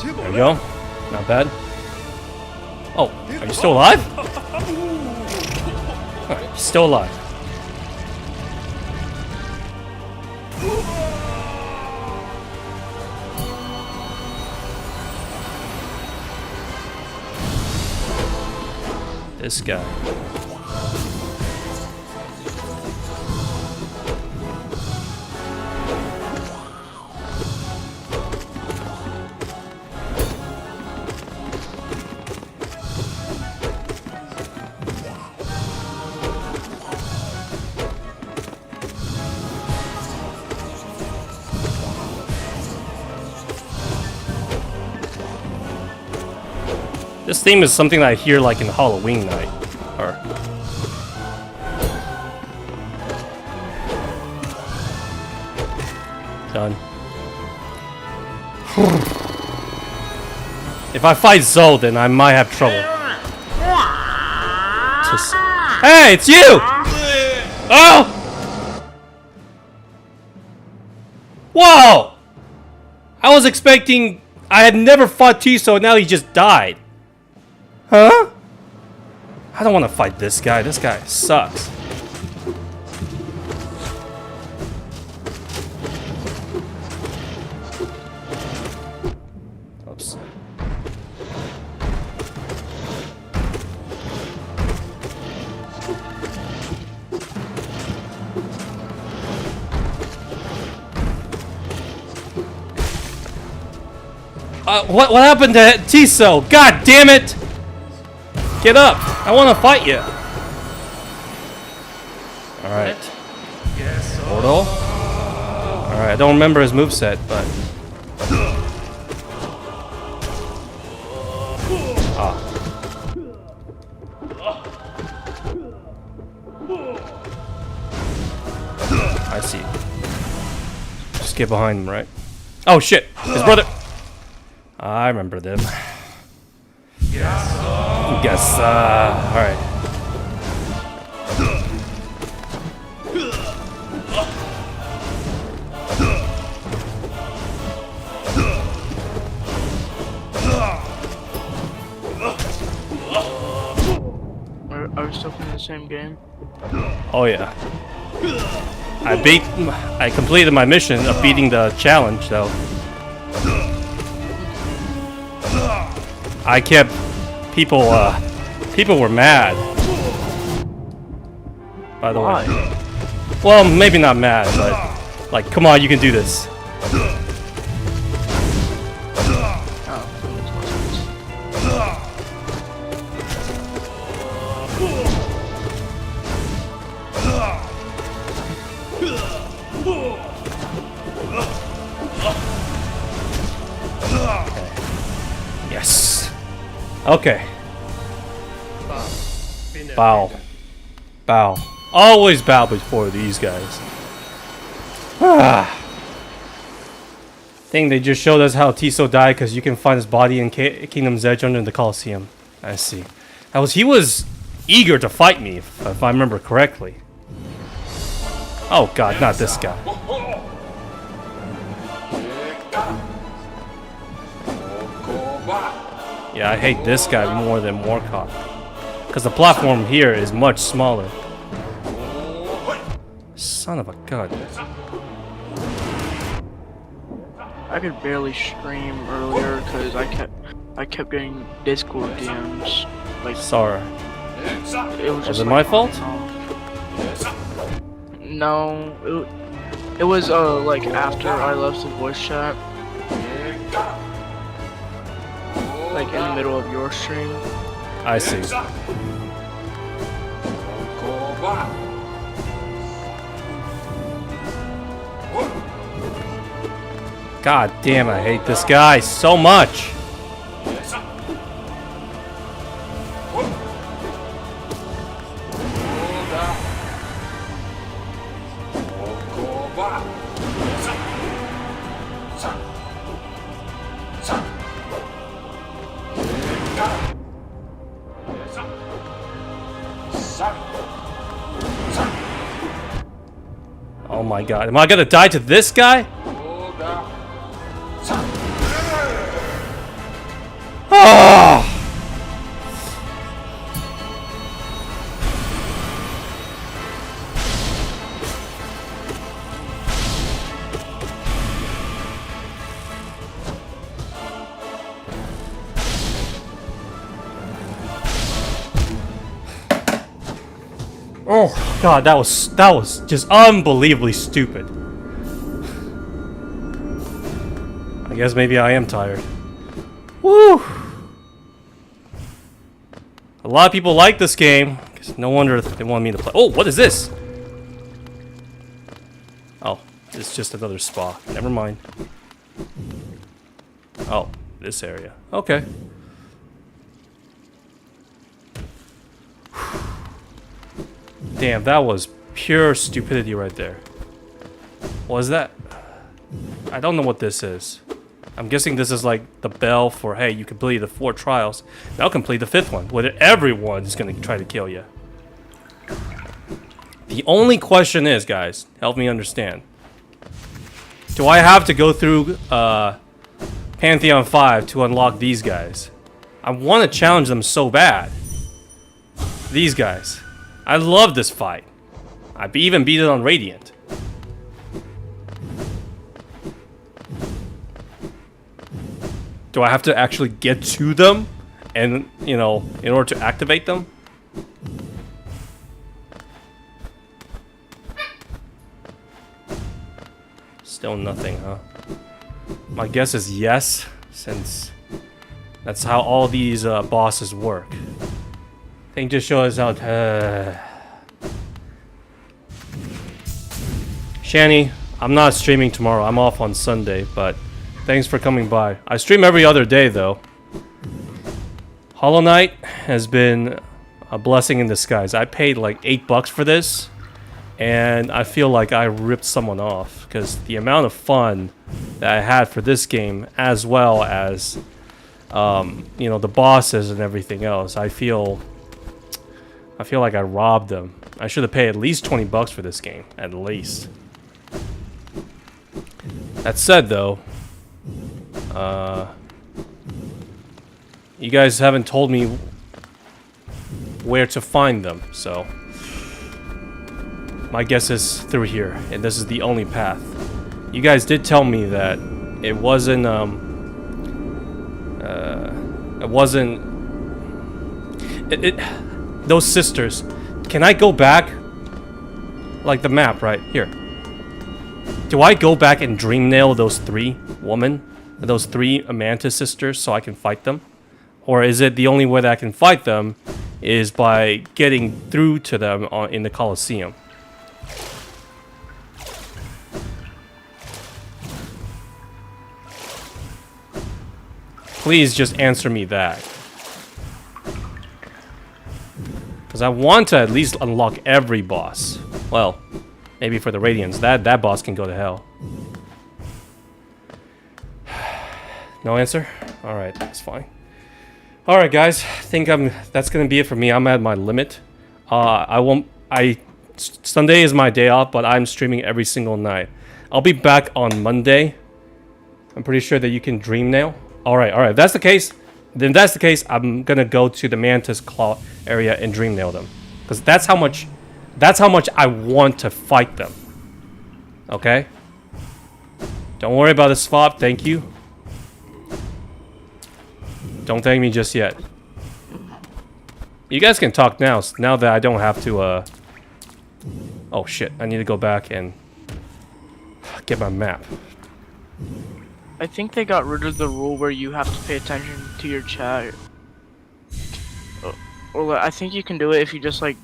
There we go. Not bad. Oh, are you still alive? Alright, still alive. This guy. This theme is something that I hear like in Halloween night. Or done. If I fight Zoe, then I might have trouble. Hey, it's you! Oh! Whoa! I was expecting... I had never fought Tiso, now he just died. Huh? I don't want to fight this guy. This guy sucks. Oops. What happened to Tiso? God damn it! Get up! I want to fight you. All right. Portal. All right. I don't remember his moveset, but. Ah. I see. Just get behind him, right? Oh shit! His brother. I remember them. Guess, alright. Are we still playing the same game? Oh yeah. I completed my mission of beating the challenge though. I kept people were mad. By the way. Well, maybe not mad, but like, come on, you can do this. Yes. Okay. Bow. Bow. Always bow before these guys. Think they just showed us how Tiso died because you can find his body in Kingdom's Edge under the Colosseum. I see. He was eager to fight me, if I remember correctly. Oh god, not this guy. Yeah, I hate this guy more than Warcock. Because the platform here is much smaller. Son of a gun. I could barely stream earlier because I kept getting Discord DMs. Like, Sorry. it was just it my fault? No, it was like after I left the voice chat. Like in the middle of your stream. I see. God damn, I hate this guy so much. Oh my god, am I gonna die to this guy? Oh! Oh god, that was just unbelievably stupid. I guess maybe I am tired. Woo! A lot of people like this game. No wonder they want me to play. Oh, what is this? Oh, it's just another spa. Never mind. Oh, this area. Okay. Damn, that was pure stupidity right there. What is that? I don't know what this is. I'm guessing this is like the bell for, hey, you completed the 4 trials. Now complete the 5th one, where everyone's gonna try to kill you. The only question is, guys, help me understand. Do I have to go through Pantheon 5 to unlock these guys? I want to challenge them so bad. These guys. I love this fight. I even beat it on Radiant. Do I have to actually get to them? And, you know, in order to activate them? Still nothing, huh? My guess is yes, since that's how all these bosses work. I think just show us how. Shani, I'm not streaming tomorrow. I'm off on Sunday, but thanks for coming by. I stream every other day, though. Hollow Knight has been a blessing in disguise. I paid like $8 for this, and I feel like I ripped someone off because the amount of fun that I had for this game, as well as you know, the bosses and everything else, I feel like I robbed them. I should have paid at least $20 for this game, at least. That said, though, you guys haven't told me where to find them, so my guess is through here, and this is the only path. You guys did tell me that it wasn't those sisters. Can I go back? Like the map right here. Do I go back and dream nail those 3 women? Those 3 Mantis sisters so I can fight them? Or is it the only way that I can fight them is by getting through to them in the Colosseum? Please just answer me that. Because I want to at least unlock every boss. Well, maybe for the Radiants. That boss can go to hell. No answer? Alright, that's fine. Alright guys, I think that's gonna be it for me. I'm at my limit. Sunday is my day off, but I'm streaming every single night. I'll be back on Monday. I'm pretty sure that you can dream nail. Alright, if that's the case, I'm gonna go to the Mantis Claw area and dream nail them. Because that's how much I want to fight them. Okay? Don't worry about the swap, thank you. Don't thank me just yet. You guys can talk now that I don't have to, oh shit, I need to go back and get my map. I think they got rid of the rule where you have to pay attention to your chat. Or I think you can do it if you just like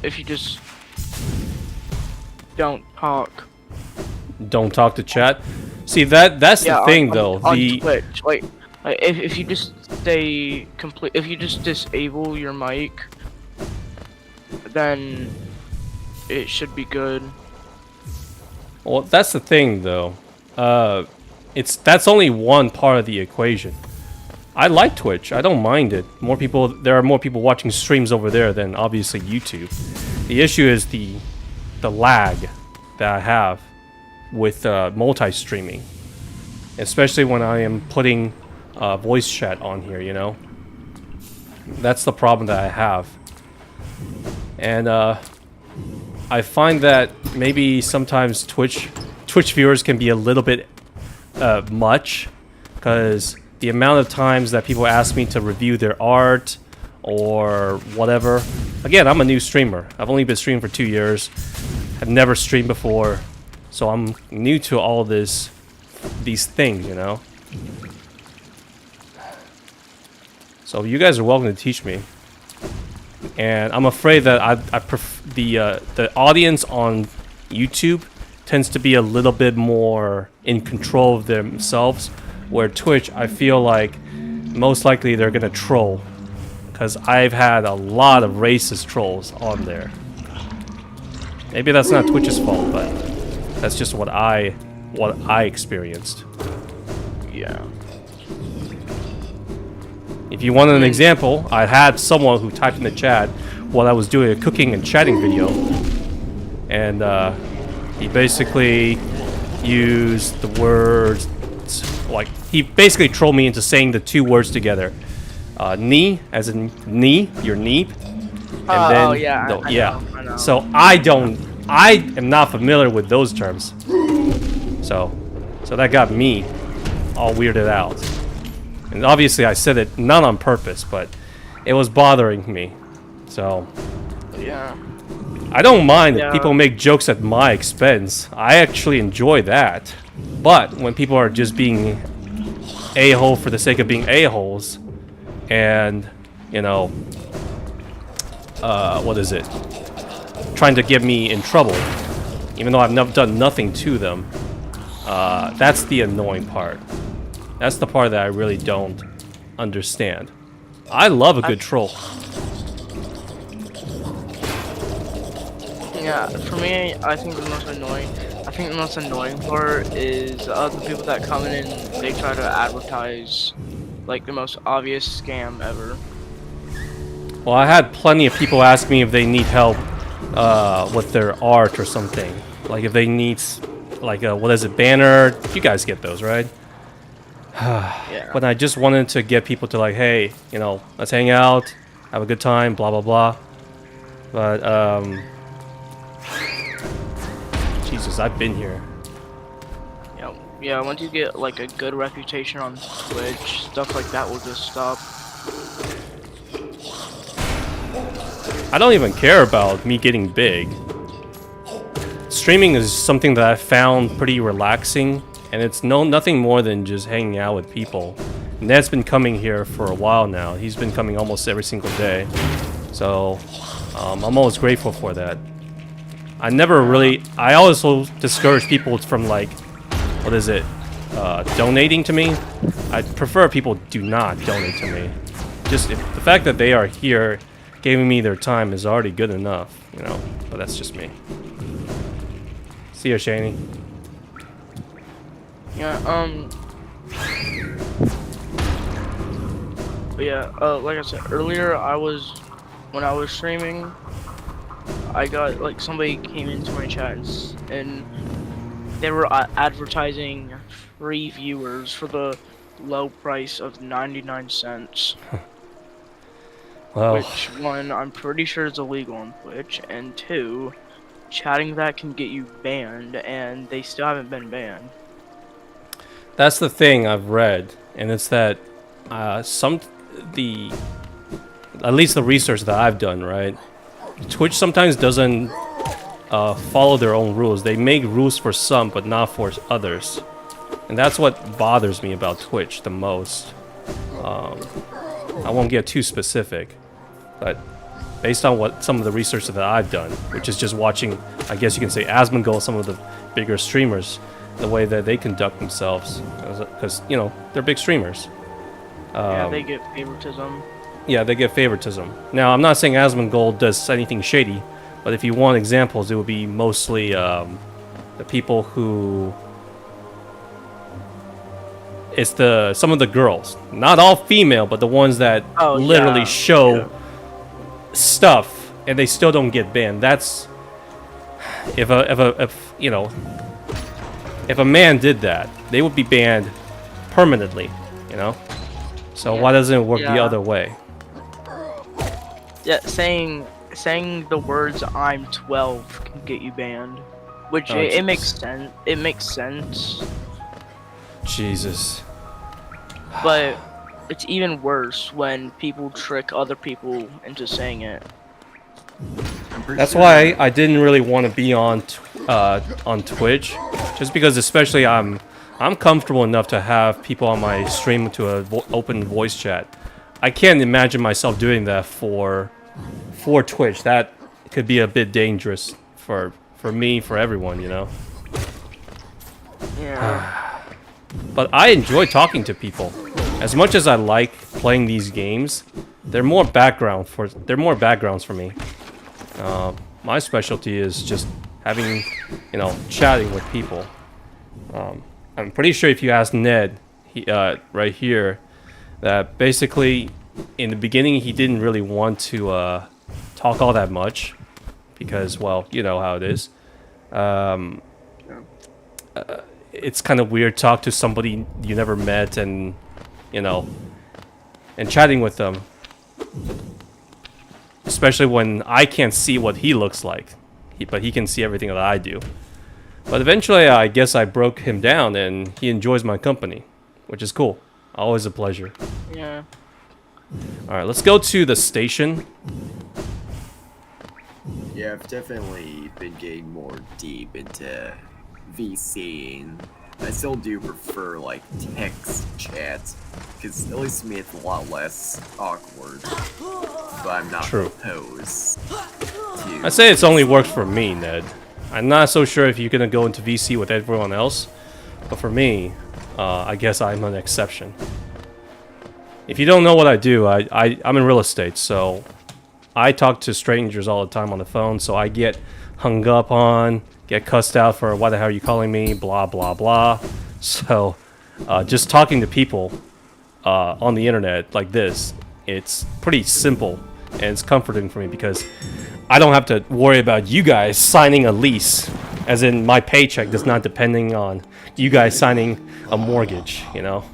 if you just don't talk. Don't talk to chat? See, that's the thing though. On Twitch, like if you just stay if you just disable your mic, then it should be good. Well, that's the thing though. That's only one part of the equation. I like Twitch. I don't mind it. There are more people watching streams over there than obviously YouTube. The issue is the lag that I have with multi-streaming, especially when I am putting voice chat on here. You know, that's the problem that I have, and I find that maybe sometimes Twitch viewers can be a little bit much, because the amount of times that people ask me to review their art or whatever, again, I'm a new streamer. I've only been streaming for 2 years. I've never streamed before, so I'm new to all these things, you know. So you guys are welcome to teach me. And I'm afraid that the audience on YouTube tends to be a little bit more in control of themselves, where Twitch, I feel like most likely they're gonna troll, because I've had a lot of racist trolls on there. Maybe that's not Twitch's fault, but that's just what I experienced. Yeah. If you want an example, I had someone who typed in the chat while I was doing a cooking and chatting video, and he basically used the words, like, he basically trolled me into saying the 2 words together. Knee, as in knee, your knee. And then, oh yeah, no, I yeah. know. So I am not familiar with those terms. So that got me all weirded out. And obviously I said it not on purpose, but it was bothering me. So Yeah. I don't mind if people make jokes at my expense. I actually enjoy that. But when people are just being a-hole for the sake of being a-holes, and, you know, what is it? Trying to get me in trouble, even though I've done nothing to them. That's the annoying part. That's the part that I really don't understand. I love a good troll. Yeah, for me, I think the most annoying part is the people that come in and they try to advertise like the most obvious scam ever. Well, I had plenty of people ask me if they need help with their art or something. Like if they need, like, what is it, banner? You guys get those, right? Yeah. But I just wanted to get people to, like, hey, you know, let's hang out, have a good time, blah blah blah. But Jesus, I've been here. Yeah, once you get like a good reputation on Twitch, stuff like that will just stop. I don't even care about me getting big. Streaming is something that I found pretty relaxing, and it's nothing more than just hanging out with people. Ned's been coming here for a while now. He's been coming almost every single day. So I'm always grateful for that. I also discourage people from, like, what is it, donating to me. I prefer people do not donate to me. Just the fact that they are here giving me their time is already good enough, you know, but that's just me. See ya, Shani. Yeah, but yeah, like I said earlier, when I was streaming, I got, like, somebody came into my chat and they were advertising free viewers for the low price of 99 cents. Well, Which, one, I'm pretty sure is illegal on Twitch, and two, chatting that can get you banned, and they still haven't been banned. that's the thing I've read, and it's that at least the research that I've done, right? Twitch sometimes doesn't follow their own rules. They make rules for some, but not for others. And that's what bothers me about Twitch the most. I won't get too specific, but based on some of the research that I've done, which is just watching, I guess you can say, Asmongold, some of the bigger streamers, the way that they conduct themselves, because, you know, they're big streamers. Yeah, they get favoritism. Yeah, they get favoritism. Now, I'm not saying Asmongold does anything shady, but if you want examples, it would be mostly the people who... It's some of the girls, not all female, but the ones that literally show stuff, and they still don't get banned. That's if you know, if a man did that, they would be banned permanently, you know. So why doesn't it work the other way? Yeah, saying the words "I'm 12" can get you banned, which it makes sense. It makes sense. Jesus. But it's even worse when people trick other people into saying it. I'm pretty That's sure- why I didn't really want to be on Twitch, just because especially I'm comfortable enough to have people on my stream to a open voice chat. I can't imagine myself doing that for Twitch. That could be a bit dangerous for me, for everyone, you know. Yeah. But I enjoy talking to people. As much as I like playing these games, they're more backgrounds for me. My specialty is just having, you know, chatting with people. I'm pretty sure if you ask Ned, right here, that basically in the beginning he didn't really want to talk all that much because, well, you know how it is. It's kind of weird to talk to somebody you never met and, you know, and chatting with them. Especially when I can't see what he looks like, but he can see everything that I do. But eventually, I guess I broke him down, and he enjoys my company, which is cool. Always a pleasure. Yeah. All right, let's go to the station. Yeah, I've definitely been getting more deep into VCing. I still do prefer like text chats, because at least to me it's a lot less awkward. But I'm not True. opposed to. I say it's only worked for me, Ned. I'm not so sure if you're gonna go into VC with everyone else, but for me, I guess I'm an exception. If you don't know what I do, I'm in real estate, so I talk to strangers all the time on the phone, so I get hung up on, get cussed out for why the hell are you calling me, blah blah blah. So just talking to people on the internet like this, it's pretty simple and it's comforting for me because I don't have to worry about you guys signing a lease, as in my paycheck is not depending on you guys signing a mortgage, you know.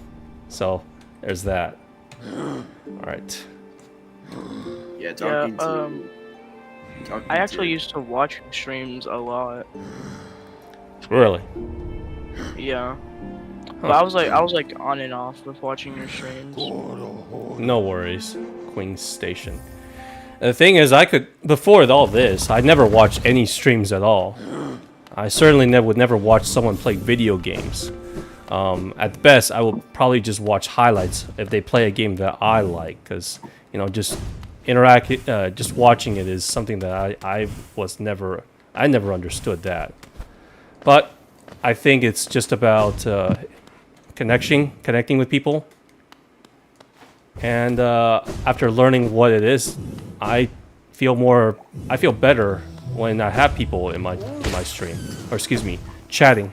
So there's that. All right. Yeah, talking to. Talking I actually to, used to watch streams a lot. Really? Yeah. But I was like on and off with watching your streams. No worries. Queen's Station. And the thing is, before all this, I never watched any streams at all. I certainly would never watch someone play video games. At best, I will probably just watch highlights if they play a game that I like, because, you know, just watching it is something that I never understood that. But I think it's just about connecting with people. And after learning what it is, I feel better when I have people in my stream, or excuse me, chatting.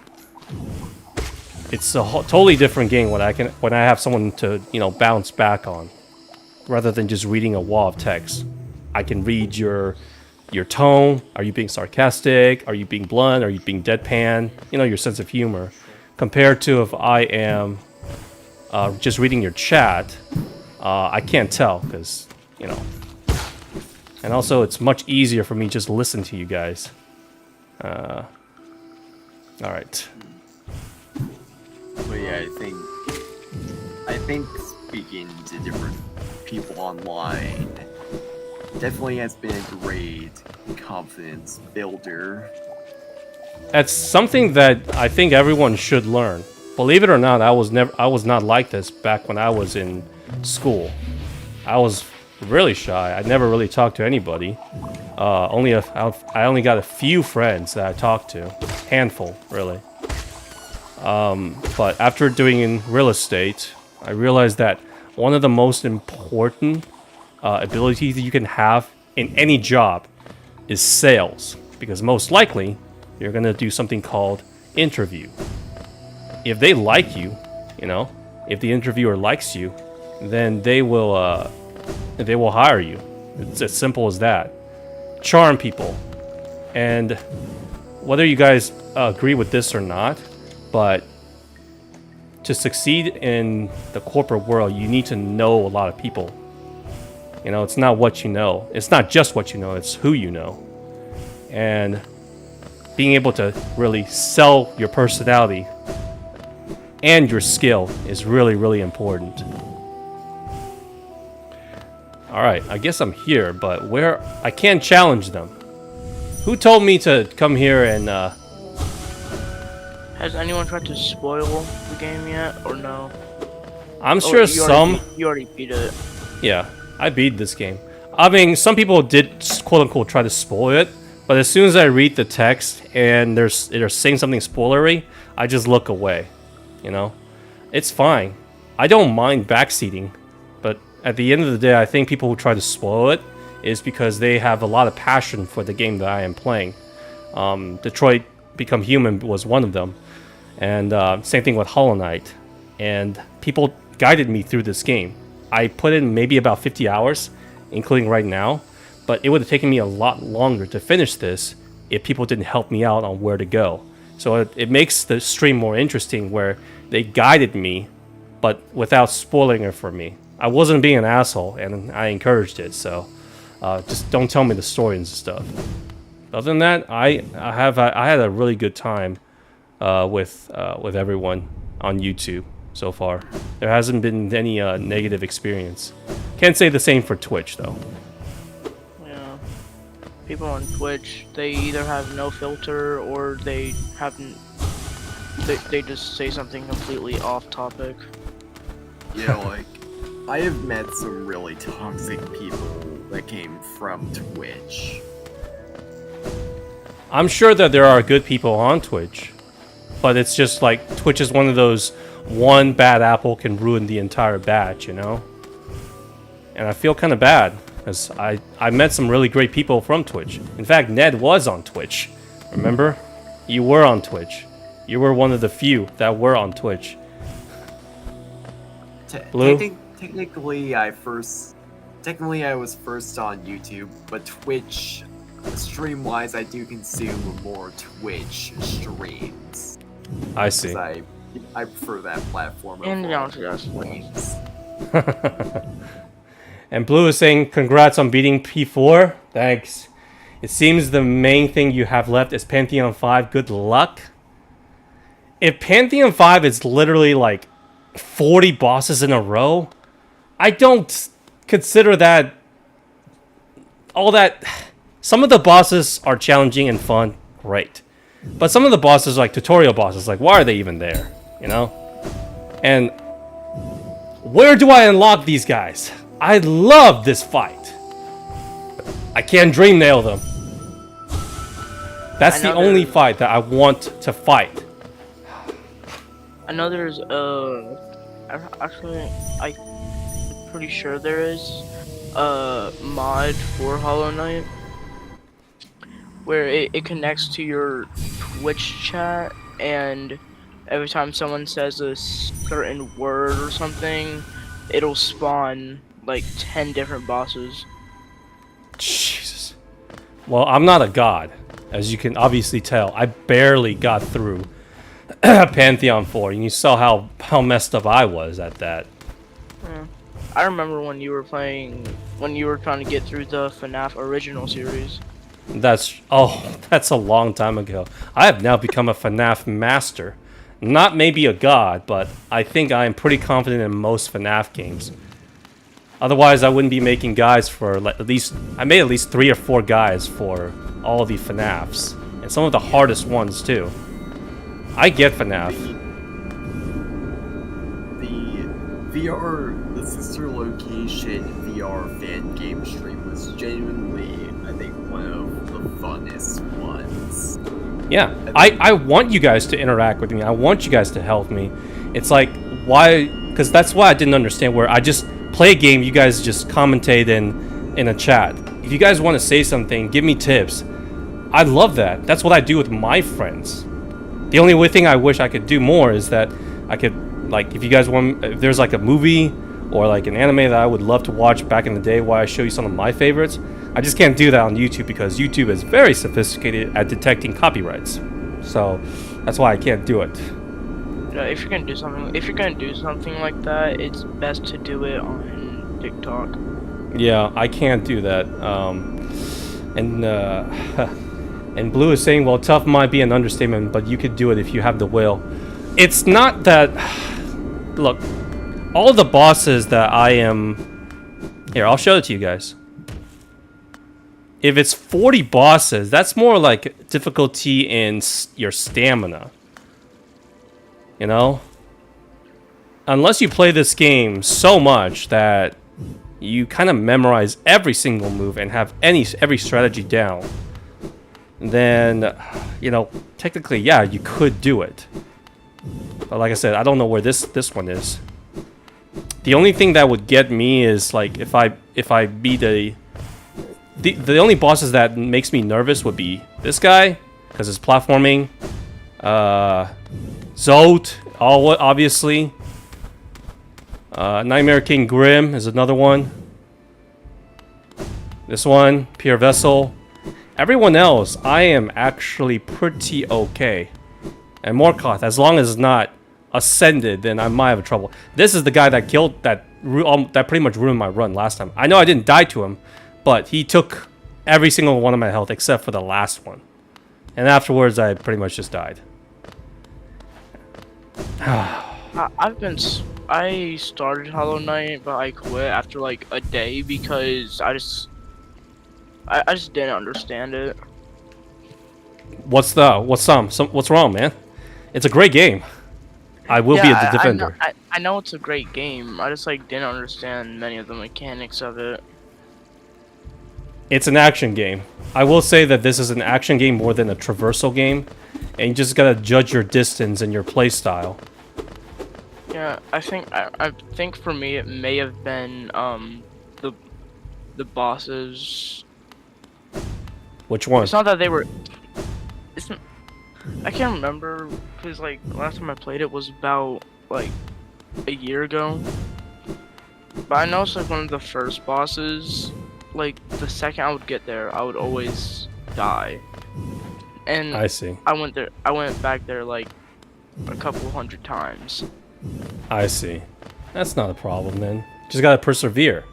It's a totally different game when I have someone to, you know, bounce back on, rather than just reading a wall of text. I can read your tone. Are you being sarcastic? Are you being blunt? Are you being deadpan? You know, your sense of humor. Compared to if I am just reading your chat, I can't tell because, you know. And also, it's much easier for me just to listen to you guys. All right. But yeah, I think speaking to different people online definitely has been a great confidence builder. That's something that I think everyone should learn. Believe it or not, I was not like this back when I was in school. I was really shy. I never really talked to anybody. I only got a few friends that I talked to, handful really. But after doing in real estate, I realized that one of the most important abilities that you can have in any job is sales, because most likely you're gonna do something called interview. If they like you, you know, if the interviewer likes you, then they will hire you. It's as simple as that. Charm people, and whether you guys agree with this or not, but to succeed in the corporate world, you need to know a lot of people. You know, it's not what you know. It's not just what you know, it's who you know. And being able to really sell your personality and your skill is really, really important. Alright, I guess I'm here, but where... I can't challenge them. Who told me to come here and, Has anyone tried to spoil the game yet, or no? I'm sure some... You already beat it. Yeah, I beat this game. I mean, some people did, quote-unquote, try to spoil it, but as soon as I read the text and they're saying something spoilery, I just look away, you know? It's fine. I don't mind backseating, but at the end of the day, I think people who try to spoil it is because they have a lot of passion for the game that I am playing. Detroit Become Human was one of them, and same thing with Hollow Knight. And people guided me through this game. I put in maybe about 50 hours, including right now, but it would have taken me a lot longer to finish this if people didn't help me out on where to go. So it makes the stream more interesting where they guided me, but without spoiling it for me. I wasn't being an asshole, and I encouraged it, so just don't tell me the story and stuff. Other than that, I had a really good time with everyone on YouTube so far. There hasn't been any negative experience. Can't say the same for Twitch though. Yeah. People on Twitch, they either have no filter or they haven't. They just say something completely off topic. Yeah, like, I have met some really toxic people that came from Twitch. I'm sure that there are good people on Twitch, but it's just like Twitch is one of those one bad apple can ruin the entire batch, you know? And I feel kind of bad because I met some really great people from Twitch. In fact, Ned was on Twitch. Remember? You were on Twitch. You were one of the few that were on Twitch. Blue? Technically, I was first on YouTube, but Twitch, stream-wise, I do consume more Twitch streams. I see. I prefer that platform And over down to us. streams. And Blue is saying, congrats on beating P4. Thanks. It seems the main thing you have left is Pantheon 5. Good luck. If Pantheon 5 is literally like 40 bosses in a row, I don't consider that all that. Some of the bosses are challenging and fun, great. But some of the bosses, like tutorial bosses, like why are they even there? You know? And where do I unlock these guys? I love this fight. I can't dream nail them. That's the only fight that I want to fight. I know there's actually I'm pretty sure there is a mod for Hollow Knight where it connects to your Twitch chat, and every time someone says a certain word or something, it'll spawn like 10 different bosses. Jesus. Well, I'm not a god, as you can obviously tell. I barely got through Pantheon 4, and you saw how messed up I was at that. Yeah. I remember when you were trying to get through the FNAF original series. That's a long time ago. I have now become a FNAF master. Not maybe a god, but I think I am pretty confident in most FNAF games. Otherwise, I wouldn't be making guides for I made at least 3 or 4 guides for all the FNAFs, and some of the hardest ones too. I get FNAF. The Sister Location VR fan game stream was genuinely, I think, one of the funnest ones. Yeah, I want you guys to interact with me. I want you guys to help me. It's like, why? Because that's why I didn't understand where I just play a game, you guys just commentate in a chat. If you guys want to say something, give me tips. I love that. That's what I do with my friends. The only thing I wish I could do more is that I could, like, if you guys want, if there's like a movie or like an anime that I would love to watch back in the day while I show you some of my favorites, I just can't do that on YouTube because YouTube is very sophisticated at detecting copyrights. So that's why I can't do it. Yeah, if you're gonna do something like that, it's best to do it on TikTok. Yeah, I can't do that. And Blue is saying, well, tough might be an understatement, but you could do it if you have the will. It's not that. Look, all the bosses that Here, I'll show it to you guys. If it's 40 bosses, that's more like difficulty in your stamina. You know? Unless you play this game so much that you kind of memorize every single move and have every strategy down, then, you know, technically, yeah, you could do it. But like I said, I don't know where this one is. The only thing that would get me is like if I beat the only bosses that makes me nervous would be this guy because it's platforming. Zote, obviously. Nightmare King Grim is another one. This one, Pure Vessel. Everyone else, I am actually pretty okay. And Morkoth, as long as it's not ascended, then I might have trouble. This is the guy that killed that pretty much ruined my run last time. I know I didn't die to him, but he took every single one of my health except for the last one. And afterwards, I pretty much just died. I started Hollow Knight, but I quit after like a day because I just didn't understand it. What's wrong, man? It's a great game. I will be a defender. I know it's a great game. I just like didn't understand many of the mechanics of it. It's an action game. I will say that this is an action game more than a traversal game, and you just gotta judge your distance and your play style. Yeah, I think for me it may have been the bosses. Which one? It's not that they were. I can't remember because like the last time I played it was about like a year ago. But I know it's like one of the first bosses. Like the second I would get there, I would always die. And I see. I went back there like a couple hundred times. I see. That's not a problem then. Just gotta persevere.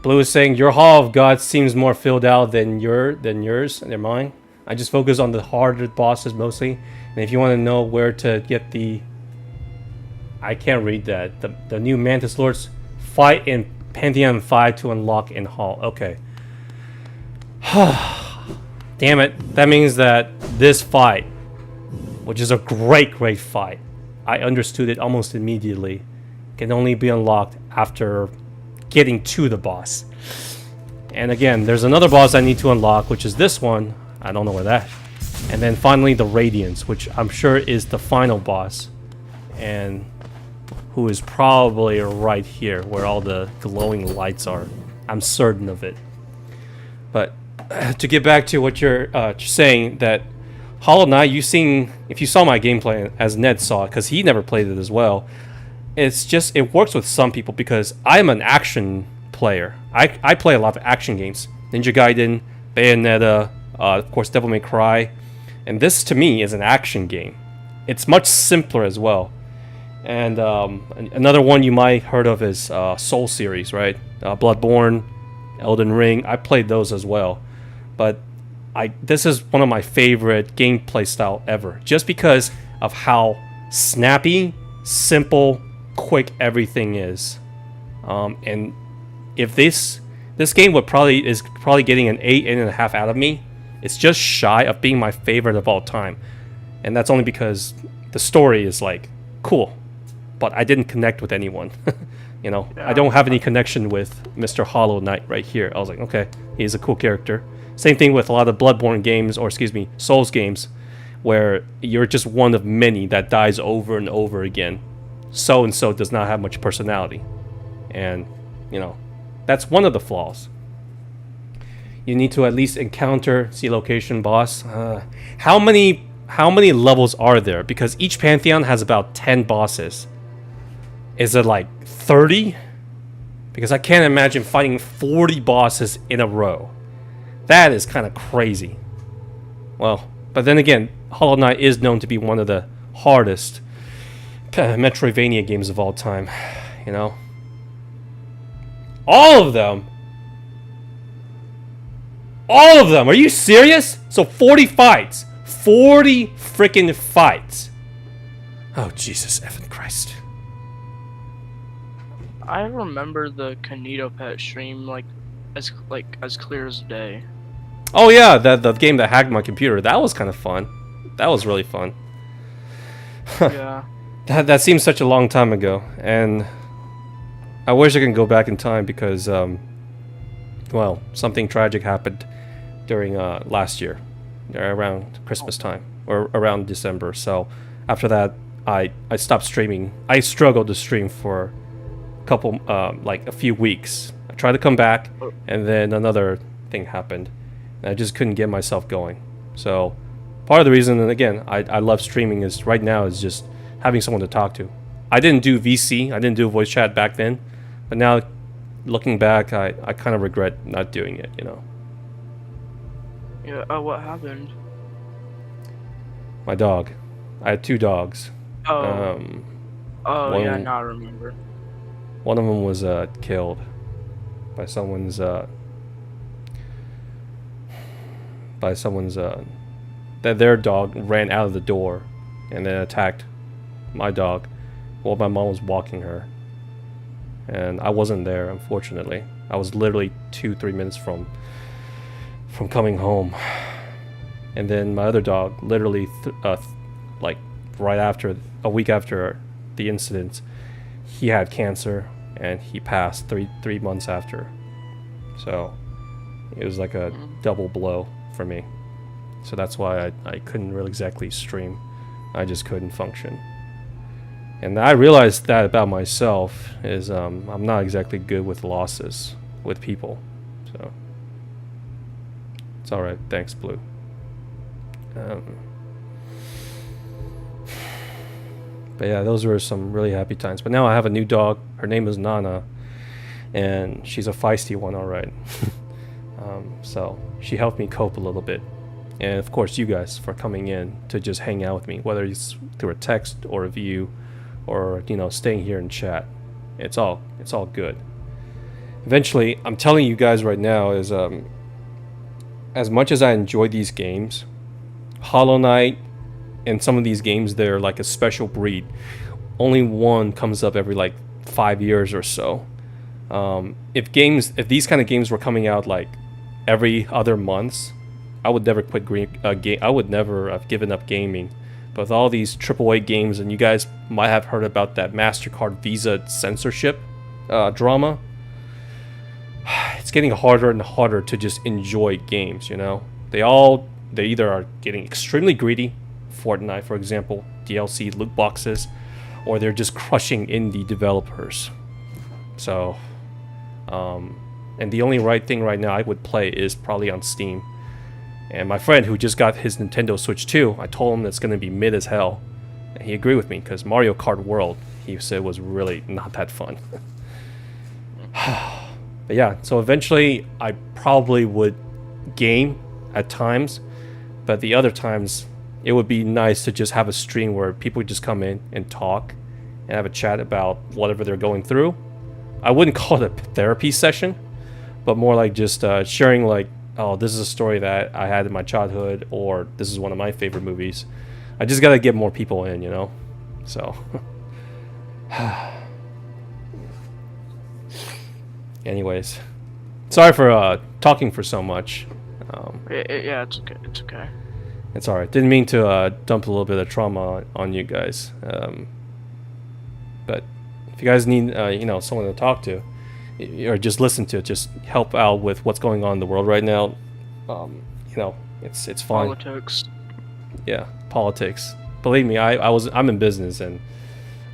Blue is saying your Hall of God seems more filled out than yours and mine. I just focus on the harder bosses mostly. And if you want to know where to get the, I can't read that. The new Mantis Lords, fight in Pantheon 5 to unlock in Hall. Okay. Damn it. That means that this fight, which is a great fight, I understood it almost immediately, can only be unlocked after getting to the boss. And again, there's another boss I need to unlock, which is this one. I don't know where that. And then finally the Radiance, which I'm sure is the final boss, and who is probably right here where all the glowing lights are. I'm certain of it. But to get back to what you're saying, that Hollow Knight, if you saw my gameplay as Ned saw it, because he never played it as well, it's just, it works with some people because I'm an action player. I play a lot of action games. Ninja Gaiden, Bayonetta, of course Devil May Cry. And this to me is an action game. It's much simpler as well. And another one you might heard of is Soul series, right? Bloodborne, Elden Ring. I played those as well. But this is one of my favorite gameplay style ever. Just because of how snappy, simple, quick everything is. And if this game is probably getting an 8.5 out of me. It's just shy of being my favorite of all time. And that's only because the story is like cool. But I didn't connect with anyone. You know, yeah. I don't have any connection with Mr. Hollow Knight right here. I was like, okay, he's a cool character. Same thing with a lot of Bloodborne games, or excuse me, Souls games, where you're just one of many that dies over and over again. So-and-so does not have much personality. And, you know, that's one of the flaws. You need to at least encounter see location boss. How many levels are there? Because each Pantheon has about 10 bosses. Is it like 30? Because I can't imagine fighting 40 bosses in a row. That is kind of crazy. Well, but then again, Hollow Knight is known to be one of the hardest Metroidvania games of all time. You know? All of them? All of them! Are you serious? So 40 fights. 40 freaking fights. Oh, Jesus effing Christ. I remember the Canito Pet stream as clear as day. Oh yeah, the game that hacked my computer. That was kind of fun. That was really fun. Yeah. That seems such a long time ago, and I wish I can go back in time because, well, something tragic happened during last year, around Christmas time or around December. So after that, I stopped streaming. I struggled to stream for a couple, like a few weeks. I tried to come back, and then another thing happened. And I just couldn't get myself going. So part of the reason, and again, I love streaming is right now is just having someone to talk to. I didn't do VC, I didn't do voice chat back then, but now looking back, I kind of regret not doing it, you know. Yeah. What happened? My dog. I had 2 dogs. Oh. one- Yeah. Now I remember. One of them was killed by someone's their dog ran out of the door and then attacked my dog while my mom was walking her, and I wasn't there, unfortunately. I was literally 2-3 minutes from coming home, and then my other dog literally like right after, a week after the incident, he had cancer and he passed three months after. So it was like a double blow for me. So that's why I couldn't really exactly stream. I just couldn't function. And I realized that about myself is I'm not exactly good with losses with people. So it's alright. Thanks, Blue. But yeah, those were some really happy times. But now I have a new dog. Her name is Nana. And she's a feisty one, alright. So she helped me cope a little bit. And of course you guys for coming in to just hang out with me, whether it's through a text or a view or, you know, staying here and chat. It's all good. Eventually, I'm telling you guys right now is as much as I enjoy these games, Hollow Knight and some of these games, they're like a special breed. Only one comes up every like 5 years or so. If these kind of games were coming out like every other months, I would never quit I would never have given up gaming. But with all these AAA games, and you guys might have heard about that MasterCard Visa censorship drama, it's getting harder and harder to just enjoy games, you know? They either are getting extremely greedy, Fortnite for example, DLC loot boxes, or they're just crushing indie developers. So, and the only right thing right now I would play is probably on Steam. And my friend who just got his Nintendo Switch 2, I told him it's going to be mid as hell. And he agreed with me because Mario Kart World, he said, was really not that fun. But yeah, so eventually I probably would game at times. But the other times, it would be nice to just have a stream where people just come in and talk and have a chat about whatever they're going through. I wouldn't call it a therapy session, but more like just sharing like, oh, this is a story that I had in my childhood, or this is one of my favorite movies. I just gotta get more people in, you know? So. Anyways. Sorry for talking for so much. Yeah, it's okay. It's okay. It's alright. Didn't mean to dump a little bit of trauma on you guys. But if you guys need, you know, someone to talk to, or just listen to it, just help out with what's going on in the world right now. You know, it's fine. Politics. Yeah, politics. Believe me, I'm in business and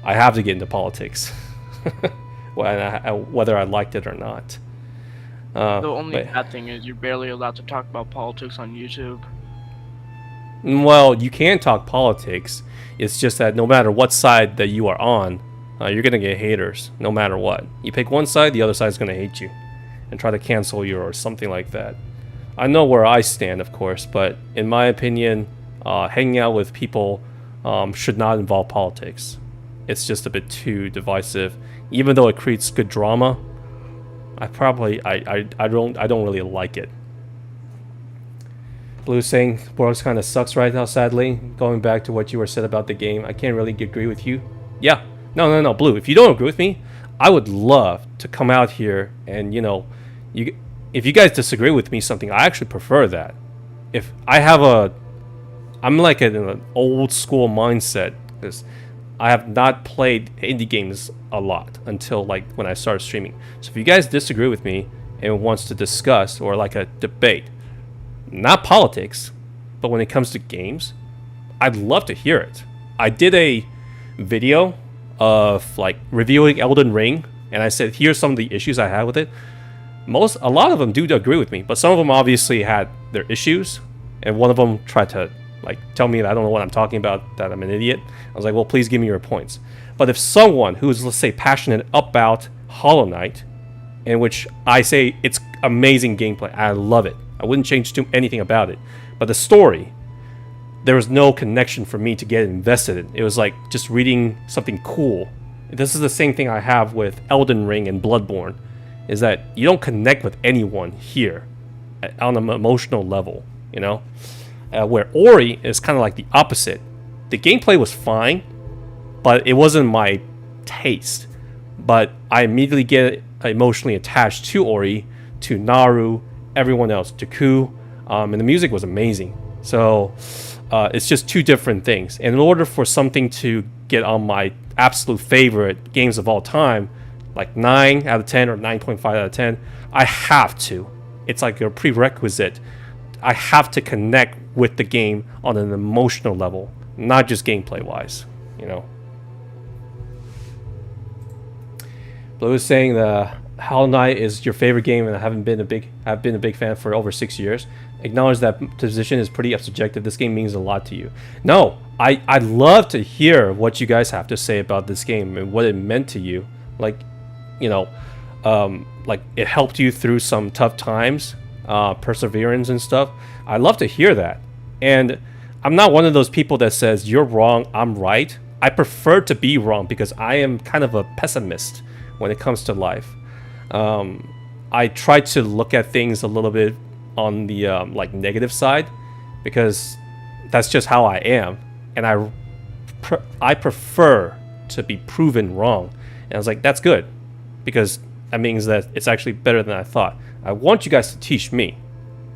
I have to get into politics, whether I liked it or not. The only bad thing is you're barely allowed to talk about politics on YouTube. Well, you can talk politics. It's just that no matter what side that you are on, you're gonna get haters no matter what. You pick one side, the other side's gonna hate you and try to cancel you or something like that. I know where I stand, of course, but in my opinion, hanging out with people should not involve politics. It's just a bit too divisive. Even though it creates good drama, I don't really like it. Blue saying world kind of sucks right now, sadly. Going back to what you were said about the game, I can't really agree with you. Yeah. No, Blue. If you don't agree with me, I would love to come out here and, if you guys disagree with me something, I actually prefer that. If I have I'm like in an old school mindset because I have not played indie games a lot until like when I started streaming. So if you guys disagree with me and wants to discuss or like a debate, not politics, but when it comes to games, I'd love to hear it. I did a video of like reviewing Elden Ring, and I said here's some of the issues I had with it. A lot of them do agree with me, but some of them obviously had their issues, and one of them tried to like tell me that I don't know what I'm talking about, that I'm an idiot. I was like, well, please give me your points. But if someone who is, let's say, passionate about Hollow Knight, in which I say it's amazing gameplay, I love it, I wouldn't change anything about it, but the story, there was no connection for me to get invested in. It was like just reading something cool. This is the same thing I have with Elden Ring and Bloodborne, is that you don't connect with anyone here on an emotional level, where Ori is kind of like the opposite. The gameplay was fine, but it wasn't my taste. But I immediately get emotionally attached to Ori, to Naru, everyone else, to Ku, and the music was amazing. So it's just two different things. And in order for something to get on my absolute favorite games of all time, like 9 out of 10 or 9.5 out of 10, I have to. It's like a prerequisite. I have to connect with the game on an emotional level, not just gameplay wise, Blue is saying that Hollow Knight is your favorite game, and I've been a big fan for over 6 years. Acknowledge that position is pretty subjective. This game means a lot to you. No, I'd love to hear what you guys have to say about this game and what it meant to you. Like, like it helped you through some tough times, perseverance and stuff. I'd love to hear that. And I'm not one of those people that says you're wrong, I'm right. I prefer to be wrong because I am kind of a pessimist when it comes to life. I try to look at things a little bit on the like negative side because that's just how I am, and I prefer to be proven wrong. And I was like, that's good, because that means that it's actually better than I thought. I want you guys to teach me,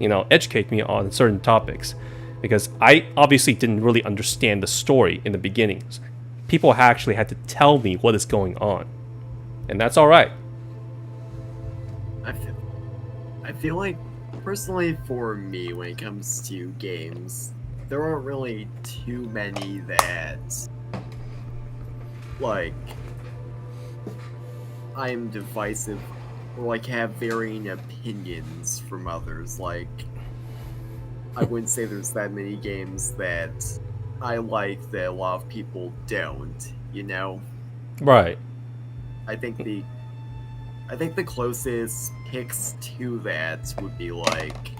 educate me on certain topics, because I obviously didn't really understand the story in the beginnings. People actually had to tell me what is going on, and that's all right. I feel like, personally for me, when it comes to games, there aren't really too many that, like, I'm divisive or, like, have varying opinions from others. Like, I wouldn't say there's that many games that I like that a lot of people don't, Right. I think the closest picks to that would be like,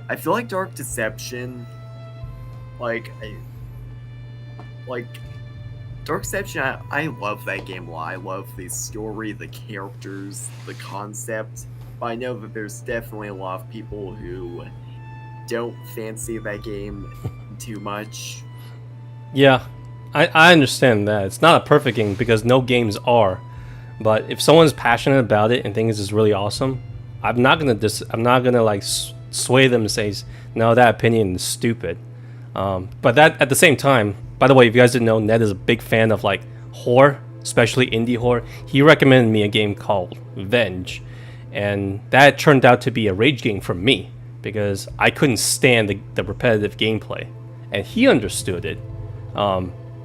I feel like Dark Deception, Dark Deception, I love that game a lot. I love the story, the characters, the concept, but I know that there's definitely a lot of people who don't fancy that game too much. Yeah, I understand that. It's not a perfect game because no games are. But if someone's passionate about it and thinks it's really awesome, I'm not gonna like sway them and say, no, that opinion is stupid. But that at the same time, by the way, if you guys didn't know, Ned is a big fan of like horror, especially indie horror. He recommended me a game called Venge, and that turned out to be a rage game for me because I couldn't stand the repetitive gameplay, and he understood it.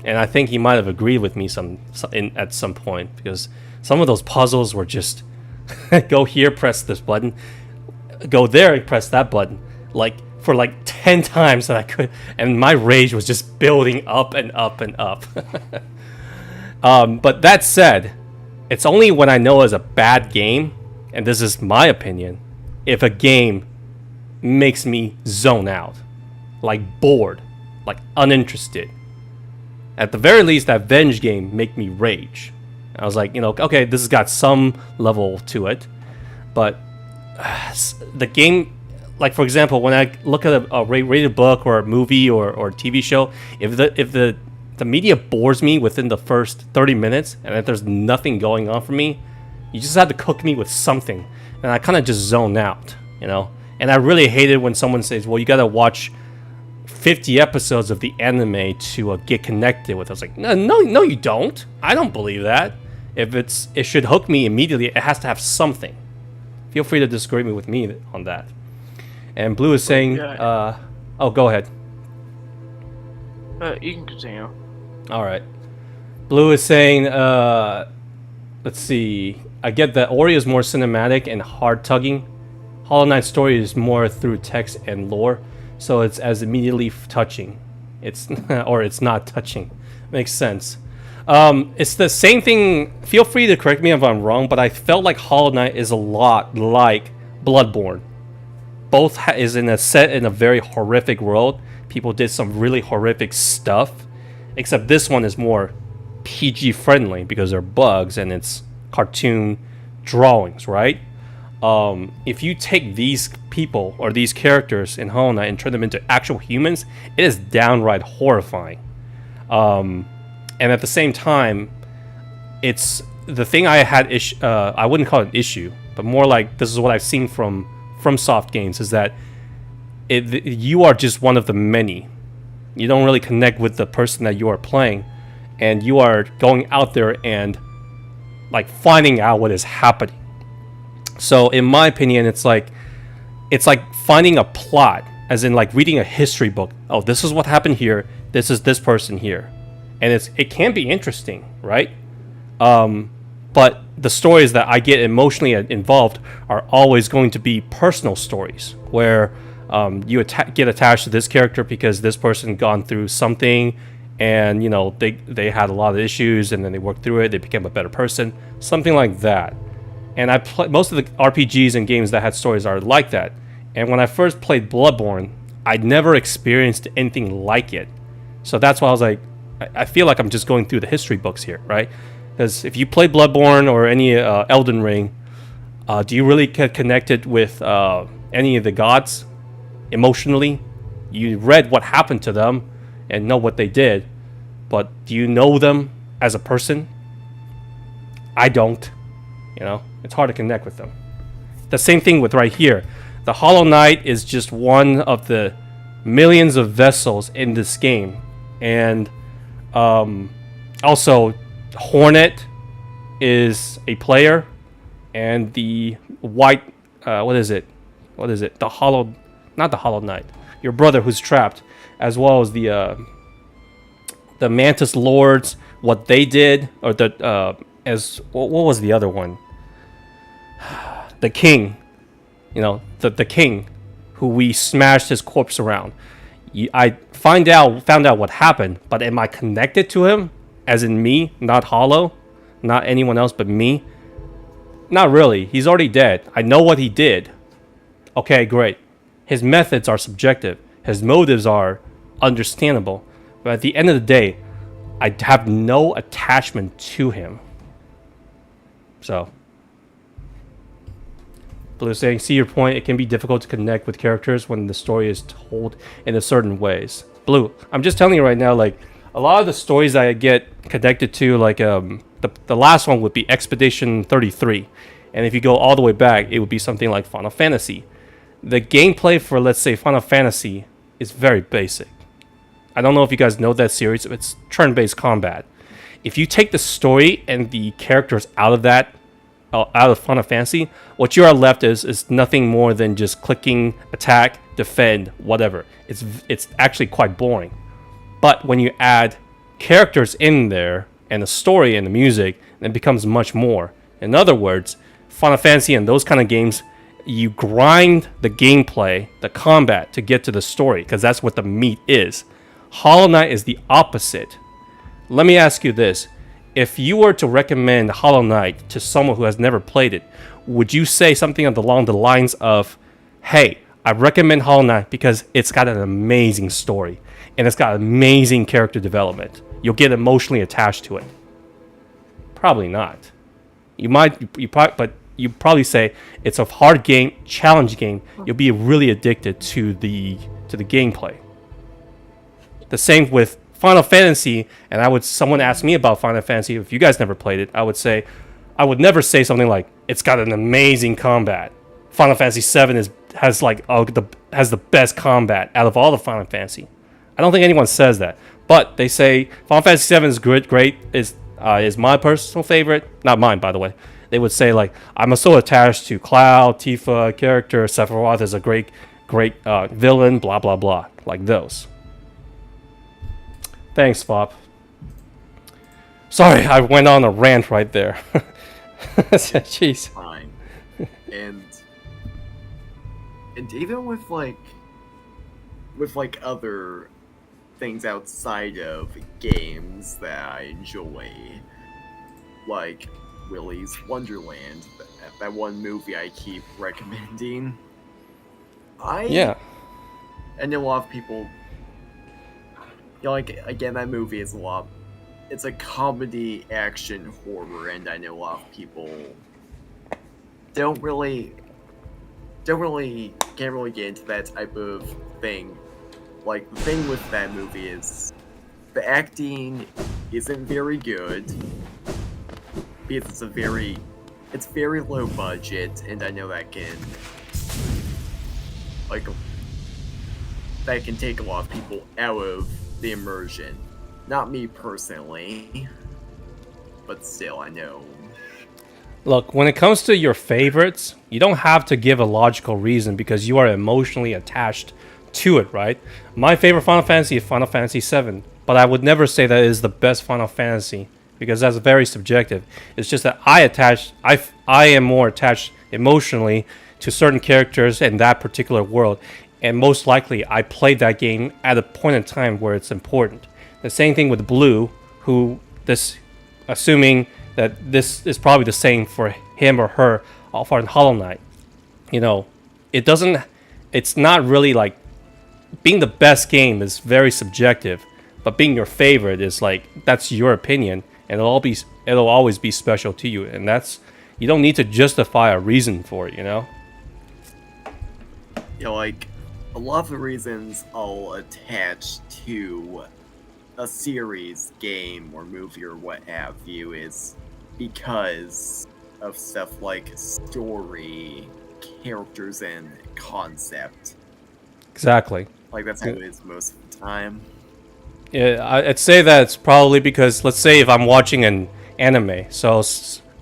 And I think he might have agreed with me at some point, because some of those puzzles were just go here, press this button, go there, press that button, like for like 10 times that I could, and my rage was just building up and up and up. But that said, it's only when I know it's a bad game, and this is my opinion, if a game makes me zone out, like bored, like uninterested. At the very least, that Venge game made me rage. I was like, okay, this has got some level to it, but the game, like for example, when I look at a rated book or a movie or TV show, if the the media bores me within the first 30 minutes, and if there's nothing going on for me, you just have to cook me with something, and I kind of just zone out, you know. And I really hate it when someone says, well, you gotta watch 50 episodes of the anime to get connected with. I was like, no, you don't. I don't believe that. If it should hook me immediately, it has to have something. Feel free to disagree with me on that. And Blue is saying, oh, go ahead. You can continue. All right. Blue is saying, let's see. I get that Ori is more cinematic and hard tugging. Hollow Knight's story is more through text and lore, so it's as immediately touching. It's or it's not touching. Makes sense. It's the same thing. Feel free to correct me if I'm wrong, but I felt like Hollow Knight is a lot like Bloodborne. Both is set in a very horrific world. People did some really horrific stuff, except this one is more PG friendly because there are bugs and it's cartoon drawings, right? If you take these people or these characters in Hollow Knight and turn them into actual humans, it is downright horrifying. And at the same time, it's the thing I had I wouldn't call it an issue, but more like this is what I've seen from soft games, is that you are just one of the many. You don't really connect with the person that you are playing, and you are going out there and like finding out what is happening. So in my opinion, it's like finding a plot, as in like reading a history book. Oh, this is what happened here. This is this person here, and it can be interesting, right? But the stories that I get emotionally involved are always going to be personal stories where you get attached to this character because this person gone through something, and you know they had a lot of issues, and then they worked through it. They became a better person, something like that. And most of the RPGs and games that had stories are like that. And when I first played Bloodborne, I never experienced anything like it. So that's why I was like, I feel like I'm just going through the history books here, right? Because if you play Bloodborne or any Elden Ring, do you really get connected with any of the gods emotionally? You read what happened to them and know what they did, but do you know them as a person? I don't. You know, it's hard to connect with them. The same thing with right here. The Hollow Knight is just one of the millions of vessels in this game. And also, Hornet is a player. And the white, what is it? Not the Hollow Knight. Your brother who's trapped. As well as the Mantis Lords, what they did. Or what was the other one? The king, you know, the king, who we smashed his corpse around. I found out what happened, but am I connected to him, as in me, not Hollow, not anyone else but me? Not really. He's already dead. I know what he did. Okay, great. His methods are subjective. His motives are understandable. But at the end of the day, I have no attachment to him. So. Blue saying, see your point, it can be difficult to connect with characters when the story is told in a certain ways. Blue, I'm just telling you right now, like, a lot of the stories I get connected to, like, the last one would be Expedition 33. And if you go all the way back, it would be something like Final Fantasy. The gameplay for, let's say, Final Fantasy is very basic. I don't know if you guys know that series, it's turn-based combat. If you take the story and the characters out of that, out of Final Fantasy, what you are left is nothing more than just clicking, attack, defend, whatever. It's actually quite boring. But when you add characters in there and the story and the music, it becomes much more. In other words, Final Fantasy and those kind of games, you grind the gameplay, the combat, to get to the story, because that's what the meat is. Hollow Knight is the opposite. Let me ask you this. If you were to recommend Hollow Knight to someone who has never played it, would you say something along the lines of, hey, I recommend Hollow Knight because it's got an amazing story and it's got amazing character development. You'll get emotionally attached to it. Probably not. But you probably say it's a hard game, challenge game. You'll be really addicted to the gameplay. The same with Final Fantasy, and someone asked me about Final Fantasy, if you guys never played it, I would never say something like, it's got an amazing combat. Final Fantasy 7 has the best combat out of all the Final Fantasy. I don't think anyone says that, but they say Final Fantasy 7 is great, is my personal favorite, not mine, by the way. They would say, like, I'm so attached to Cloud, Tifa, character, Sephiroth is a great villain, blah, blah, blah. Like those. Thanks, Fop. Sorry, I went on a rant right there. Jeez. Fine. And even with other things outside of games that I enjoy, like Willy's Wonderland, that one movie I keep recommending. Yeah. I know a lot of people, like, again, that movie is it's a comedy action horror, and I know a lot of people can't really get into that type of thing. Like, the thing with that movie is the acting isn't very good because it's very low budget, and I know that can take a lot of people out of the immersion. Not me personally, but still, I know. Look, when it comes to your favorites, you don't have to give a logical reason because you are emotionally attached to it, right? My favorite Final Fantasy is Final Fantasy 7, but I would never say that it is the best Final Fantasy because that's very subjective. It's just that I am more attached emotionally to certain characters in that particular world, and most likely I played that game at a point in time where it's important. The same thing with Blue, assuming that this is probably the same for him or her for Hollow Knight. You know, it's not really like, being the best game is very subjective, but being your favorite is like, that's your opinion, and it'll always be special to you, and you don't need to justify a reason for it, you know? You know, like, a lot of the reasons I'll attach to a series, game, or movie, or what have you, is because of stuff like story, characters, and concept. Exactly. Like, that's how it is most of the time. Yeah, I'd say that it's probably because, let's say if I'm watching an anime, so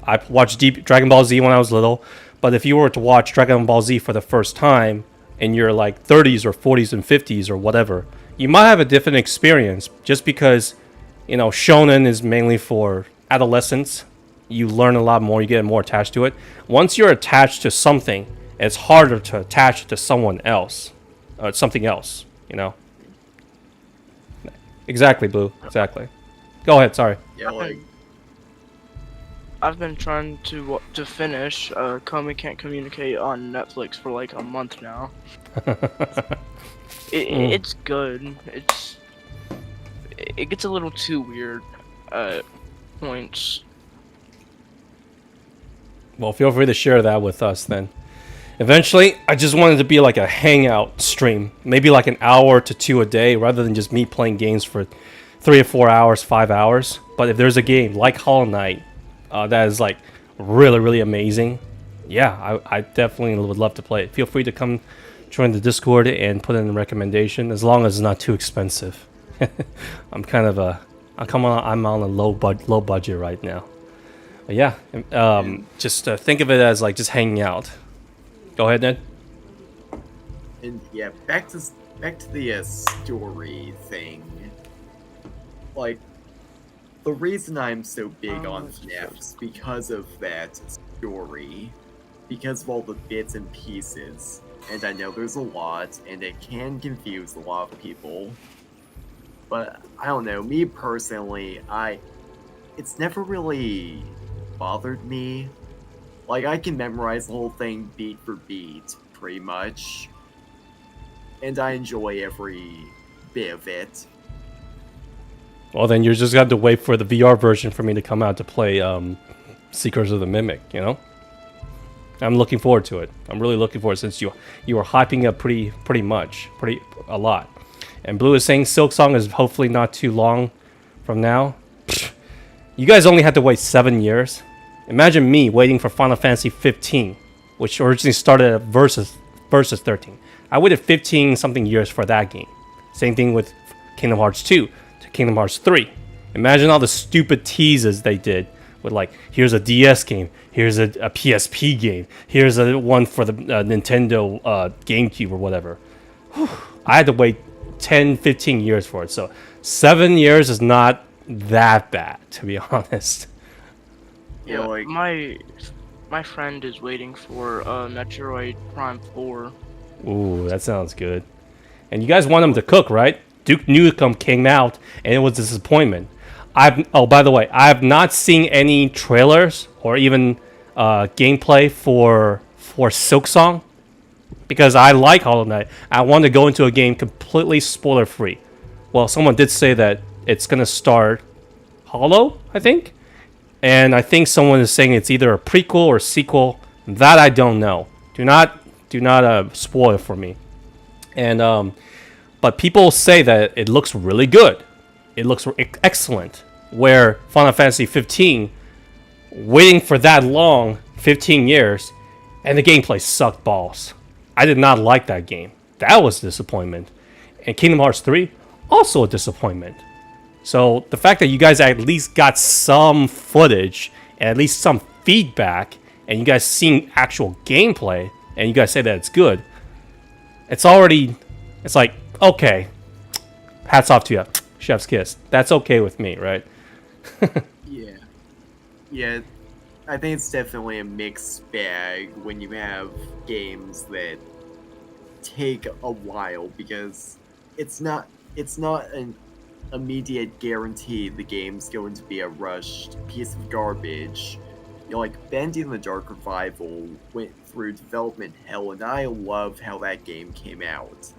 I watched Dragon Ball Z when I was little, but if you were to watch Dragon Ball Z for the first time in your like 30s or 40s and 50s or whatever, you might have a different experience just because, you know, shonen is mainly for adolescents. You learn a lot more, you get more attached to it. Once you're attached to something, it's harder to attach it to someone else. Something else, you know? Exactly, Blue. Exactly. Go ahead, sorry. Yeah, like, I've been trying to finish Come Can't Communicate on Netflix for like a month now. It's good. It gets a little too weird at points. Well, feel free to share that with us then. Eventually, I just wanted to be like a hangout stream. Maybe like an hour to 2 a day rather than just me playing games for 3 or 4 hours, 5 hours. But if there's a game like Hollow Knight that is like really, really amazing, yeah, I definitely would love to play it. Feel free to come join the Discord and put in a recommendation as long as it's not too expensive. I'm on a low budget right now. But yeah, just think of it as like just hanging out. Go ahead, Ned. and yeah, back to the story thing. Like, the reason I'm so big on FNAF is because of that story, because of all the bits and pieces. And I know there's a lot, and it can confuse a lot of people. But I don't know, me personally, it's never really bothered me. Like, I can memorize the whole thing beat for beat, pretty much. And I enjoy every bit of it. Well, then you just got to wait for the VR version for me to come out to play Seekers of the Mimic, you know? I'm looking forward to it. I'm really looking forward, since you were hyping up pretty a lot. And Blue is saying Silk Song is hopefully not too long from now. You guys only had to wait 7 years. Imagine me waiting for Final Fantasy 15, which originally started at Versus 13. I waited 15 something years for that game. Same thing with Kingdom Hearts 2 to Kingdom Hearts 3. Imagine all the stupid teases they did with like, here's a DS game, here's a PSP game, here's a one for the Nintendo GameCube or whatever. I had to wait 10, 15 years for it. So 7 years is not that bad, to be honest. Yeah, like my friend is waiting for Metroid Prime 4. Ooh, that sounds good. And you guys want him to cook, right? Duke Nukem came out, and it was a disappointment. By the way, I have not seen any trailers or even gameplay for Silksong, because I like Hollow Knight. I want to go into a game completely spoiler-free. Well, someone did say that it's going to start Hollow, I think. And I think someone is saying it's either a prequel or sequel. That I don't know. Do not spoil it for me. And but people say that it looks really good. It looks excellent. Where Final Fantasy 15, waiting for that long, 15 years, and the gameplay sucked balls. I did not like that game. That was a disappointment. And Kingdom Hearts 3, also a disappointment. So the fact that you guys at least got some footage and at least some feedback, and you guys seen actual gameplay, and you guys say that it's good, it's like, okay, hats off to you, chef's kiss. That's okay with me, right? Yeah, I think it's definitely a mixed bag when you have games that take a while, because it's not an immediate guarantee the game's going to be a rushed piece of garbage. You know, like Bandy and the Dark Revival went through development hell, and I love how that game came out.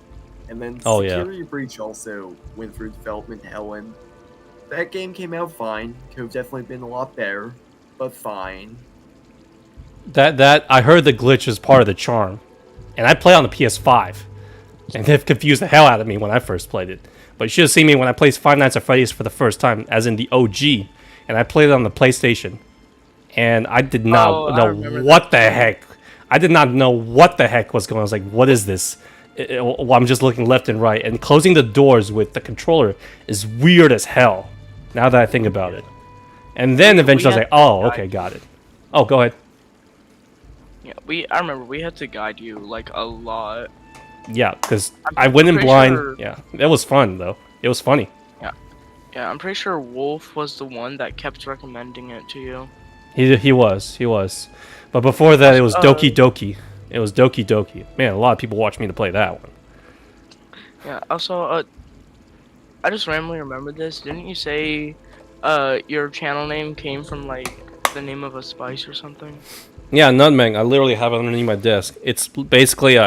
And then Security Breach also went through development hell, and that game came out fine. Could have definitely been a lot better, but fine. That I heard the glitch is part of the charm, and I play on the PS5, and they've confused the hell out of me when I first played it. But you should have seen me when I played Five Nights at Freddy's for the first time, as in the OG, and I played it on the PlayStation, and I did not know what the heck. I did not know what the heck was going on. I was like, what is this? I'm just looking left and right, and closing the doors with the controller is weird as hell, now that I think about it. And then eventually I was like, oh, okay, got it. Oh, go ahead. Yeah, I remember we had to guide you like a lot. Yeah, because I went in blind. Sure. Yeah, it was fun though. It was funny. Yeah, I'm pretty sure Wolf was the one that kept recommending it to you. He was. But before that, it was Doki Doki. It was Doki Doki. Man, a lot of people watched me to play that one. Yeah. Also, I just randomly remembered this. Didn't you say, your channel name came from like the name of a spice or something? Yeah, nutmeg. I literally have it underneath my desk. It's basically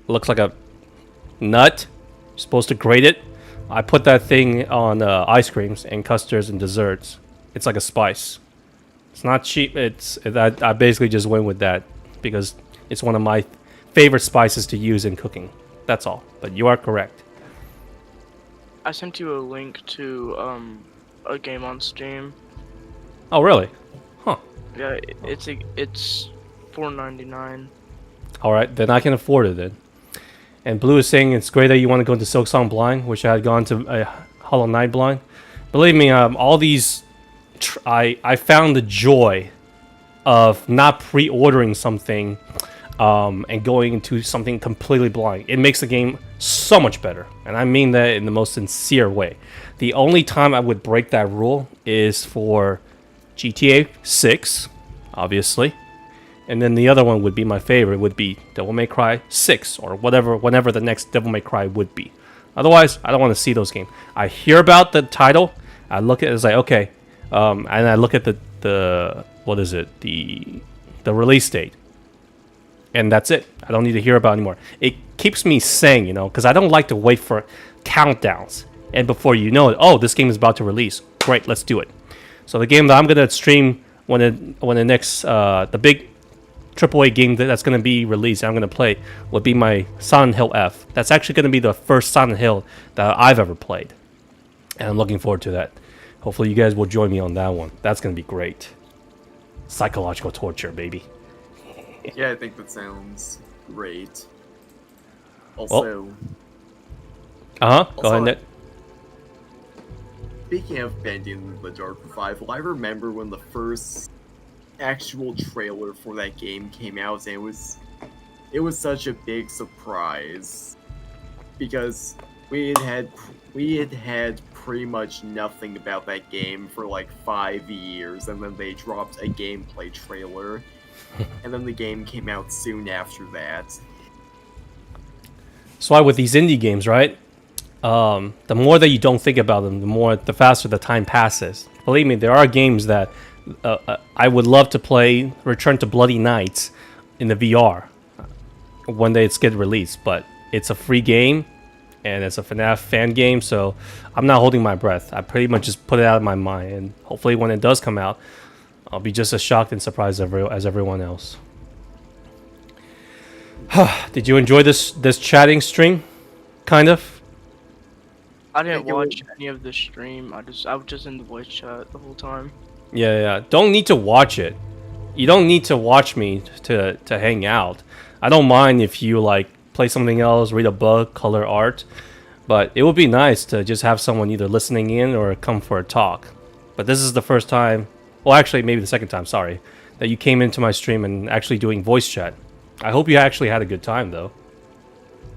looks like a nut. You're supposed to grate it. I put that thing on ice creams and custards and desserts. It's like a spice. It's not cheap. I basically just went with that because it's one of my favorite spices to use in cooking. That's all. But you are correct. I sent you a link to a game on Steam. Oh, really? Huh. Yeah, it's $4.99. All right, then I can afford it then. And Blue is saying it's great that you want to go into Silksong blind, which I had gone to a Hollow Knight blind. Believe me, all these, I found the joy of not pre-ordering something and going into something completely blind. It makes the game so much better, and I mean that in the most sincere way. The only time I would break that rule is for GTA 6, obviously. And then the other one would be my favorite, would be Devil May Cry 6, or whenever the next Devil May Cry would be. Otherwise, I don't want to see those games. I hear about the title, I look at it, it's like, okay, and I look at the what is it, the release date, and that's it. I don't need to hear about it anymore. It keeps me sane, because I don't like to wait for countdowns, and before you know it, oh, this game is about to release. Great, let's do it. So the game that I'm gonna stream when the next the big AAA game that's going to be released and I'm going to play would be my Silent Hill F. That's actually going to be the first Silent Hill that I've ever played. And I'm looking forward to that. Hopefully you guys will join me on that one. That's going to be great. Psychological torture, baby. Yeah, I think that sounds great. Also, Go ahead, Nick. speaking of Pantheon the Dark Revival, I remember when the first actual trailer for that game came out, and it was such a big surprise because we had had pretty much nothing about that game for like 5 years, and then they dropped a gameplay trailer, and then the game came out soon after that. That's why with these indie games, right? The more that you don't think about them, the faster the time passes. Believe me, there are games that I would love to play. Return to Bloody Nights in the VR when they get released, but it's a free game and it's a FNAF fan game, so I'm not holding my breath. I pretty much just put it out of my mind, and hopefully when it does come out, I'll be just as shocked and surprised as everyone else. Did you enjoy this chatting stream? Kind of. I didn't watch any of the stream. I was just in the voice chat the whole time. Yeah. Don't need to watch it. You don't need to watch me to hang out. I don't mind if you like play something else, read a book, color art, but it would be nice to just have someone either listening in or come for a talk. But this is the first time, well, actually maybe the second time, sorry, that you came into my stream and actually doing voice chat. I hope you actually had a good time though.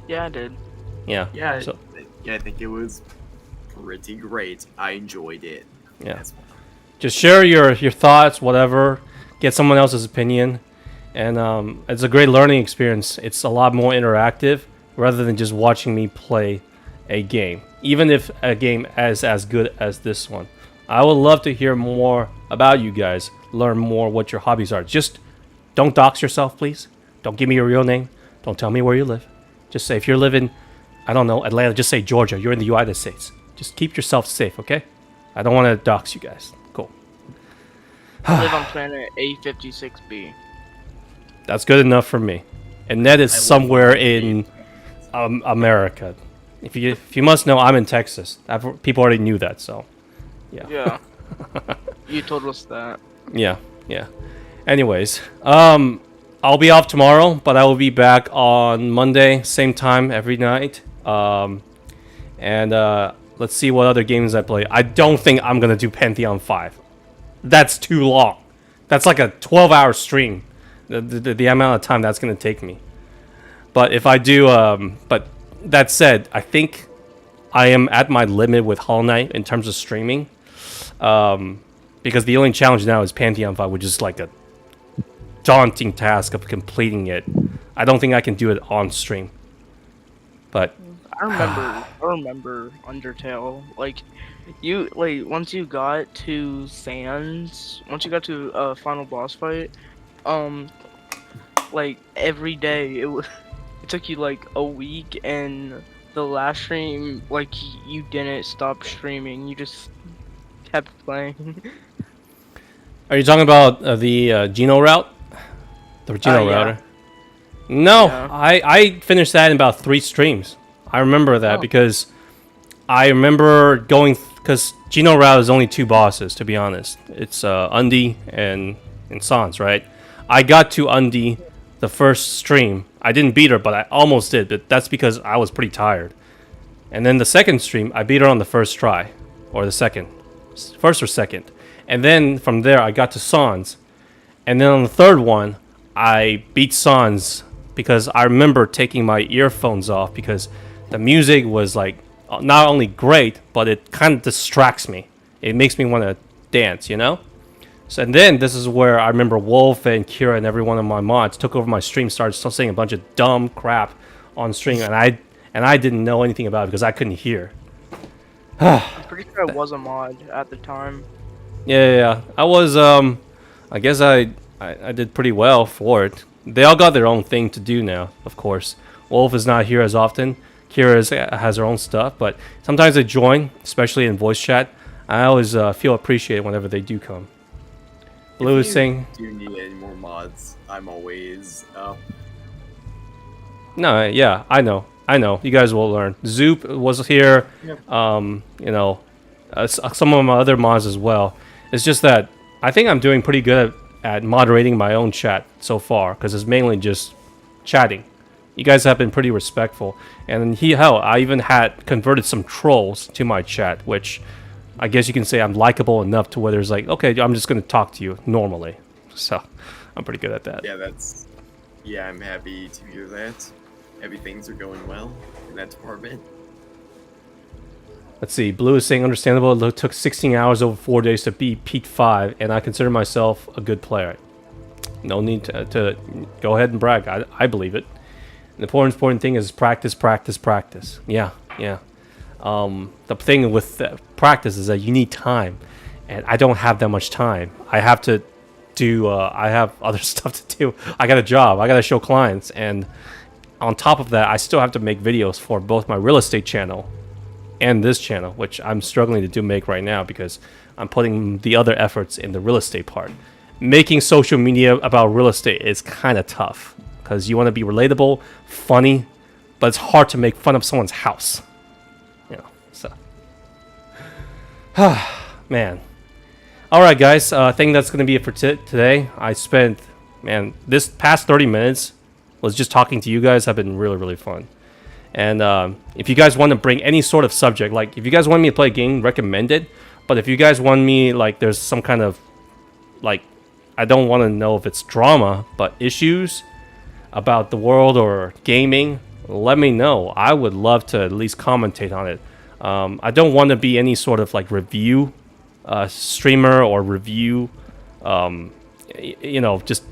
Yeah, I did. Yeah. Yeah, So, yeah, I think it was pretty great. I enjoyed it. yeah. as well. Just share your thoughts, whatever. Get someone else's opinion, and it's a great learning experience. It's a lot more interactive rather than just watching me play a game. Even if a game is as good as this one, I would love to hear more about you guys. Learn more what your hobbies are. Just don't dox yourself, please. Don't give me your real name. Don't tell me where you live. Just say if you're living, I don't know, Atlanta. Just say Georgia. You're in the United States. Just keep yourself safe, okay? I don't want to dox you guys. Cool. I live on planet A56B. That's good enough for me. And Ned is I live somewhere on in America. If you must know, I'm in Texas. People already knew that, so yeah. Yeah. You told us that. Yeah. Anyways, I'll be off tomorrow, but I will be back on Monday, same time every night. And let's see what other games I play. I don't think I'm gonna do Pantheon 5. That's too long. That's like a 12-hour stream. The amount of time that's gonna take me. But if I do, but that said, I think I am at my limit with Hollow Knight in terms of streaming. Because the only challenge now is Pantheon 5, which is like a daunting task of completing it. I don't think I can do it on stream. But I remember Undertale. Like, once you got to Sands, once you got to final boss fight, like every day it took you like a week, and the last stream, like you didn't stop streaming. You just kept playing. are you talking about the Geno route? The Geno Yeah. router? No, Yeah. I finished that in about 3 streams. I remember that Oh. because I remember going, because Geno route is only 2 bosses, to be honest. It's Undi and Sans, right? I got to Undi the first stream. I didn't beat her, but I almost did, but that's because I was pretty tired. And then the second stream, I beat her on the first try, or the second, first or second. And then from there, I got to Sans. And then on the third one, I beat Sans because I remember taking my earphones off because the music was like not only great, but it kind of distracts me. It makes me want to dance, you know? So, and then this is where I remember Wolf and Kira and every one of my mods took over my stream, started saying a bunch of dumb crap on stream, and I didn't know anything about it because I couldn't hear. I'm pretty sure I was a mod at the time. Yeah. I was I guess I did pretty well for it. They all got their own thing to do now, of course. Wolf is not here as often. Kira has her own stuff, but sometimes they join, especially in voice chat. I always feel appreciated whenever they do come. Blue If is you saying, do need any more mods, I'm always up. no, yeah, I know. You guys will learn. Zoop was here. Yep. You know, some of my other mods as well. It's just that I think I'm doing pretty good at moderating my own chat so far, because it's mainly just chatting. You guys have been pretty respectful, and hell, I even had converted some trolls to my chat, which I guess you can say I'm likable enough to where there's like, okay, I'm just gonna talk to you normally. So I'm pretty good at that. Yeah, I'm happy to hear that. Happy things are going well in that department. Let's see. Blue is saying understandable. It took 16 hours over 4 days to beat Peak 5, and I consider myself a good player. No need to go ahead and brag. I believe it. The important thing is practice, practice, practice. Yeah. The thing with practice is that you need time, and I don't have that much time. I have to do. I have other stuff to do. I got a job. I got to show clients, and on top of that, I still have to make videos for both my real estate channel and this channel, which I'm struggling to make right now because I'm putting the other efforts in the real estate part. Making social media about real estate is kind of tough because you want to be relatable, funny, but it's hard to make fun of someone's house. You know, so. Man. All right, guys. I think that's going to be it for today. I spent, this past 30 minutes was just talking to you guys. Have been really, really fun. And if you guys want to bring any sort of subject, like if you guys want me to play a game, recommend it. But if you guys want me, like there's some kind of, like, I don't want to know if it's drama, but issues about the world or gaming, let me know. I would love to at least commentate on it. I don't want to be any sort of like review streamer or review, just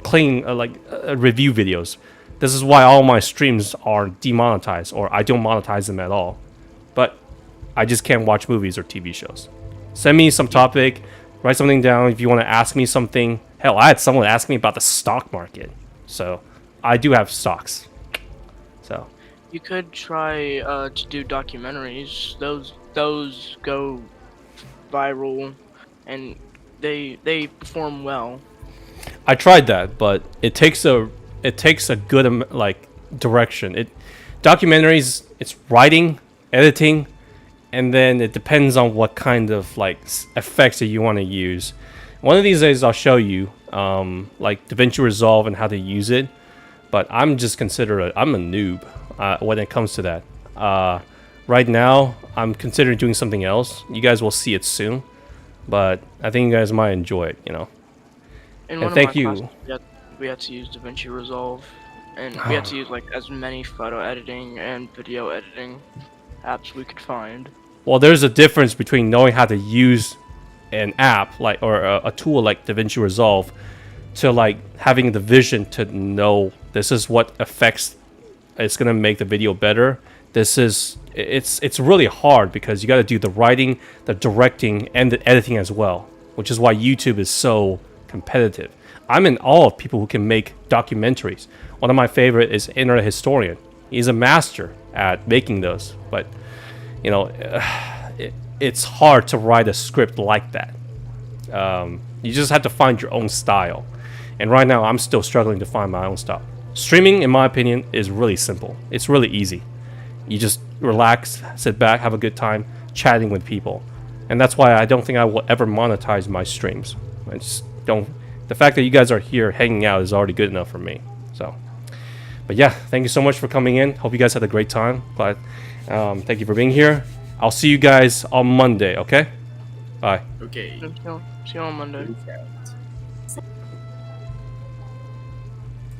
clean review videos. This is why all my streams are demonetized, or I don't monetize them at all. But I just can't watch movies or TV shows. Send me some topic, write something down if you want to ask me something. Hell, I had someone ask me about the stock market. So I do have stocks. So You could try to do documentaries. Those go viral, and they perform well. I tried that, but it takes a good direction. Documentaries, it's writing, editing, and then it depends on what kind of effects that you want to use. One of these days I'll show you like DaVinci Resolve and how to use it, but I'm just considered I'm a noob when it comes to that. Right now I'm considering doing something else. You guys will see it soon, but I think you guys might enjoy it, In one thank of my you. classes, we had to use DaVinci Resolve, and we had to use as many photo editing and video editing apps we could find. Well, there's a difference between knowing how to use an app or a tool like DaVinci Resolve to having the vision to know this is what effects it's gonna make the video better. It's really hard because you got to do the writing, the directing, and the editing as well, which is why YouTube is so competitive. I'm in awe of people who can make documentaries. One of my favorite is Internet Historian. He's a master at making those, but it's hard to write a script like that. You just have to find your own style, and right now I'm still struggling to find my own style. Streaming, in my opinion, is really simple. It's really easy. You just relax, sit back, have a good time chatting with people, and that's why I don't think I will ever monetize my streams. I just don't. The fact that you guys are here hanging out is already good enough for me. So, but yeah, thank you so much for coming in. Hope you guys had a great time. But thank you for being here. I'll see you guys on Monday. Okay. Bye. Okay. See you on Monday. Peace out.